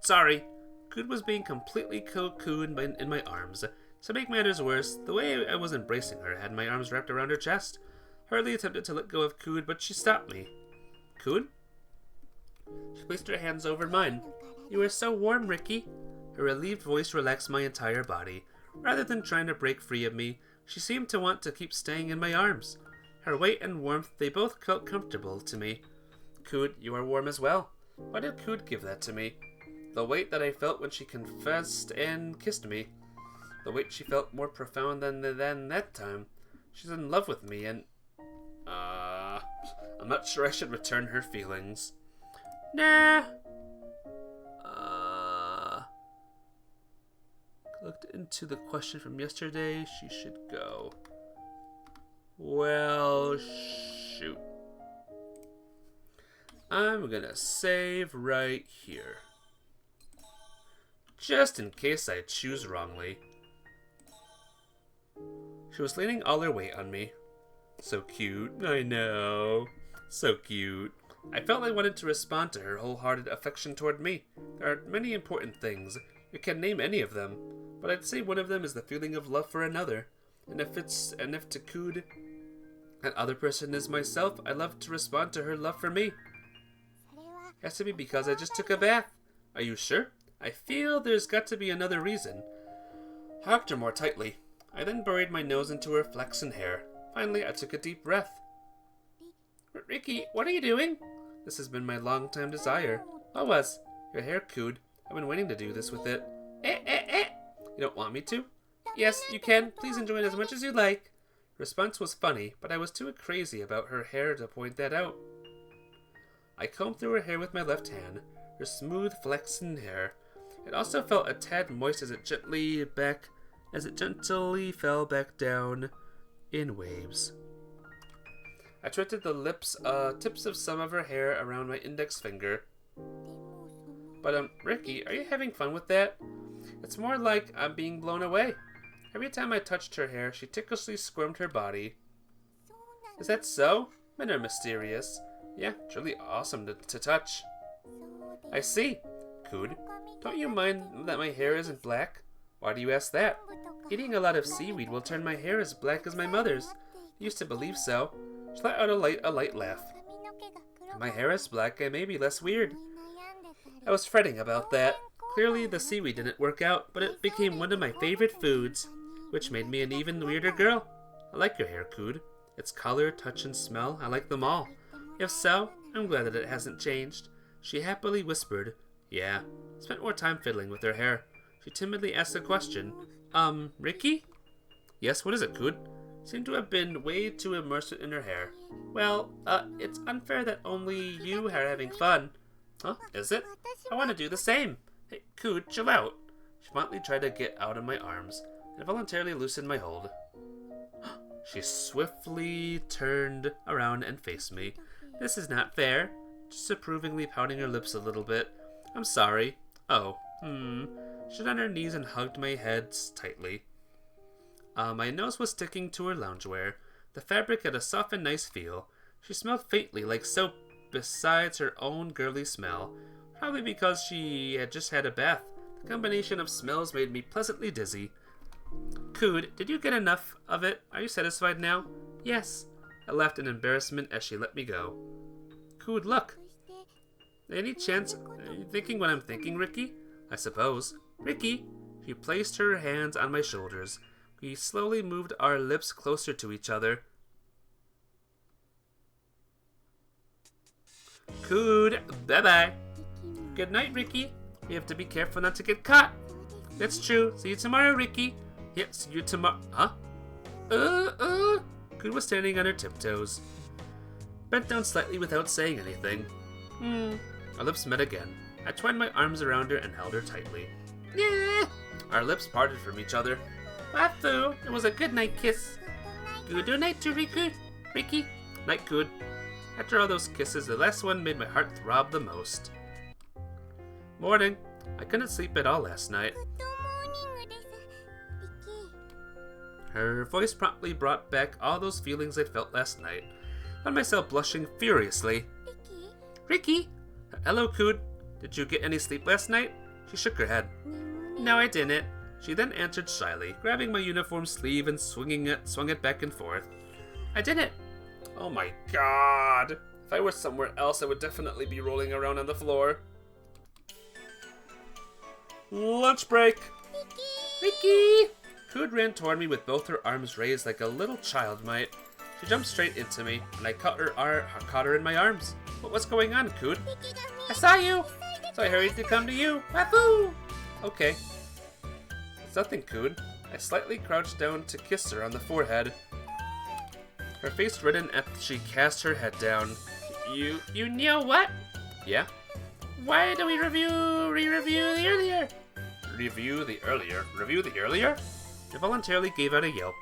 Sorry. Cood was being completely cocooned in my arms. To make matters worse, the way I was embracing her had my arms wrapped around her chest. Hardly attempted to let go of Cood, but she stopped me. Cood? She placed her hands over mine. You are so warm, Ricky. Her relieved voice relaxed my entire body. Rather than trying to break free of me, she seemed to want to keep staying in my arms. Her weight and warmth, they both felt comfortable to me. Cood, you are warm as well. Why did Cood give that to me? The weight that I felt when she confessed and kissed me. The weight she felt more profound than that time. She's in love with me and... I'm not sure I should return her feelings. Nah. Looked into the question from yesterday. She should go. Well, shoot. I'm gonna save right here. Just in case I choose wrongly. She was leaning all her weight on me. So cute, I know. So cute. I felt I wanted to respond to her wholehearted affection toward me. There are many important things. You can name any of them, but I'd say one of them is the feeling of love for another. And if to Cood, that other person is myself, I love to respond to her love for me. Has to be because I just took a bath. Are you sure? I feel there's got to be another reason. I hugged her more tightly. I then buried my nose into her flaxen hair. Finally, I took a deep breath. Ricky, what are you doing? This has been my long-time desire. What was? Your hair, Cood. I've been waiting to do this with it. You don't want me to? Yes, you can. Please enjoy it as much as you like. Response was funny, but I was too crazy about her hair to point that out. I combed through her hair with my left hand, her smooth, flaxen hair. It also felt a tad moist as it gently fell back down in waves. I twisted the tips of some of her hair around my index finger. But, Ricky, are you having fun with that? It's more like I'm being blown away. Every time I touched her hair, she ticklishly squirmed her body. Is that so? Men are mysterious. Yeah, it's really awesome to touch. I see. Cood, don't you mind that my hair isn't black? Why do you ask that? Eating a lot of seaweed will turn my hair as black as my mother's. I used to believe so. She let out a light laugh. If my hair is black, I may be less weird. I was fretting about that. Clearly, the seaweed didn't work out, but it became one of my favorite foods, which made me an even weirder girl. I like your hair, Cood. Its color, touch, and smell, I like them all. If so, I'm glad that it hasn't changed. She happily whispered, yeah. Spent more time fiddling with her hair. She timidly asked a question. Ricky? Yes, what is it, Coot? Seemed to have been way too immersed in her hair. Well, it's unfair that only you are having fun. Huh, is it? I want to do the same. Hey, Coot, chill out. She finally tried to get out of my arms, and voluntarily loosened my hold. She swiftly turned around and faced me. This is not fair. Disapprovingly pouting her lips a little bit. I'm sorry. Oh, She got on her knees and hugged my head tightly. My nose was sticking to her loungewear. The fabric had a soft and nice feel. She smelled faintly like soap besides her own girly smell. Probably because she had just had a bath. The combination of smells made me pleasantly dizzy. Coot, did you get enough of it? Are you satisfied now? Yes. I laughed in embarrassment as she let me go. Coot, look. Any chance are you thinking what I'm thinking, Ricky? I suppose. Ricky! She placed her hands on my shoulders. We slowly moved our lips closer to each other. Coot, bye-bye. Good night, Ricky. We have to be careful not to get caught. That's true. See you tomorrow, Ricky. Yep, see you tomorrow. Huh? Coot was standing on her tiptoes. Bent down slightly without saying anything. Our lips met again. I twined my arms around her and held her tightly. Yeah. Our lips parted from each other. Wafu, it was a good night kiss. Good night to Ricky. Night, Coot. After all those kisses, the last one made my heart throb the most. Morning. I couldn't sleep at all last night. Her voice promptly brought back all those feelings I felt last night. Found myself blushing furiously. Ricky? Hello, Coot. Did you get any sleep last night? She shook her head. No, I didn't. She then answered shyly, grabbing my uniform sleeve and swung it back and forth. I didn't. Oh my god. If I were somewhere else, I would definitely be rolling around on the floor. Lunch break. Ricky! Coot ran toward me with both her arms raised like a little child might. She jumped straight into me, and I caught her in my arms. What's going on, Coot? I saw you, so I hurried to come to you. Wahoo! Okay. It's nothing, Coot. I slightly crouched down to kiss her on the forehead. Her face reddened as she cast her head down. You know what? Yeah? Why don't we re-review the earlier? Review the earlier? I voluntarily gave out a yelp.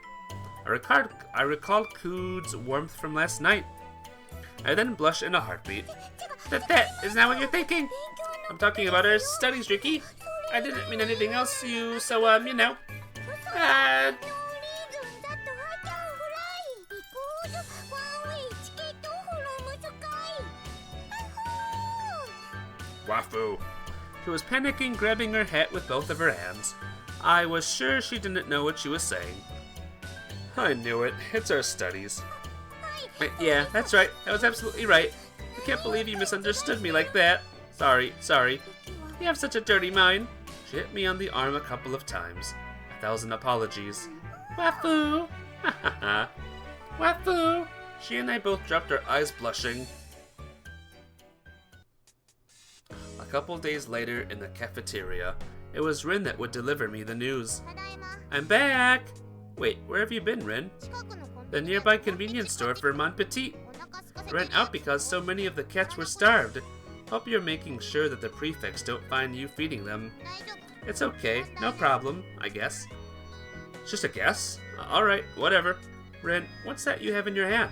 I recalled Coot's warmth from last night. I then blushed in a heartbeat. That is not what you're thinking. I'm talking about our studies, Ricky. I didn't mean anything else to you, so, you know. Wafu. She was panicking, grabbing her hat with both of her hands. I was sure she didn't know what she was saying. I knew it. It's our studies. Yeah, that's right. That was absolutely right. I can't believe you misunderstood me like that. Sorry. You have such a dirty mind. She hit me on the arm a couple of times. 1,000 apologies. Wafu! Ha ha ha. Wafu! She and I both dropped our eyes blushing. A couple days later in the cafeteria, it was Rin that would deliver me the news. I'm back! Wait, where have you been, Rin? The nearby convenience store for Mon Petit. I ran out because so many of the cats were starved. Hope you're making sure that the prefects don't find you feeding them. It's okay, no problem, I guess. It's just a guess? Alright, whatever. Rin, what's that you have in your hand?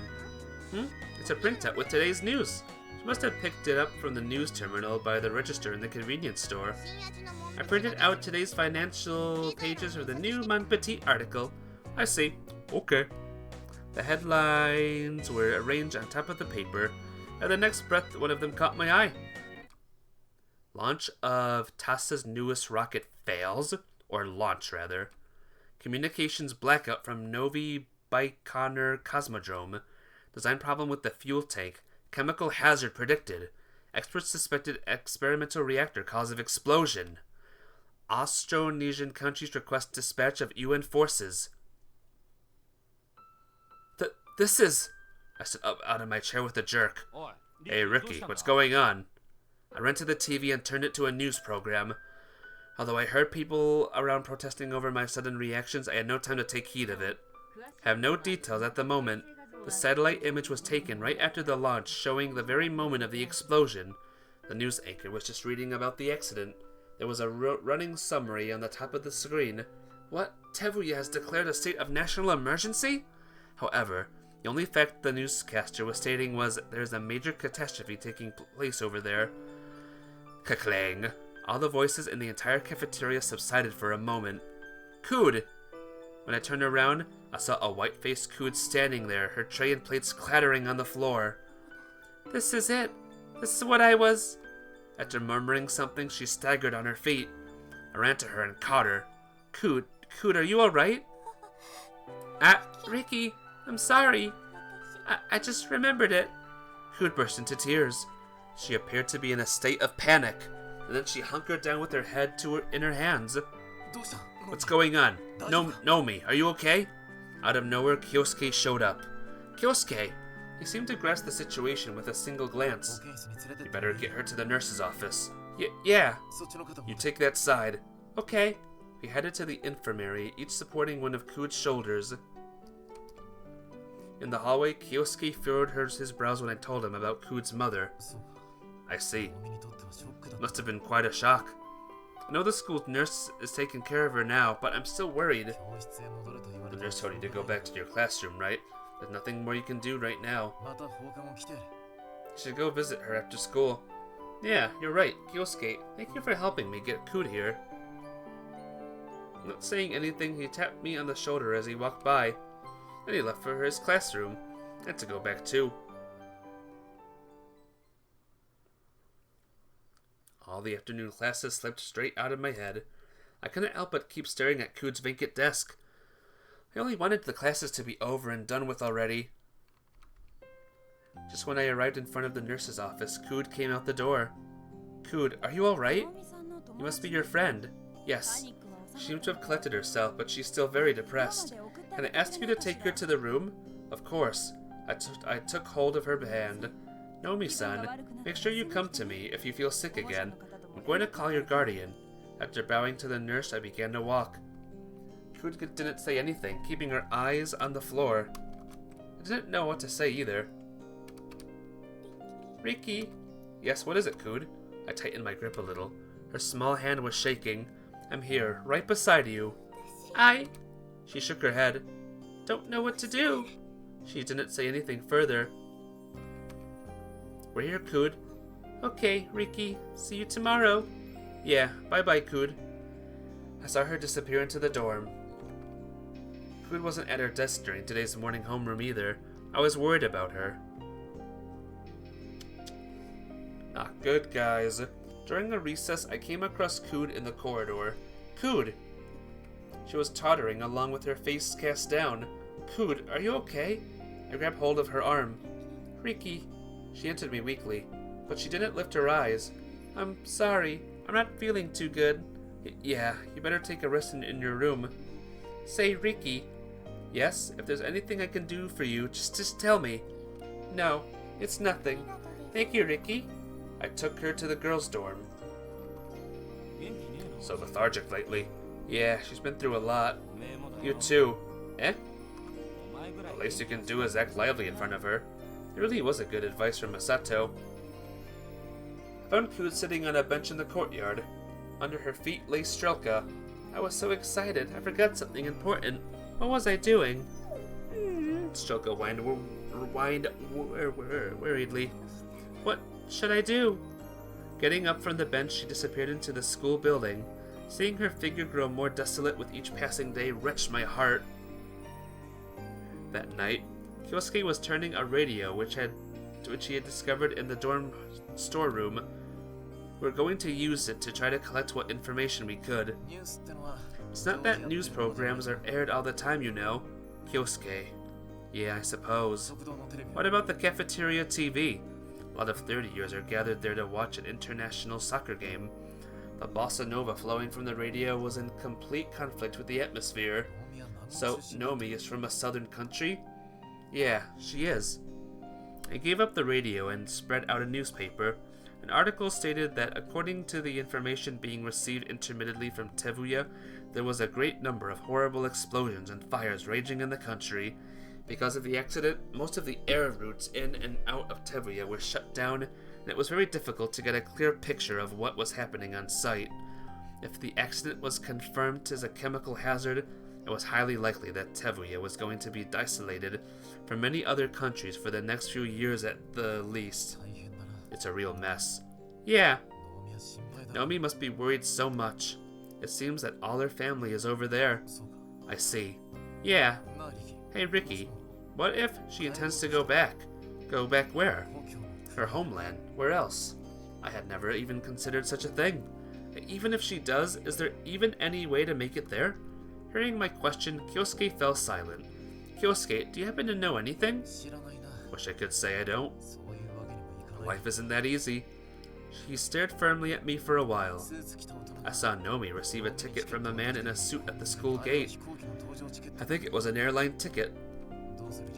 It's a printout with today's news. She must have picked it up from the news terminal by the register in the convenience store. I printed out today's financial pages for the new Mon Petit article. I see. Okay. The headlines were arranged on top of the paper. At the next breath, one of them caught my eye. Launch of TASA's newest rocket fails, or launch rather. Communications blackout from Novi Baikonur Cosmodrome. Design problem with the fuel tank. Chemical hazard predicted. Experts suspected experimental reactor cause of explosion. Austronesian countries request dispatch of UN forces. This is... I stood up out of my chair with a jerk. Oi, Hey, Ricky, what's going on? I ran to the TV and turned it to a news program. Although I heard people around protesting over my sudden reactions, I had no time to take heed of it. I have no details at the moment. The satellite image was taken right after the launch, showing the very moment of the explosion. The news anchor was just reading about the accident. There was a running summary on the top of the screen. What? Tevuya has declared a state of national emergency? However, the only fact the newscaster was stating was there's a major catastrophe taking place over there. Ka-clang. All the voices in the entire cafeteria subsided for a moment. Cood! When I turned around, I saw a white-faced Cood standing there, her tray and plates clattering on the floor. This is it. This is what I was... After murmuring something, she staggered on her feet. I ran to her and caught her. Cood, are you alright? Ricky, I'm sorry. I just remembered it. Cood burst into tears. She appeared to be in a state of panic, and then she hunkered down with her head in her hands. What's going on? Nomi, are you okay? Out of nowhere, Kyosuke showed up. Kyosuke! He seemed to grasp the situation with a single glance. You better get her to the nurse's office. Yeah. You take that side. Okay. We headed to the infirmary, each supporting one of Cood's shoulders. In the hallway, Kyosuke furrowed his brows when I told him about Cood's mother. I see. Must have been quite a shock. I know the school nurse is taking care of her now, but I'm still worried. The nurse told you to go back to your classroom, right? There's nothing more you can do right now. You should go visit her after school. Yeah, you're right, Kyosuke. Thank you for helping me get Cood here. Not saying anything, he tapped me on the shoulder as he walked by. Then he left for his classroom. I had to go back too. All the afternoon classes slipped straight out of my head. I couldn't help but keep staring at Cood's vacant desk. I only wanted the classes to be over and done with already. Just when I arrived in front of the nurse's office, Cood came out the door. Cood, are you alright? You must be your friend. Yes. She seemed to have collected herself, but she's still very depressed. Can I ask you to take her to the room? Of course. I took hold of her hand. Nomi-san, make sure you come to me if you feel sick again. I'm going to call your guardian. After bowing to the nurse, I began to walk. Cood didn't say anything, keeping her eyes on the floor. I didn't know what to say either. Riki? Yes, what is it, Cood? I tightened my grip a little. Her small hand was shaking. I'm here, right beside you. She shook her head. Don't know what to do. She didn't say anything further. We're here, Cood. Okay, Riki. See you tomorrow. Yeah, bye-bye, Cood. I saw her disappear into the dorm. Cood wasn't at her desk during today's morning homeroom either. I was worried about her. Not good, guys. During a recess, I came across Cood in the corridor. Cood! She was tottering along with her face cast down. Cood, are you okay? I grabbed hold of her arm. Riki. She answered me weakly, but she didn't lift her eyes. I'm sorry. I'm not feeling too good. Yeah, you better take a rest in your room. Say, Riki. Yes, if there's anything I can do for you, just tell me. No, it's nothing. Thank you, Riki. I took her to the girls' dorm. So lethargic lately. Yeah, she's been through a lot. You too. Eh? The least you can do is act lively in front of her. It really was a good advice from Masato. I found Cood sitting on a bench in the courtyard. Under her feet lay Strelka. I was so excited, I forgot something important. What was I doing? Strelka whined worriedly. What should I do? Getting up from the bench, she disappeared into the school building. Seeing her figure grow more desolate with each passing day wrenched my heart. That night, Kyosuke was turning a radio which he had discovered in the dorm storeroom. We were going to use it to try to collect what information we could. It's not that news programs are aired all the time, you know. Kyosuke. Yeah, I suppose. What about the cafeteria TV? A lot of 30-years are gathered there to watch an international soccer game. The bossa nova flowing from the radio was in complete conflict with the atmosphere. So, Nomi is from a southern country? Yeah, she is. I gave up the radio and spread out a newspaper. An article stated that according to the information being received intermittently from Tevuya, there was a great number of horrible explosions and fires raging in the country. Because of the accident, most of the air routes in and out of Tevuya were shut down, and it was very difficult to get a clear picture of what was happening on site. If the accident was confirmed as a chemical hazard, it was highly likely that Tevuya was going to be isolated from many other countries for the next few years at the least. It's a real mess. Yeah, Naomi must be worried so much. It seems that all her family is over there. I see. Yeah. Hey Ricky, what if she intends to go back? Go back where? Her homeland. Where else? I had never even considered such a thing. Even if she does, is there even any way to make it there? Hearing my question, Kyosuke fell silent. Kyosuke, do you happen to know anything? Wish I could say I don't. Life isn't that easy. She stared firmly at me for a while. I saw Nomi receive a ticket from a man in a suit at the school gate. I think it was an airline ticket.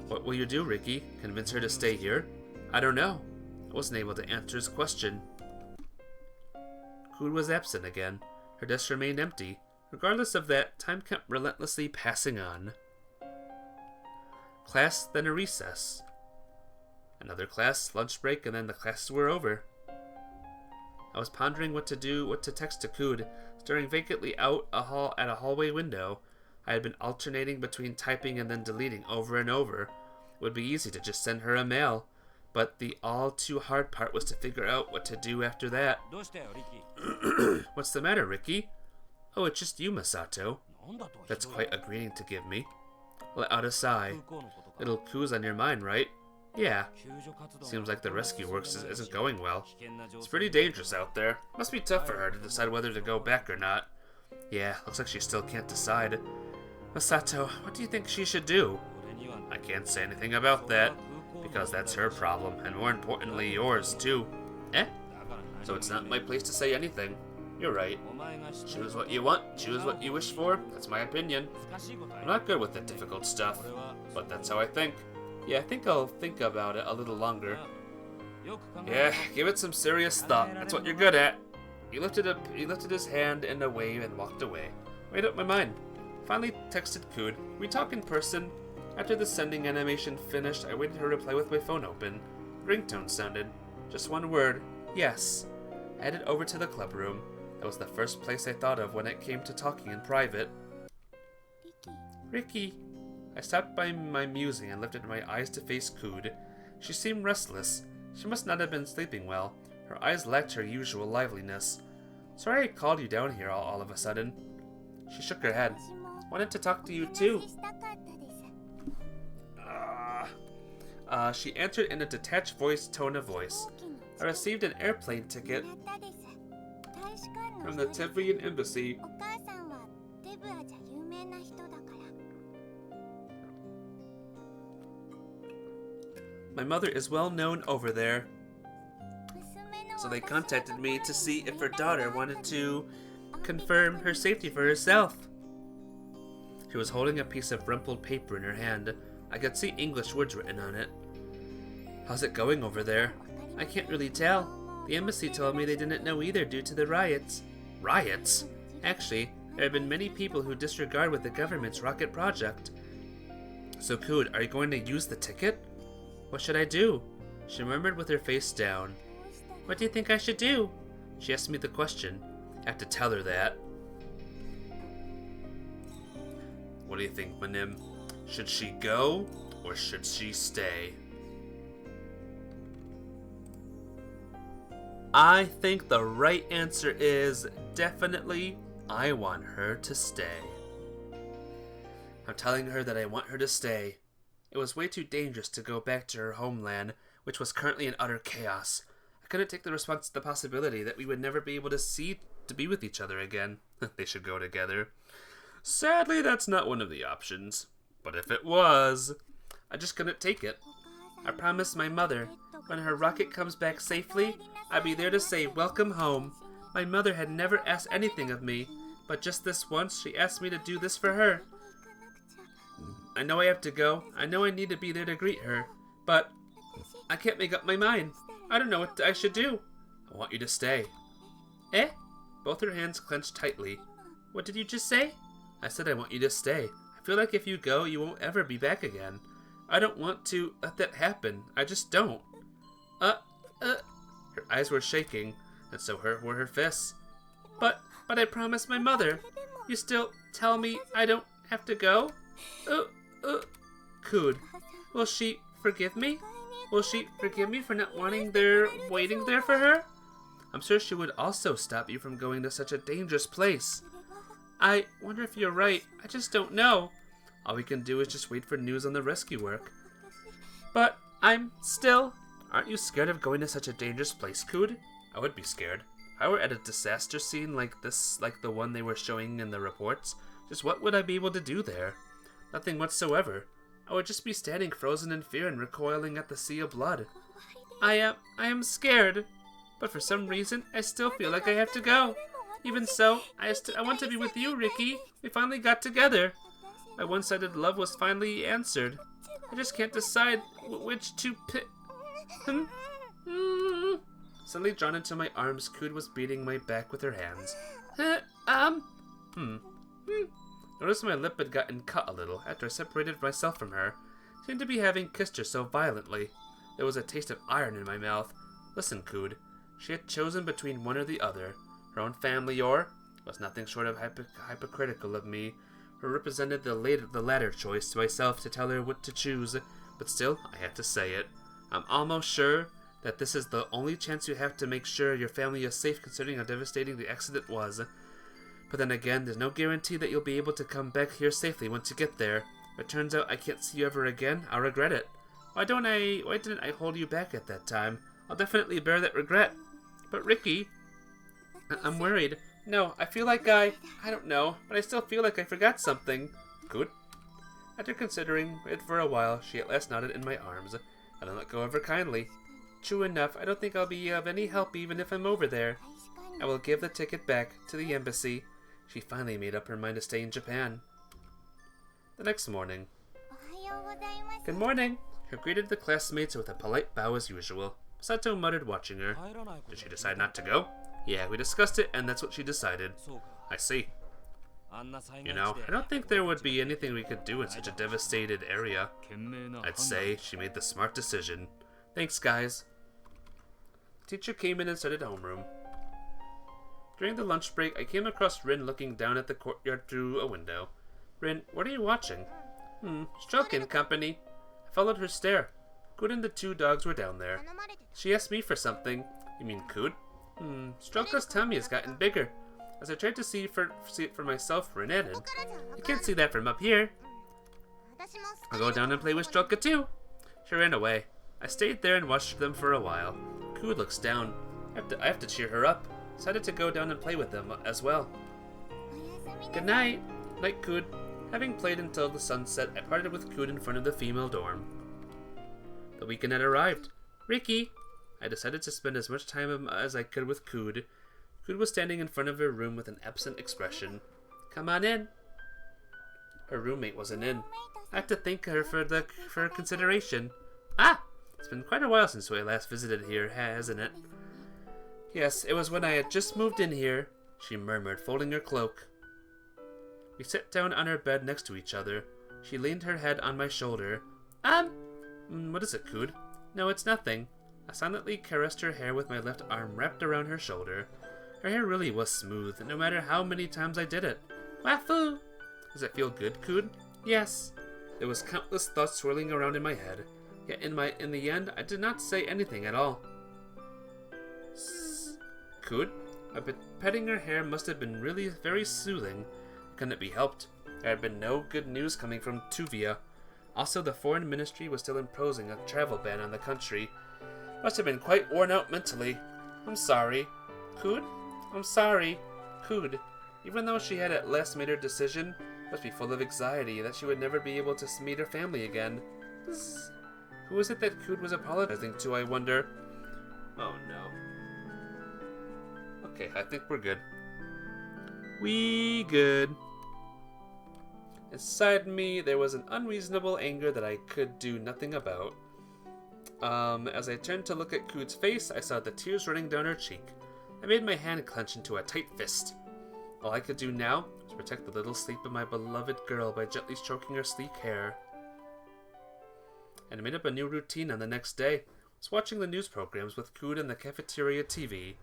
What will you do, Ricky? Convince her to stay here? I don't know. I wasn't able to answer his question. Kud was absent again. Her desk remained empty. Regardless of that, time kept relentlessly passing on. Class, then a recess. Another class, lunch break, and then the classes were over. I was pondering what to do, what to text to Kud, staring vacantly out at a hallway window. I had been alternating between typing and then deleting over and over. It would be easy to just send her a mail, but the all too hard part was to figure out what to do after that. What's the matter, Ricky? Oh, it's just you, Masato. That's quite a greeting to give me. Let out a sigh. Little Ku's on your mind, right? Yeah. Seems like the rescue work isn't going well. It's pretty dangerous out there. Must be tough for her to decide whether to go back or not. Yeah, looks like she still can't decide. Masato, what do you think she should do? I can't say anything about that, because that's her problem, and more importantly, yours, too. Eh? So it's not my place to say anything. You're right. Choose what you want, choose what you wish for. That's my opinion. I'm not good with the difficult stuff, but that's how I think. Yeah, I think I'll think about it a little longer. Yeah, give it some serious thought. That's what you're good at. He lifted his hand in a wave and walked away. Made up my mind. Finally texted Kud. We talk in person. After the sending animation finished, I waited her reply with my phone open. Ringtone sounded. Just one word. Yes. I headed over to the club room. That was the first place I thought of when it came to talking in private. Ricky. I stopped by my musing and lifted my eyes to face Kud. She seemed restless. She must not have been sleeping well. Her eyes lacked her usual liveliness. Sorry I called you down here all of a sudden. She shook her head. Wanted to talk to you too. She answered in a detached tone of voice. I received an airplane ticket from the Tevuyan embassy. My mother is well known over there, so they contacted me to see if her daughter wanted to confirm her safety for herself. She was holding a piece of rumpled paper in her hand. I could see English words written on it. How's it going over there? I can't really tell. The embassy told me they didn't know either due to the riots. Riots? Actually, there have been many people who disregard with the government's rocket project. So Kud, are you going to use the ticket? What should I do? She murmured with her face down. What do you think I should do? She asked me the question. I have to tell her that. What do you think, Manim? Should she go, or should she stay? I think the right answer is definitely I want her to stay. I'm telling her that I want her to stay. It was way too dangerous to go back to her homeland, which was currently in utter chaos. I couldn't take the possibility that we would never be able to be with each other again. They should go together. Sadly, that's not one of the options. But if it was, I just couldn't take it. I promised my mother, when her rocket comes back safely, I'd be there to say, welcome home. My mother had never asked anything of me, but just this once she asked me to do this for her. I know I have to go. I know I need to be there to greet her, but I can't make up my mind. I don't know what I should do. I want you to stay. Eh? Both her hands clenched tightly. What did you just say? I said I want you to stay. I feel like if you go, you won't ever be back again. I don't want to let that happen. I just don't. Her eyes were shaking, and so were her fists. But I promised my mother. You still tell me I don't have to go? Cood, will she forgive me? Will she forgive me for not waiting there for her? I'm sure she would also stop you from going to such a dangerous place. I wonder if you're right. I just don't know. All we can do is just wait for news on the rescue work. But aren't you scared of going to such a dangerous place, Cood? I would be scared. If I were at a disaster scene like this, like the one they were showing in the reports, just what would I be able to do there? Nothing whatsoever. I would just be standing frozen in fear and recoiling at the sea of blood. I am scared. But for some reason, I still feel like I have to go. Even so, I want to be with you, Ricky. We finally got together. My one-sided love was finally answered. I just can't decide which to pick. Suddenly drawn into my arms, Cood was beating my back with her hands. Noticed my lip had gotten cut a little after I separated myself from her. Seemed to be having kissed her so violently. There was a taste of iron in my mouth. Listen, Cood. She had chosen between one or the other. Her own family or was nothing short of hypocritical of me. Who represented the latter choice to myself to tell her what to choose, but still, I had to say it. I'm almost sure that this is the only chance you have to make sure your family is safe considering how devastating the accident was. But then again, there's no guarantee that you'll be able to come back here safely once you get there. If it turns out I can't see you ever again, I'll regret it. Why didn't I hold you back at that time? I'll definitely bear that regret. But Ricky, I'm worried. No, I feel like I don't know, but I still feel like I forgot something. Good. After considering it for a while, she at last nodded in my arms. I don't let go of her kindly. True enough, I don't think I'll be of any help even if I'm over there. I will give the ticket back to the embassy. She finally made up her mind to stay in Japan. The next morning. Good morning. She greeted the classmates with a polite bow as usual. Sato muttered, watching her. Did she decide not to go? Yeah, we discussed it, and that's what she decided. I see. You know, I don't think there would be anything we could do in such a devastated area. I'd say she made the smart decision. Thanks, guys. The teacher came in and started homeroom. During the lunch break, I came across Rin looking down at the courtyard through a window. Rin, what are you watching? Strokin Company. I followed her stare. Cood and the two dogs were down there. She asked me for something. You mean Cood? Stroka's tummy has gotten bigger. As I tried to see it for myself, Rin added, You can't see that from up here. I'll go down and play with Stroka too. She ran away. I stayed there and watched them for a while. Cood looks down. I have to cheer her up. Decided to go down and play with them as well. Good night. Night, Cood. Having played until the sunset, I parted with Cood in front of the female dorm. The weekend had arrived. Ricky! I decided to spend as much time as I could with Cood. Cood was standing in front of her room with an absent expression. Come on in. Her roommate wasn't in. I had to thank her for consideration. It's been quite a while since we last visited here, hasn't it? Yes, it was when I had just moved in here, she murmured, folding her cloak. We sat down on our bed next to each other. She leaned her head on my shoulder. What is it, Cood? No, it's nothing. I silently caressed her hair with my left arm wrapped around her shoulder. Her hair really was smooth, no matter how many times I did it. Wafoo! Does it feel good, Cood? Yes. There was countless thoughts swirling around in my head. Yet in the end, I did not say anything at all. Cood? Petting her hair must have been really very soothing. Couldn't it be helped? There had been no good news coming from Tuvia. Also, the foreign ministry was still imposing a travel ban on the country. Must have been quite worn out mentally. I'm sorry. Cood? I'm sorry. Cood. Even though she had at last made her decision, must be full of anxiety that she would never be able to meet her family again. Who was it that Cood was apologizing to, I wonder? Oh no. Okay, I think we're good. We good. Inside me, there was an unreasonable anger that I could do nothing about. As I turned to look at Cood's face, I saw the tears running down her cheek. I made my hand clench into a tight fist. All I could do now was protect the little sleep of my beloved girl by gently stroking her sleek hair. And I made up a new routine on the next day. I was watching the news programs with Cood and the cafeteria TV.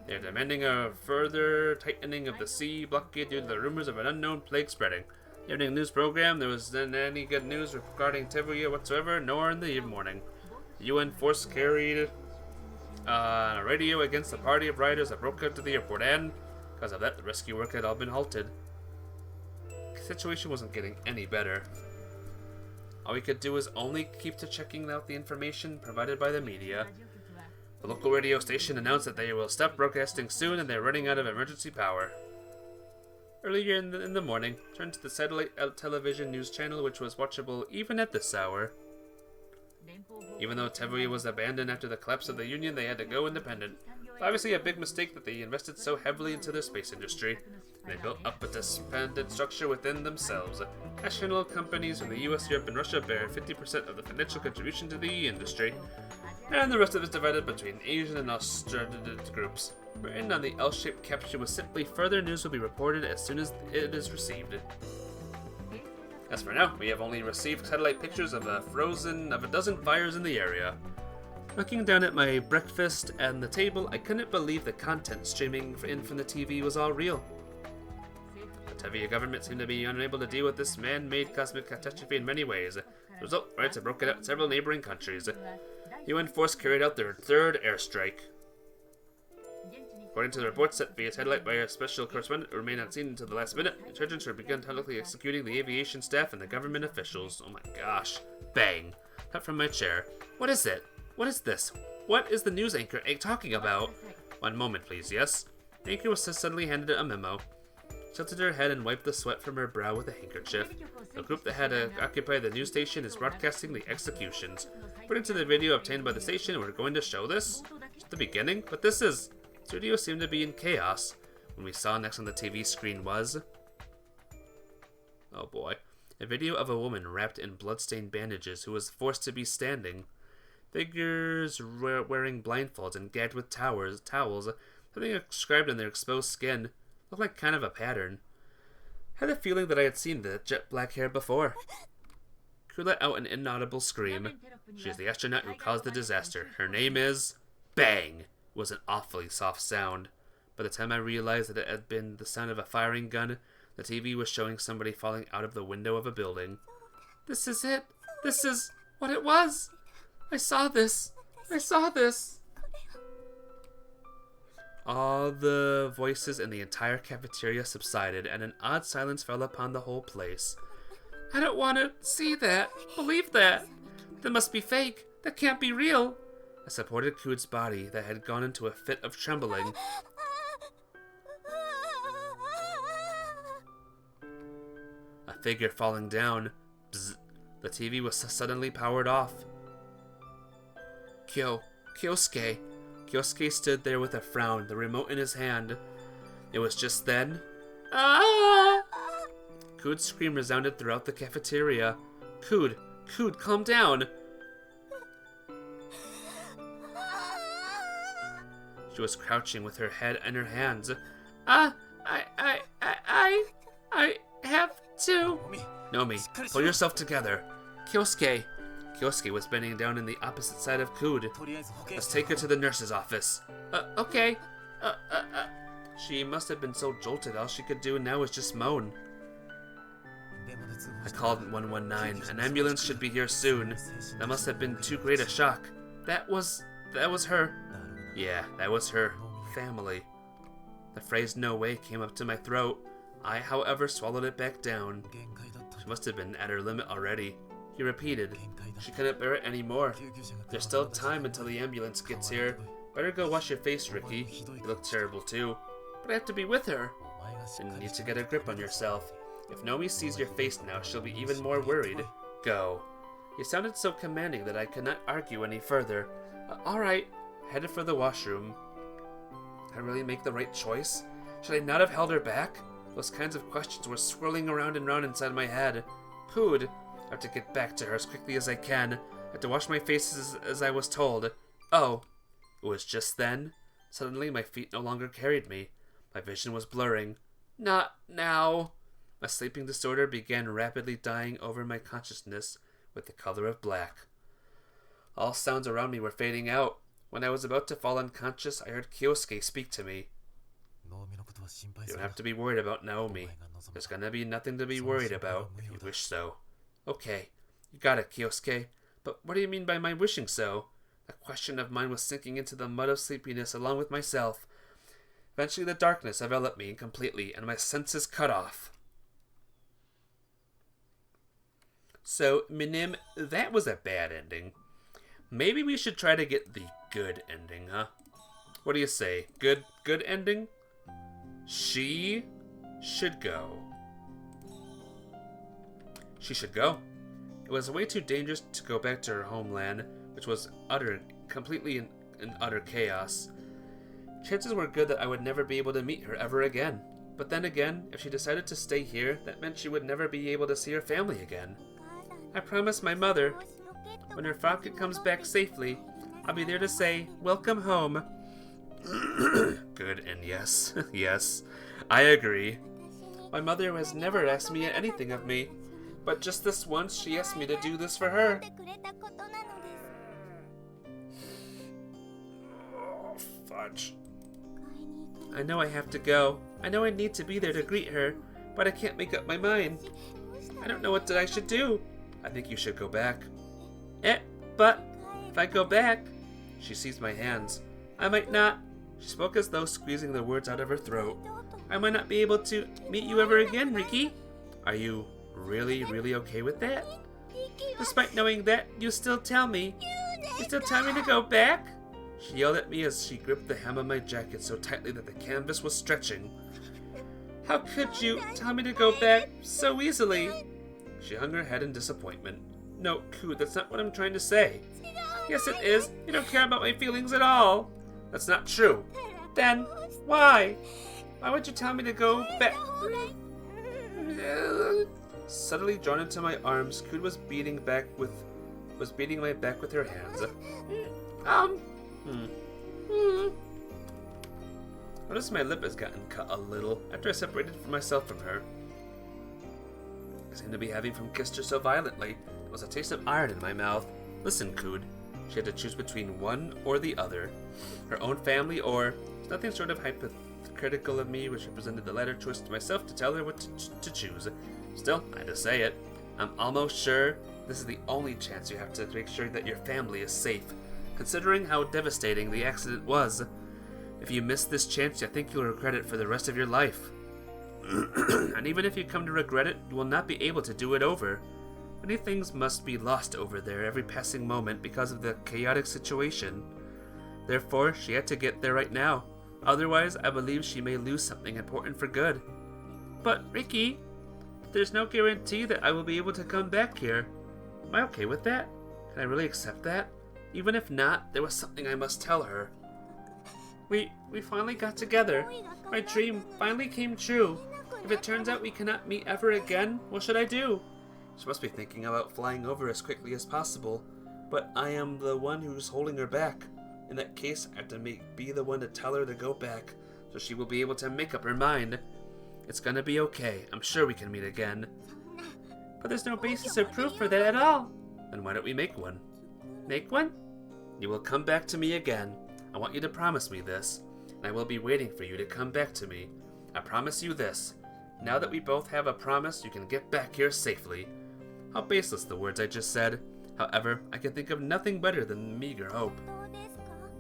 They're demanding a further tightening of the sea blockade due to the rumors of an unknown plague spreading. During the news program, there was then any good news regarding Tevuya whatsoever, nor in the morning. The UN force carried on a radio against the party of rioters that broke out to the airport, and because of that, the rescue work had all been halted. The situation wasn't getting any better. All we could do was only keep to checking out the information provided by the media. The local radio station announced that they will stop broadcasting soon and they're running out of emergency power. Earlier in the morning, turned to the satellite television news channel, which was watchable even at this hour. Even though Tevuya was abandoned after the collapse of the Union, they had to go independent. It's obviously a big mistake that they invested so heavily into their space industry. They built up a disbanded structure within themselves. National companies from the US, Europe, and Russia bear 50% of the financial contribution to the industry, and the rest of it is divided between Asian and Australian groups. Written on the L-shaped caption was simply, "Further news will be reported as soon as it is received." As for now, we have only received satellite pictures of a dozen fires in the area. Looking down at my breakfast and the table, I couldn't believe the content streaming in from the TV was all real. The Tevuya government seemed to be unable to deal with this man-made cosmic catastrophe in many ways. As a result, riots have broken out in several neighboring countries. The UN force carried out their third airstrike. According to the reports sent via satellite by a special correspondent who remained unseen until the last minute, insurgents have begun publicly executing the aviation staff and the government officials. Oh my gosh. Bang. Up from my chair. What is it? What is this? What is the news anchor talking about? One moment, please, yes? The anchor was suddenly handed a memo. She tilted her head and wiped the sweat from her brow with a handkerchief. The group that had occupied the news station is broadcasting the executions. According to the video obtained by the station, we're going to show this? Just the beginning? But this is... The studio seemed to be in chaos. When we saw next on the TV screen was... Oh boy. A video of a woman wrapped in blood-stained bandages who was forced to be standing. Figures wearing blindfolds and gagged with towels, something inscribed on their exposed skin. Looked like kind of a pattern. Had a feeling that I had seen the jet black hair before. Could let out an inaudible scream. She is the astronaut who caused the disaster. Her name is... Bang! It was an awfully soft sound. By the time I realized that it had been the sound of a firing gun, the TV was showing somebody falling out of the window of a building. This is it. This is what it was. I saw this. I saw this. All the voices in the entire cafeteria subsided, and an odd silence fell upon the whole place. I don't want to see that, believe that. That must be fake. That can't be real. I supported Cood's body that had gone into a fit of trembling. A figure falling down. Bzz. The TV was suddenly powered off. Kyosuke. Kyosuke stood there with a frown, the remote in his hand. It was just then... Ah! Cood's scream resounded throughout the cafeteria. Cood, calm down! She was crouching with her head in her hands. I have to... Nomi, pull yourself together. Kyosuke. Kyosuke was bending down on the opposite side of Cood. Let's take her to the nurse's office. Okay. She must have been so jolted, all she could do now was just moan. I called 119. An ambulance should be here soon. That must have been too great a shock. That was her. Yeah, that was her family. The phrase "no way" came up to my throat. I, however, swallowed it back down. She must have been at her limit already. He repeated. She couldn't bear it anymore. There's still time until the ambulance gets here. Better go wash your face, Ricky. You look terrible too. But I have to be with her. You need to get a grip on yourself. If Nomi sees your face now, she'll be even more worried. Go. He sounded so commanding that I could not argue any further. Alright. Headed for the washroom. Did I really make the right choice? Should I not have held her back? Those kinds of questions were swirling around and round inside my head. Cood. I have to get back to her as quickly as I can. I had to wash my face as I was told. Oh, it was just then. Suddenly, my feet no longer carried me. My vision was blurring. Not now. My sleeping disorder began rapidly dying over my consciousness with the color of black. All sounds around me were fading out. When I was about to fall unconscious, I heard Kyosuke speak to me. You don't have to be worried about Naomi. There's gonna be nothing to be worried about if you wish so. Okay, you got it, Kyosuke. But what do you mean by my wishing so? The question of mine was sinking into the mud of sleepiness along with myself. Eventually the darkness enveloped me completely and my senses cut off. So, Minim, that was a bad ending. Maybe we should try to get the good ending, huh? What do you say? Good ending? She should go. She should go. It was way too dangerous to go back to her homeland, which was completely in utter chaos. Chances were good that I would never be able to meet her ever again. But then again, if she decided to stay here, that meant she would never be able to see her family again. I promised my mother, when her rocket comes back safely, I'll be there to say, welcome home. Good, and yes, yes, I agree. My mother has never asked me anything of me, but just this once she asked me to do this for her. Oh, fudge. I know I have to go. I know I need to be there to greet her, but I can't make up my mind. I don't know what I should do. I think you should go back. But if I go back... She seized my hands. I might not... She spoke as though squeezing the words out of her throat. I might not be able to meet you ever again, Riki. Are you really okay with that? Despite knowing that, you still tell me. You still tell me to go back? She yelled at me as she gripped the hem of my jacket so tightly that the canvas was stretching. How could you tell me to go back so easily? She hung her head in disappointment. No, Ku, that's not what I'm trying to say. Yes, it is. You don't care about my feelings at all. That's not true. Then, why? Why would you tell me to go back? Suddenly drawn into my arms, Ku was beating my back with her hands. Notice my lip has gotten cut a little after I separated myself from her. I seemed to be having kissed her so violently. There was a taste of iron in my mouth. Listen, Cood. She had to choose between one or the other. Her own family or nothing short of hypocritical of me, which represented the latter choice to myself to tell her what to choose. Still, I had to say it. I'm almost sure this is the only chance you have to make sure that your family is safe, considering how devastating the accident was. If you miss this chance, I think you'll regret it for the rest of your life. And even if you come to regret it, you will not be able to do it over. Many things must be lost over there every passing moment because of the chaotic situation. Therefore, she had to get there right now. Otherwise, I believe she may lose something important for good. But, Riki, there's no guarantee that I will be able to come back here. Am I okay with that? Can I really accept that? Even if not, there was something I must tell her. We finally got together. My dream finally came true. If it turns out we cannot meet ever again, what should I do? She must be thinking about flying over as quickly as possible, but I am the one who's holding her back. In that case, I have to be the one to tell her to go back, so she will be able to make up her mind. It's gonna be okay. I'm sure we can meet again. But there's no basis or proof for that at all. Then why don't we make one? Make one? You will come back to me again. I want you to promise me this, and I will be waiting for you to come back to me. I promise you this. Now that we both have a promise, you can get back here safely. How baseless the words I just said. However, I can think of nothing better than meager hope.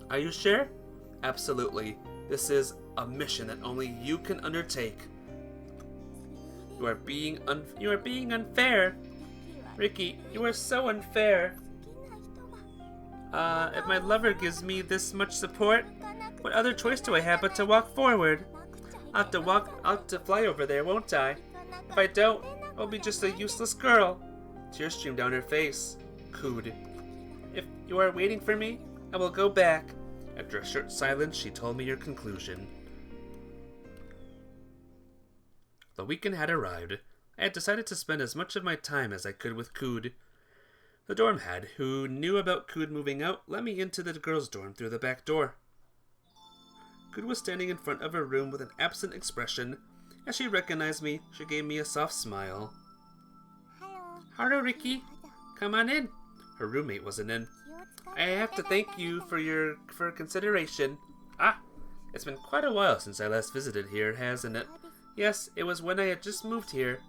Are you sure? Absolutely. This is a mission that only you can undertake. You are being unfair. Riki, you are so unfair. If my lover gives me this much support, what other choice do I have but to walk forward? I'll have to fly over there, won't I? If I don't, I'll be just a useless girl. Tears streamed down her face. Cooed. If you are waiting for me, I will go back. After a short silence, she told me her conclusion. The weekend had arrived. I had decided to spend as much of my time as I could with Cood. The dorm head, who knew about Cood moving out, let me into the girls' dorm through the back door. Cood was standing in front of her room with an absent expression. As she recognized me, she gave me a soft smile. Hello, Ricky. Come on in. Her roommate wasn't in. I have to thank you for consideration. It's been quite a while since I last visited here, hasn't it? Yes, it was when I had just moved here.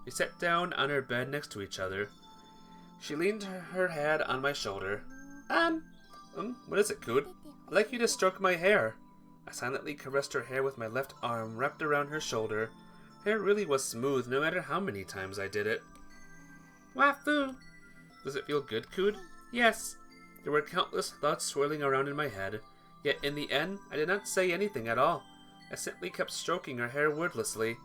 We sat down on her bed next to each other. She leaned her head on my shoulder. What is it, Cood? I'd like you to stroke my hair. I silently caressed her hair with my left arm wrapped around her shoulder. Her hair really was smooth no matter how many times I did it. Wafoo! Does it feel good, Cood? Yes. There were countless thoughts swirling around in my head. Yet in the end, I did not say anything at all. I simply kept stroking her hair wordlessly.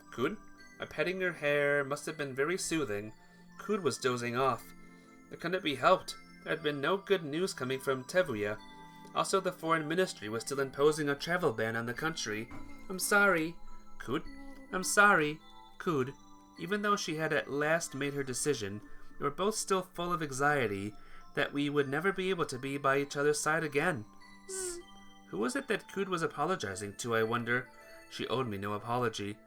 Cood? My petting her hair must have been very soothing. Cood was dozing off. It couldn't be helped. There had been no good news coming from Tevuya. Also, the foreign ministry was still imposing a travel ban on the country. I'm sorry. Cood? I'm sorry. Cood. Even though she had at last made her decision, we were both still full of anxiety that we would never be able to be by each other's side again. Who was it that Cood was apologizing to, I wonder? She owed me no apology.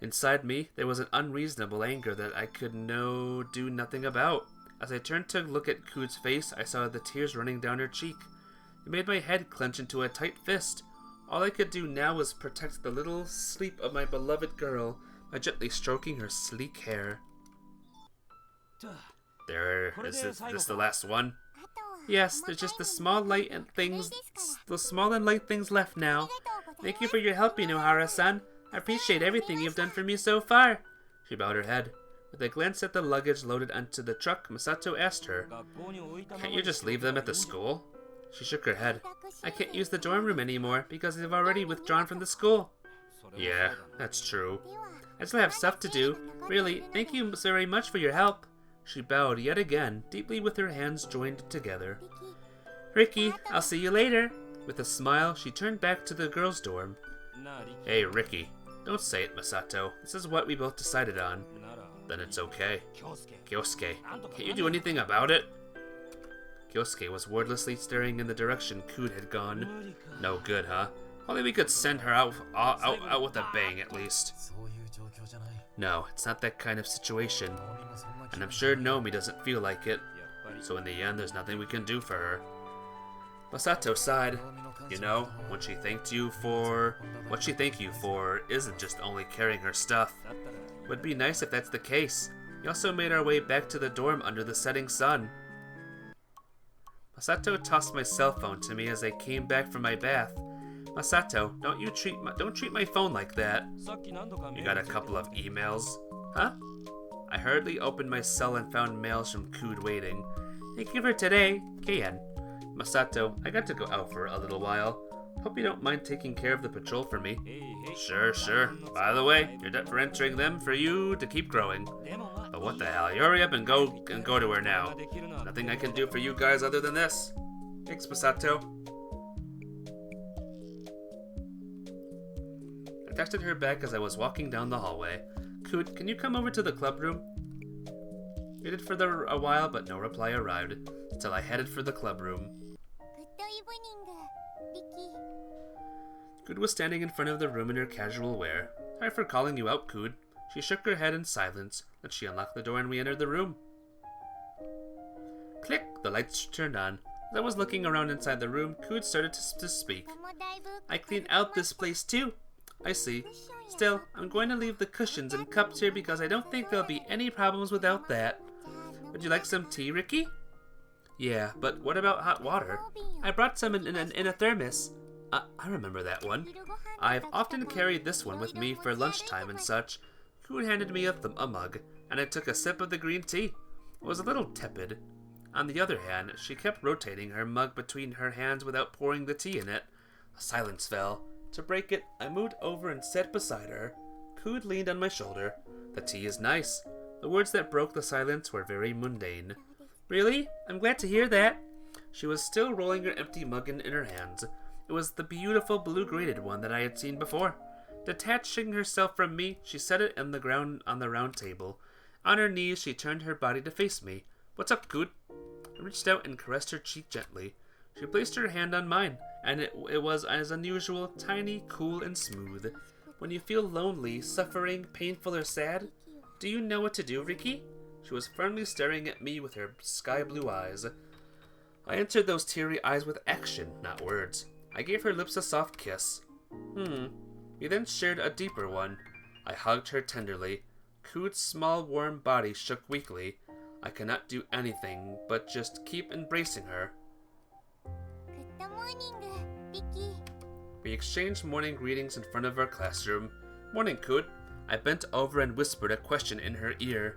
Inside me, there was an unreasonable anger that I could do nothing about. As I turned to look at Cood's face, I saw the tears running down her cheek. It made my head clench into a tight fist. All I could do now was protect the little sleep of my beloved girl by gently stroking her sleek hair. There, is this the last one? Yes, there's just the small and light things left now. Thank you for your help, Inohara-san. I appreciate everything you've done for me so far. She bowed her head. With a glance at the luggage loaded onto the truck, Masato asked her, Can't you just leave them at the school? She shook her head. I can't use the dorm room anymore because they've already withdrawn from the school. Yeah, that's true. I still have stuff to do. Really, thank you very much for your help. She bowed yet again, deeply with her hands joined together. Ricky, I'll see you later. With a smile, she turned back to the girls' dorm. Hey, Ricky. Don't say it, Masato. This is what we both decided on. Then it's okay. Kyosuke, can't you do anything about it? Kyosuke was wordlessly staring in the direction Cood had gone. No good, huh? Only we could send her out with a bang, at least. No, it's not that kind of situation. And I'm sure Nomi doesn't feel like it. So in the end, there's nothing we can do for her. Masato sighed. You know, what she thanked you for isn't just only carrying her stuff. Would be nice if that's the case. We also made our way back to the dorm under the setting sun. Masato tossed my cell phone to me as I came back from my bath. Masato, don't treat my phone like that. You got a couple of emails? Huh? I hurriedly opened my cell and found mails from Cood waiting. Thank you for today, KN. Masato, I got to go out for a little while. Hope you don't mind taking care of the patrol for me. Sure. By the way, you're debt for entering them for you to keep growing. But what the hell, you hurry up and go to her now. Nothing I can do for you guys other than this. Thanks, Masato. I texted her back as I was walking down the hallway. Cood, can you come over to the club room? Waited for a while, but no reply arrived, until I headed for the club room. Good evening, Ricky. Cood was standing in front of the room in her casual wear. Sorry for calling you out, Cood. She shook her head in silence, then she unlocked the door and we entered the room. Click! The lights turned on. As I was looking around inside the room, Cood started to speak. I cleaned out this place too. I see. Still, I'm going to leave the cushions and cups here because I don't think there'll be any problems without that. Would you like some tea, Ricky? Yeah, but what about hot water? I brought some in a thermos. I remember that one. I've often carried this one with me for lunchtime and such. Cood handed me a mug, and I took a sip of the green tea. It was a little tepid. On the other hand, she kept rotating her mug between her hands without pouring the tea in it. A silence fell. To break it, I moved over and sat beside her. Cood leaned on my shoulder. The tea is nice. The words that broke the silence were very mundane. Really? I'm glad to hear that. She was still rolling her empty mug in her hands. It was the beautiful blue graded one that I had seen before. Detaching herself from me, she set it on the round table. On her knees, she turned her body to face me. What's up, Coot? I reached out and caressed her cheek gently. She placed her hand on mine, and it was as unusual, tiny, cool, and smooth. When you feel lonely, suffering, painful, or sad, do you know what to do, Riki? She was firmly staring at me with her sky blue eyes. I answered those teary eyes with action, not words. I gave her lips a soft kiss. We then shared a deeper one. I hugged her tenderly. Coot's small, warm body shook weakly. I could not do anything but just keep embracing her. Good morning, Riki. We exchanged morning greetings in front of our classroom. Morning, Coot. I bent over and whispered a question in her ear.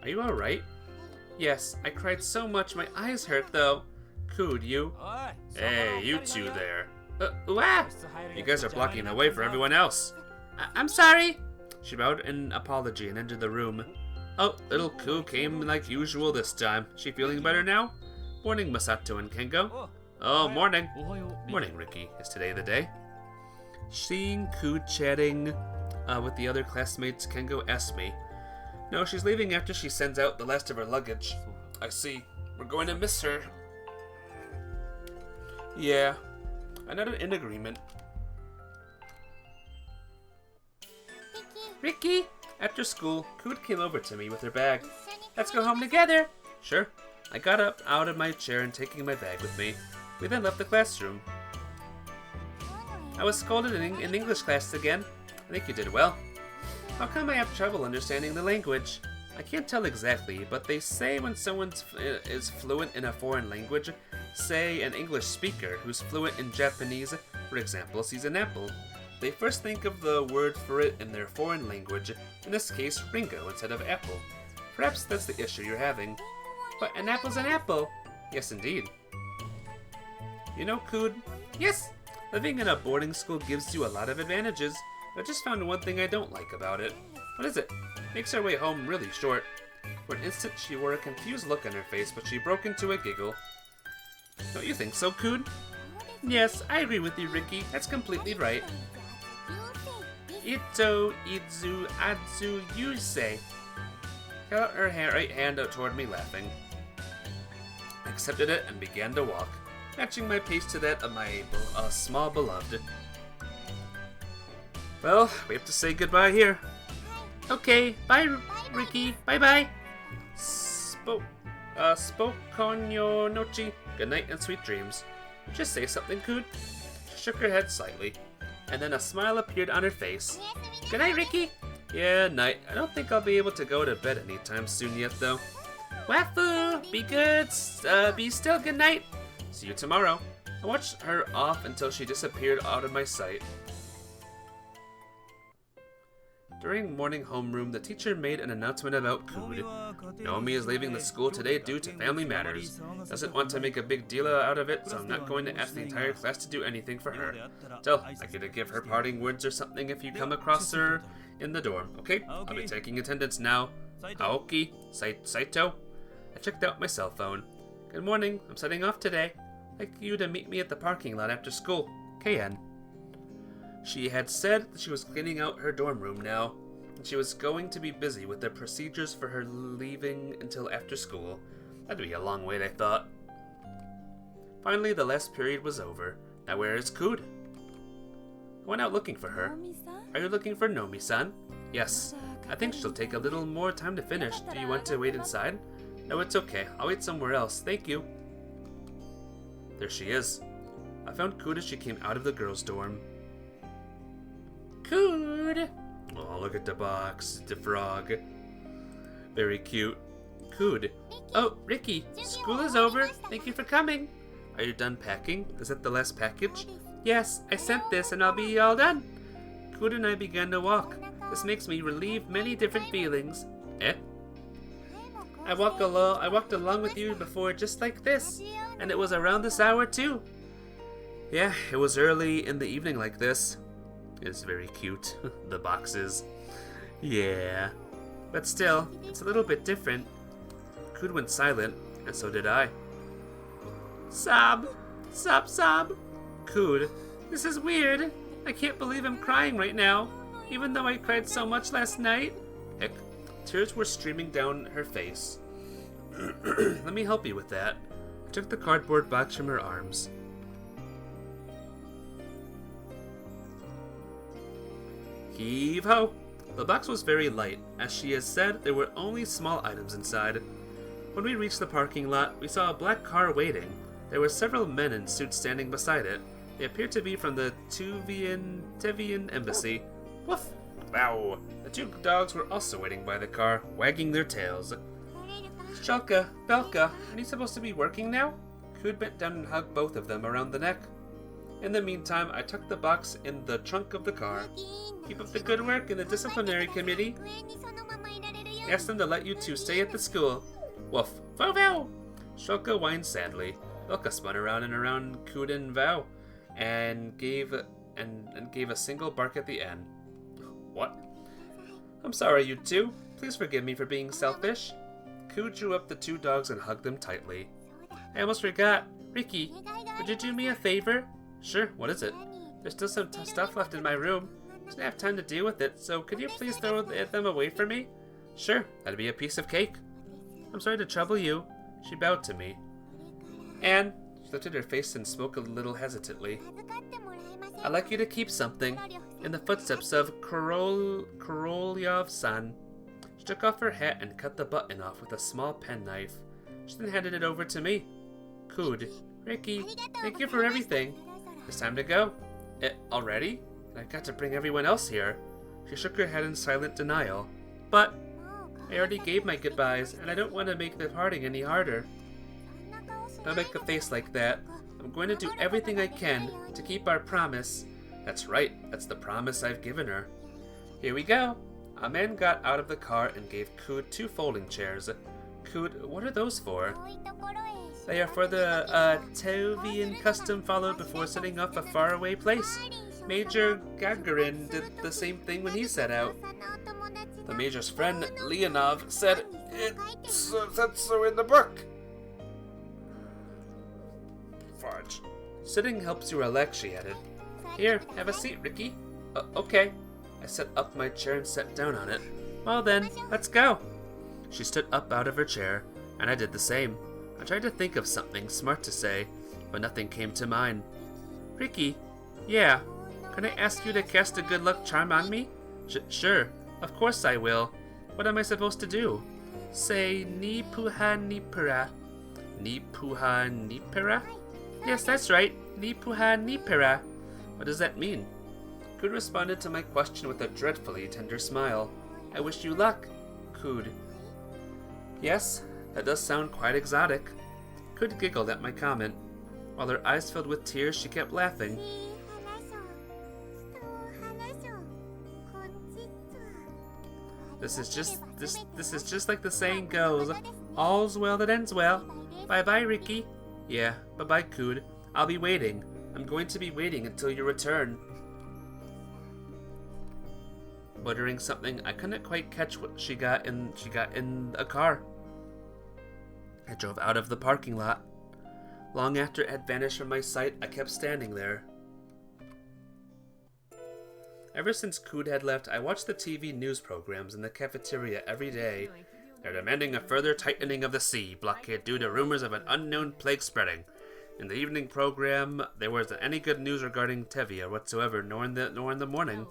Are you alright? Yes, I cried so much my eyes hurt though. Coot, you? Hey, you two there. You guys are blocking the way for everyone else. I'm sorry. She bowed in apology and entered the room. Oh, little Koo came like usual this time. She feeling better now? Morning, Masato and Kengo. Oh, morning. Morning, Riki. Is today the day? Seeing Koo chatting with the other classmates, Kengo asked me. No, she's leaving after she sends out the last of her luggage. I see. We're going to miss her. Yeah. I nodded in agreement. Riki! After school, Coot came over to me with her bag. Let's go home together! Sure. I got up out of my chair and taking my bag with me. We then left the classroom. I was scolded in English class again. I think you did well. How come I have trouble understanding the language? I can't tell exactly, but they say when someone is fluent in a foreign language, say an English speaker who's fluent in Japanese, for example, sees an apple, they first think of the word for it in their foreign language, in this case, Ringo instead of apple. Perhaps that's the issue you're having. But an apple's an apple! Yes, indeed. You know, Coot? Yes! Living in a boarding school gives you a lot of advantages, but I just found one thing I don't like about it. What is it? Makes our way home really short. For an instant, she wore a confused look on her face, but she broke into a giggle. Don't you think so, Coot? Yes, I agree with you, Riki. That's completely right. Ito, Idzu, Adzu, Yusei. Held out her right hand out toward me, laughing. I accepted it and began to walk, matching my pace to that of my small beloved. Well, we have to say goodbye here. Okay, bye, Riki. Bye-bye. Spokonyo nochi. Good night and sweet dreams. Just say something, Coot. She shook her head slightly, and then a smile appeared on her face. Good night, Riki. Yeah, night. I don't think I'll be able to go to bed anytime soon yet, though. Wafu! Be good. Be still. Good night. See you tomorrow. I watched her off until she disappeared out of my sight. During morning homeroom, the teacher made an announcement about Coot. Naomi is leaving the school today due to family matters. Doesn't want to make a big deal out of it, so I'm not going to ask the entire class to do anything for her. So, I could give her parting words or something if you come across her in the dorm, okay? I'll be taking attendance now. Aoki, Saito. I checked out my cell phone. Good morning, I'm setting off today. I'd like you to meet me at the parking lot after school. KN. She had said that she was cleaning out her dorm room now, and she was going to be busy with the procedures for her leaving until after school. That'd be a long wait, I thought. Finally, the last period was over. Now where is Coot? I went out looking for her. Are you looking for Nomi-san? Yes. I think she'll take a little more time to finish. Do you want to wait inside? No, it's okay. I'll wait somewhere else. Thank you. There she is. I found Coot as she came out of the girls' dorm. Coot! Oh, look at the box. The frog. Very cute. Coot. Oh, Riki. School is over. Thank you for coming. Are you done packing? Is that the last package? Yes, I sent this and I'll be all done. Coot and I began to walk. This makes me relieve many different feelings. Eh? I walked along with you before just like this. And it was around this hour too. Yeah, it was early in the evening like this. It's very cute, the boxes. Yeah. But still, it's a little bit different. Coot went silent, and so did I. Sob! Sob, sob! Coot, this is weird. I can't believe I'm crying right now. even though I cried so much last night? Heck, tears were streaming down her face. Let me help you with that. I took the cardboard box from her arms. Heave ho! The box was very light. As she has said, there were only small items inside. When we reached the parking lot, we saw a black car waiting. There were several men in suits standing beside it. They appeared to be from the Tevian embassy. Woof! Wow! The two dogs were also waiting by the car, wagging their tails. Shulka, Belka, aren't you supposed to be working now? Kud bent down and hugged both of them around the neck. In the meantime, I tucked the box in the trunk of the car. Keep up the good work in the disciplinary committee. Ask them to let you two stay at the school. Woof! Vow vow! Shulka whined sadly. Belka spun around and around Kud and Vow, and gave a single bark at the end. What? I'm sorry, you two. Please forgive me for being selfish. Kud drew up the two dogs and hugged them tightly. I almost forgot. Ricky, would you do me a favor? Sure, what is it? There's still some stuff left in my room. Didn't have time to deal with it, so could you please throw them away for me? Sure, that'd be a piece of cake. I'm sorry to trouble you. She bowed to me. Anne, she lifted her face and spoke a little hesitantly. I'd like you to keep something, in the footsteps of Korolyov-san. She took off her hat and cut the button off with a small penknife. She then handed it over to me. Kud, Ricky, thank you for everything. It's time to go. Already? I've got to bring everyone else here. She shook her head in silent denial. But I already gave my goodbyes, and I don't want to make the parting any harder. Don't make a face like that. I'm going to do everything I can to keep our promise. That's right, that's the promise I've given her. Here we go. A man got out of the car and gave Kud 2 folding chairs. Kud, what are those for? They are for the Tevian custom followed before setting off a faraway place. Major Gagarin did the same thing when he set out. The Major's friend, Leonov, said, "It's that's so in the book." Fudge. Sitting helps you relax, she added. Here, have a seat, Ricky. Okay. I set up my chair and sat down on it. Well then, let's go. She stood up out of her chair, and I did the same. I tried to think of something smart to say, but nothing came to mind. Ricky, yeah, can I ask you to cast a good luck charm on me? Sure, of course I will. What am I supposed to do? Say Ni Puha Ni Pera. Ni Puha Ni Pera? Yes, that's right. Ni Puha Ni Pera. What does that mean? Kud responded to my question with a dreadfully tender smile. I wish you luck, Kud. Yes, that does sound quite exotic. Kud giggled at my comment. While her eyes filled with tears, she kept laughing. This is just like the saying goes. All's well that ends well. Bye-bye, Ricky. Yeah, bye-bye, Kud. I'll be waiting. I'm going to be waiting until you return. Muttering something, I couldn't quite catch what she got in a car. I drove out of the parking lot. Long after it had vanished from my sight, I kept standing there. Ever since Kud had left, I watched the TV news programs in the cafeteria every day. They're demanding a further tightening of the sea blockade due to rumors of an unknown plague spreading. In the evening program, there wasn't any good news regarding Tevia whatsoever, nor in the morning.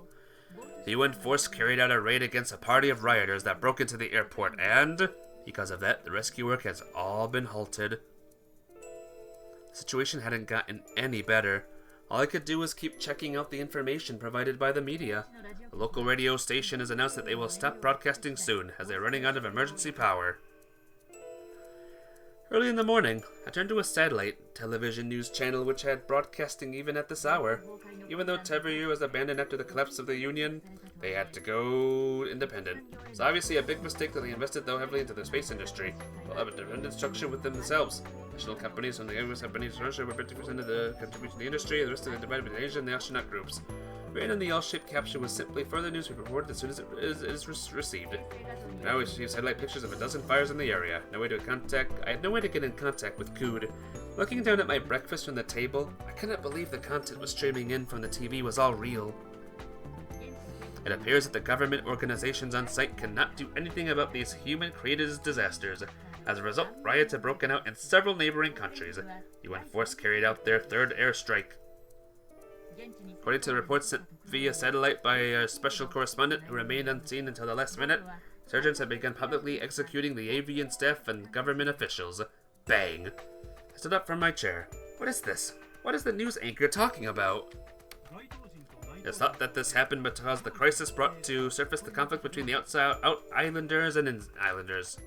The UN force carried out a raid against a party of rioters that broke into the airport, and because of that, the rescue work has all been halted. The situation hadn't gotten any better. All I could do was keep checking out the information provided by the media. The local radio station has announced that they will stop broadcasting soon, as they're running out of emergency power. Early in the morning, I turned to a satellite television news channel which had broadcasting even at this hour. Even though Tevria was abandoned after the collapse of the Union, they had to go independent. It's obviously a big mistake that they invested so heavily into the space industry. They'll have a independent structure within themselves. National companies from the US companies were 50% of the contribution to the industry, the rest of it divided between Asia and the astronaut groups. Rain on the L-shaped capsule was simply further news reported as soon as it is received. Now we see satellite pictures of a dozen fires in the area. I had no way to get in contact with Kud. Looking down at my breakfast from the table, I couldn't believe the content was streaming in from the TV was all real. It appears that the government organizations on site cannot do anything about these human-created disasters. As a result, riots have broken out in several neighboring countries. UN force carried out their third airstrike. According to the reports sent via satellite by a special correspondent who remained unseen until the last minute, surgeons have begun publicly executing the avian staff and government officials. Bang! I stood up from my chair. What is this? What is the news anchor talking about? It's thought that this happened because the crisis brought to surface the conflict between the out-islanders and in-islanders.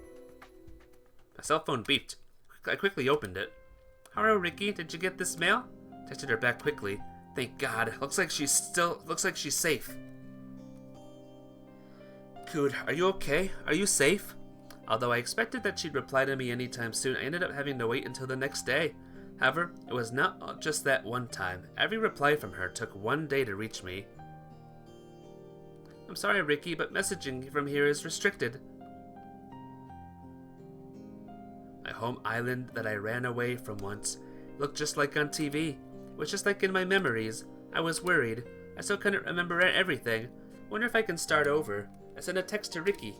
My cell phone beeped. I quickly opened it. Hello, Ricky. Did you get this mail? Texted her back quickly. Thank God. Looks like she's safe. Cood, are you okay? Are you safe? Although I expected that she'd reply to me anytime soon, I ended up having to wait until the next day. However, it was not just that one time. Every reply from her took one day to reach me. I'm sorry, Ricky, but messaging from here is restricted. My home island that I ran away from once looked just like on TV. It was just like in my memories. I was worried. I still couldn't remember everything. Wonder if I can start over. I sent a text to Ricky.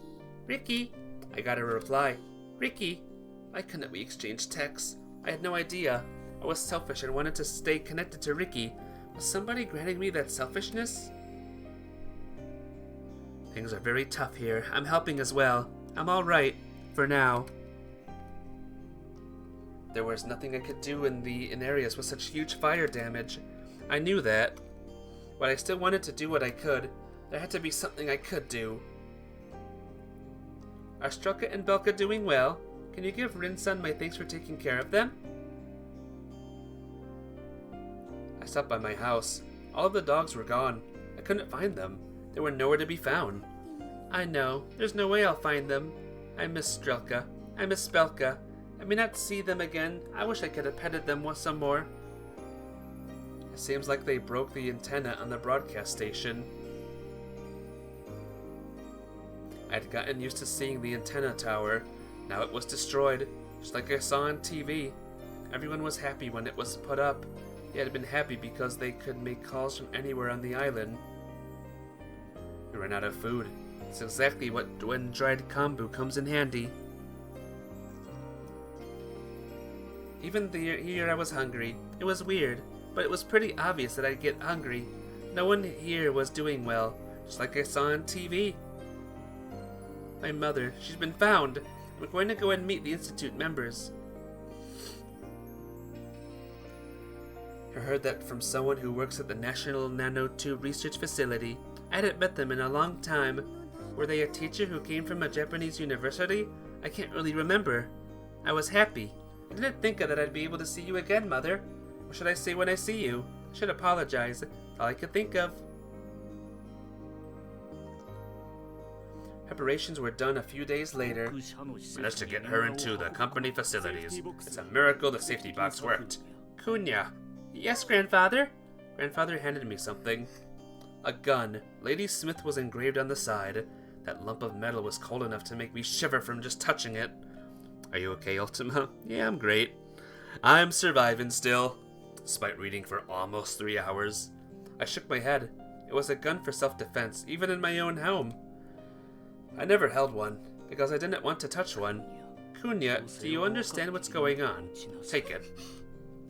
Ricky! I got a reply. Ricky! Why couldn't we exchange texts? I had no idea. I was selfish and wanted to stay connected to Ricky. Was somebody granting me that selfishness? Things are very tough here. I'm helping as well. I'm alright. For now. There was nothing I could do in areas with such huge fire damage. I knew that. But I still wanted to do what I could. There had to be something I could do. Are Strelka and Belka doing well? Can you give Rin-san my thanks for taking care of them? I stopped by my house. All of the dogs were gone. I couldn't find them. They were nowhere to be found. I know. There's no way I'll find them. I miss Strelka. I miss Belka. I may not see them again. I wish I could have petted them some more. It seems like they broke the antenna on the broadcast station. I'd gotten used to seeing the antenna tower. Now it was destroyed, just like I saw on TV. Everyone was happy when it was put up. They had been happy because they could make calls from anywhere on the island. We ran out of food. It's exactly when dried kombu comes in handy. Even the year I was hungry. It was weird, but it was pretty obvious that I'd get hungry. No one here was doing well, just like I saw on TV. My mother, she's been found. We're going to go and meet the Institute members. I heard that from someone who works at the National Nanotube Research Facility. I hadn't met them in a long time. Were they a teacher who came from a Japanese university? I can't really remember. I was happy. I didn't think that I'd be able to see you again, Mother. What should I say when I see you? I should apologize. That's all I could think of. Preparations were done a few days later. Managed to get her into the company facilities. It's a miracle the safety box worked. Kunya. Yes, Grandfather? Grandfather handed me something. A gun. Lady Smith was engraved on the side. That lump of metal was cold enough to make me shiver from just touching it. Are you okay, Ultima? Yeah, I'm great. I'm surviving still, despite reading for almost 3 hours. I shook my head. It was a gun for self-defense, even in my own home. I never held one, because I didn't want to touch one. Kunya, do you understand what's going on? Take it.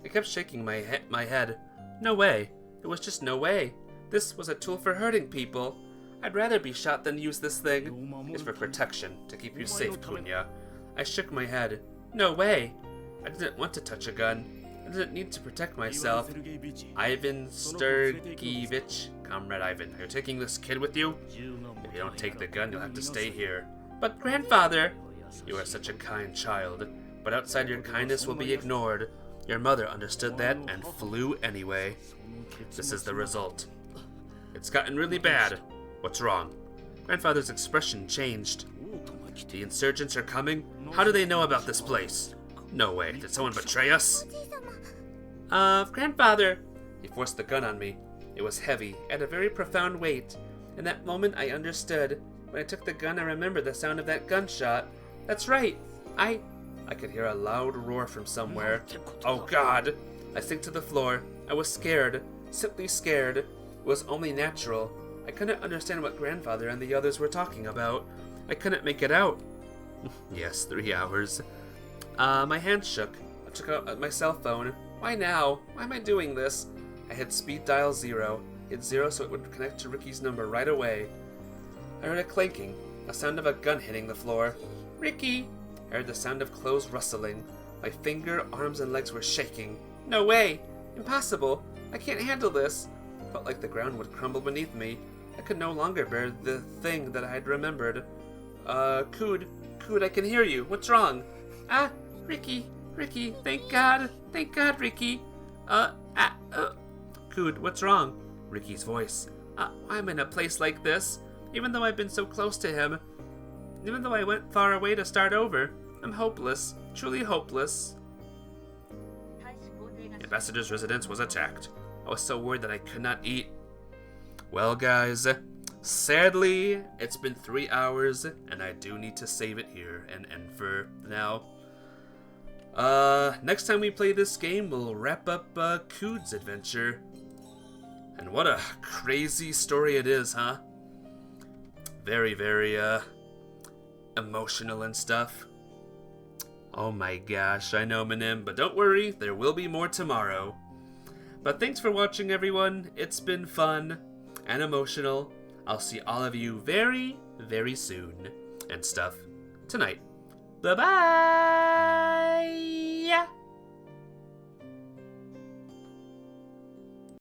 I kept shaking my head. No way. It was just no way. This was a tool for hurting people. I'd rather be shot than use this thing. It's for protection, to keep you safe, Kunya. I shook my head. No way. I didn't want to touch a gun. I didn't need to protect myself. Ivan Sturgevich. Comrade Ivan, are you taking this kid with you? If you don't take the gun, you'll have to stay here. But Grandfather! You are such a kind child, but outside your kindness will be ignored. Your mother understood that and flew anyway. This is the result. It's gotten really bad. What's wrong? Grandfather's expression changed. The insurgents are coming? How do they know about this place? No way. Did someone betray us? Grandfather! He forced the gun on me. It was heavy, at a very profound weight. In that moment, I understood. When I took the gun, I remembered the sound of that gunshot. That's right. I could hear a loud roar from somewhere. Oh God! I sank to the floor. I was scared. Simply scared. It was only natural. I couldn't understand what grandfather and the others were talking about. I couldn't make it out. Yes, 3 hours. My hands shook. I took out my cell phone. Why now? Why am I doing this? I hit speed dial 0. Hit 0 so it would connect to Ricky's number right away. I heard a clanking, a sound of a gun hitting the floor. Ricky! I heard the sound of clothes rustling. My finger, arms, and legs were shaking. No way! Impossible! I can't handle this! Felt like the ground would crumble beneath me. I could no longer bear the thing that I had remembered. Cood, I can hear you. What's wrong? Ah, Ricky, thank God, Ricky. Cood, what's wrong? Ricky's voice. I'm in a place like this. Even though I've been so close to him, even though I went far away to start over, I'm hopeless, truly hopeless. The ambassador's residence was attacked. I was so worried that I could not eat. Well, guys, sadly, it's been 3 hours, and I do need to save it here and end for now. Next time we play this game, we'll wrap up Cood's adventure. And what a crazy story it is, huh? Very, very, emotional and stuff. Oh my gosh, I know, Minim, but don't worry, there will be more tomorrow. But thanks for watching, everyone. It's been fun and emotional. I'll see all of you very, very soon and stuff tonight. Bye-bye!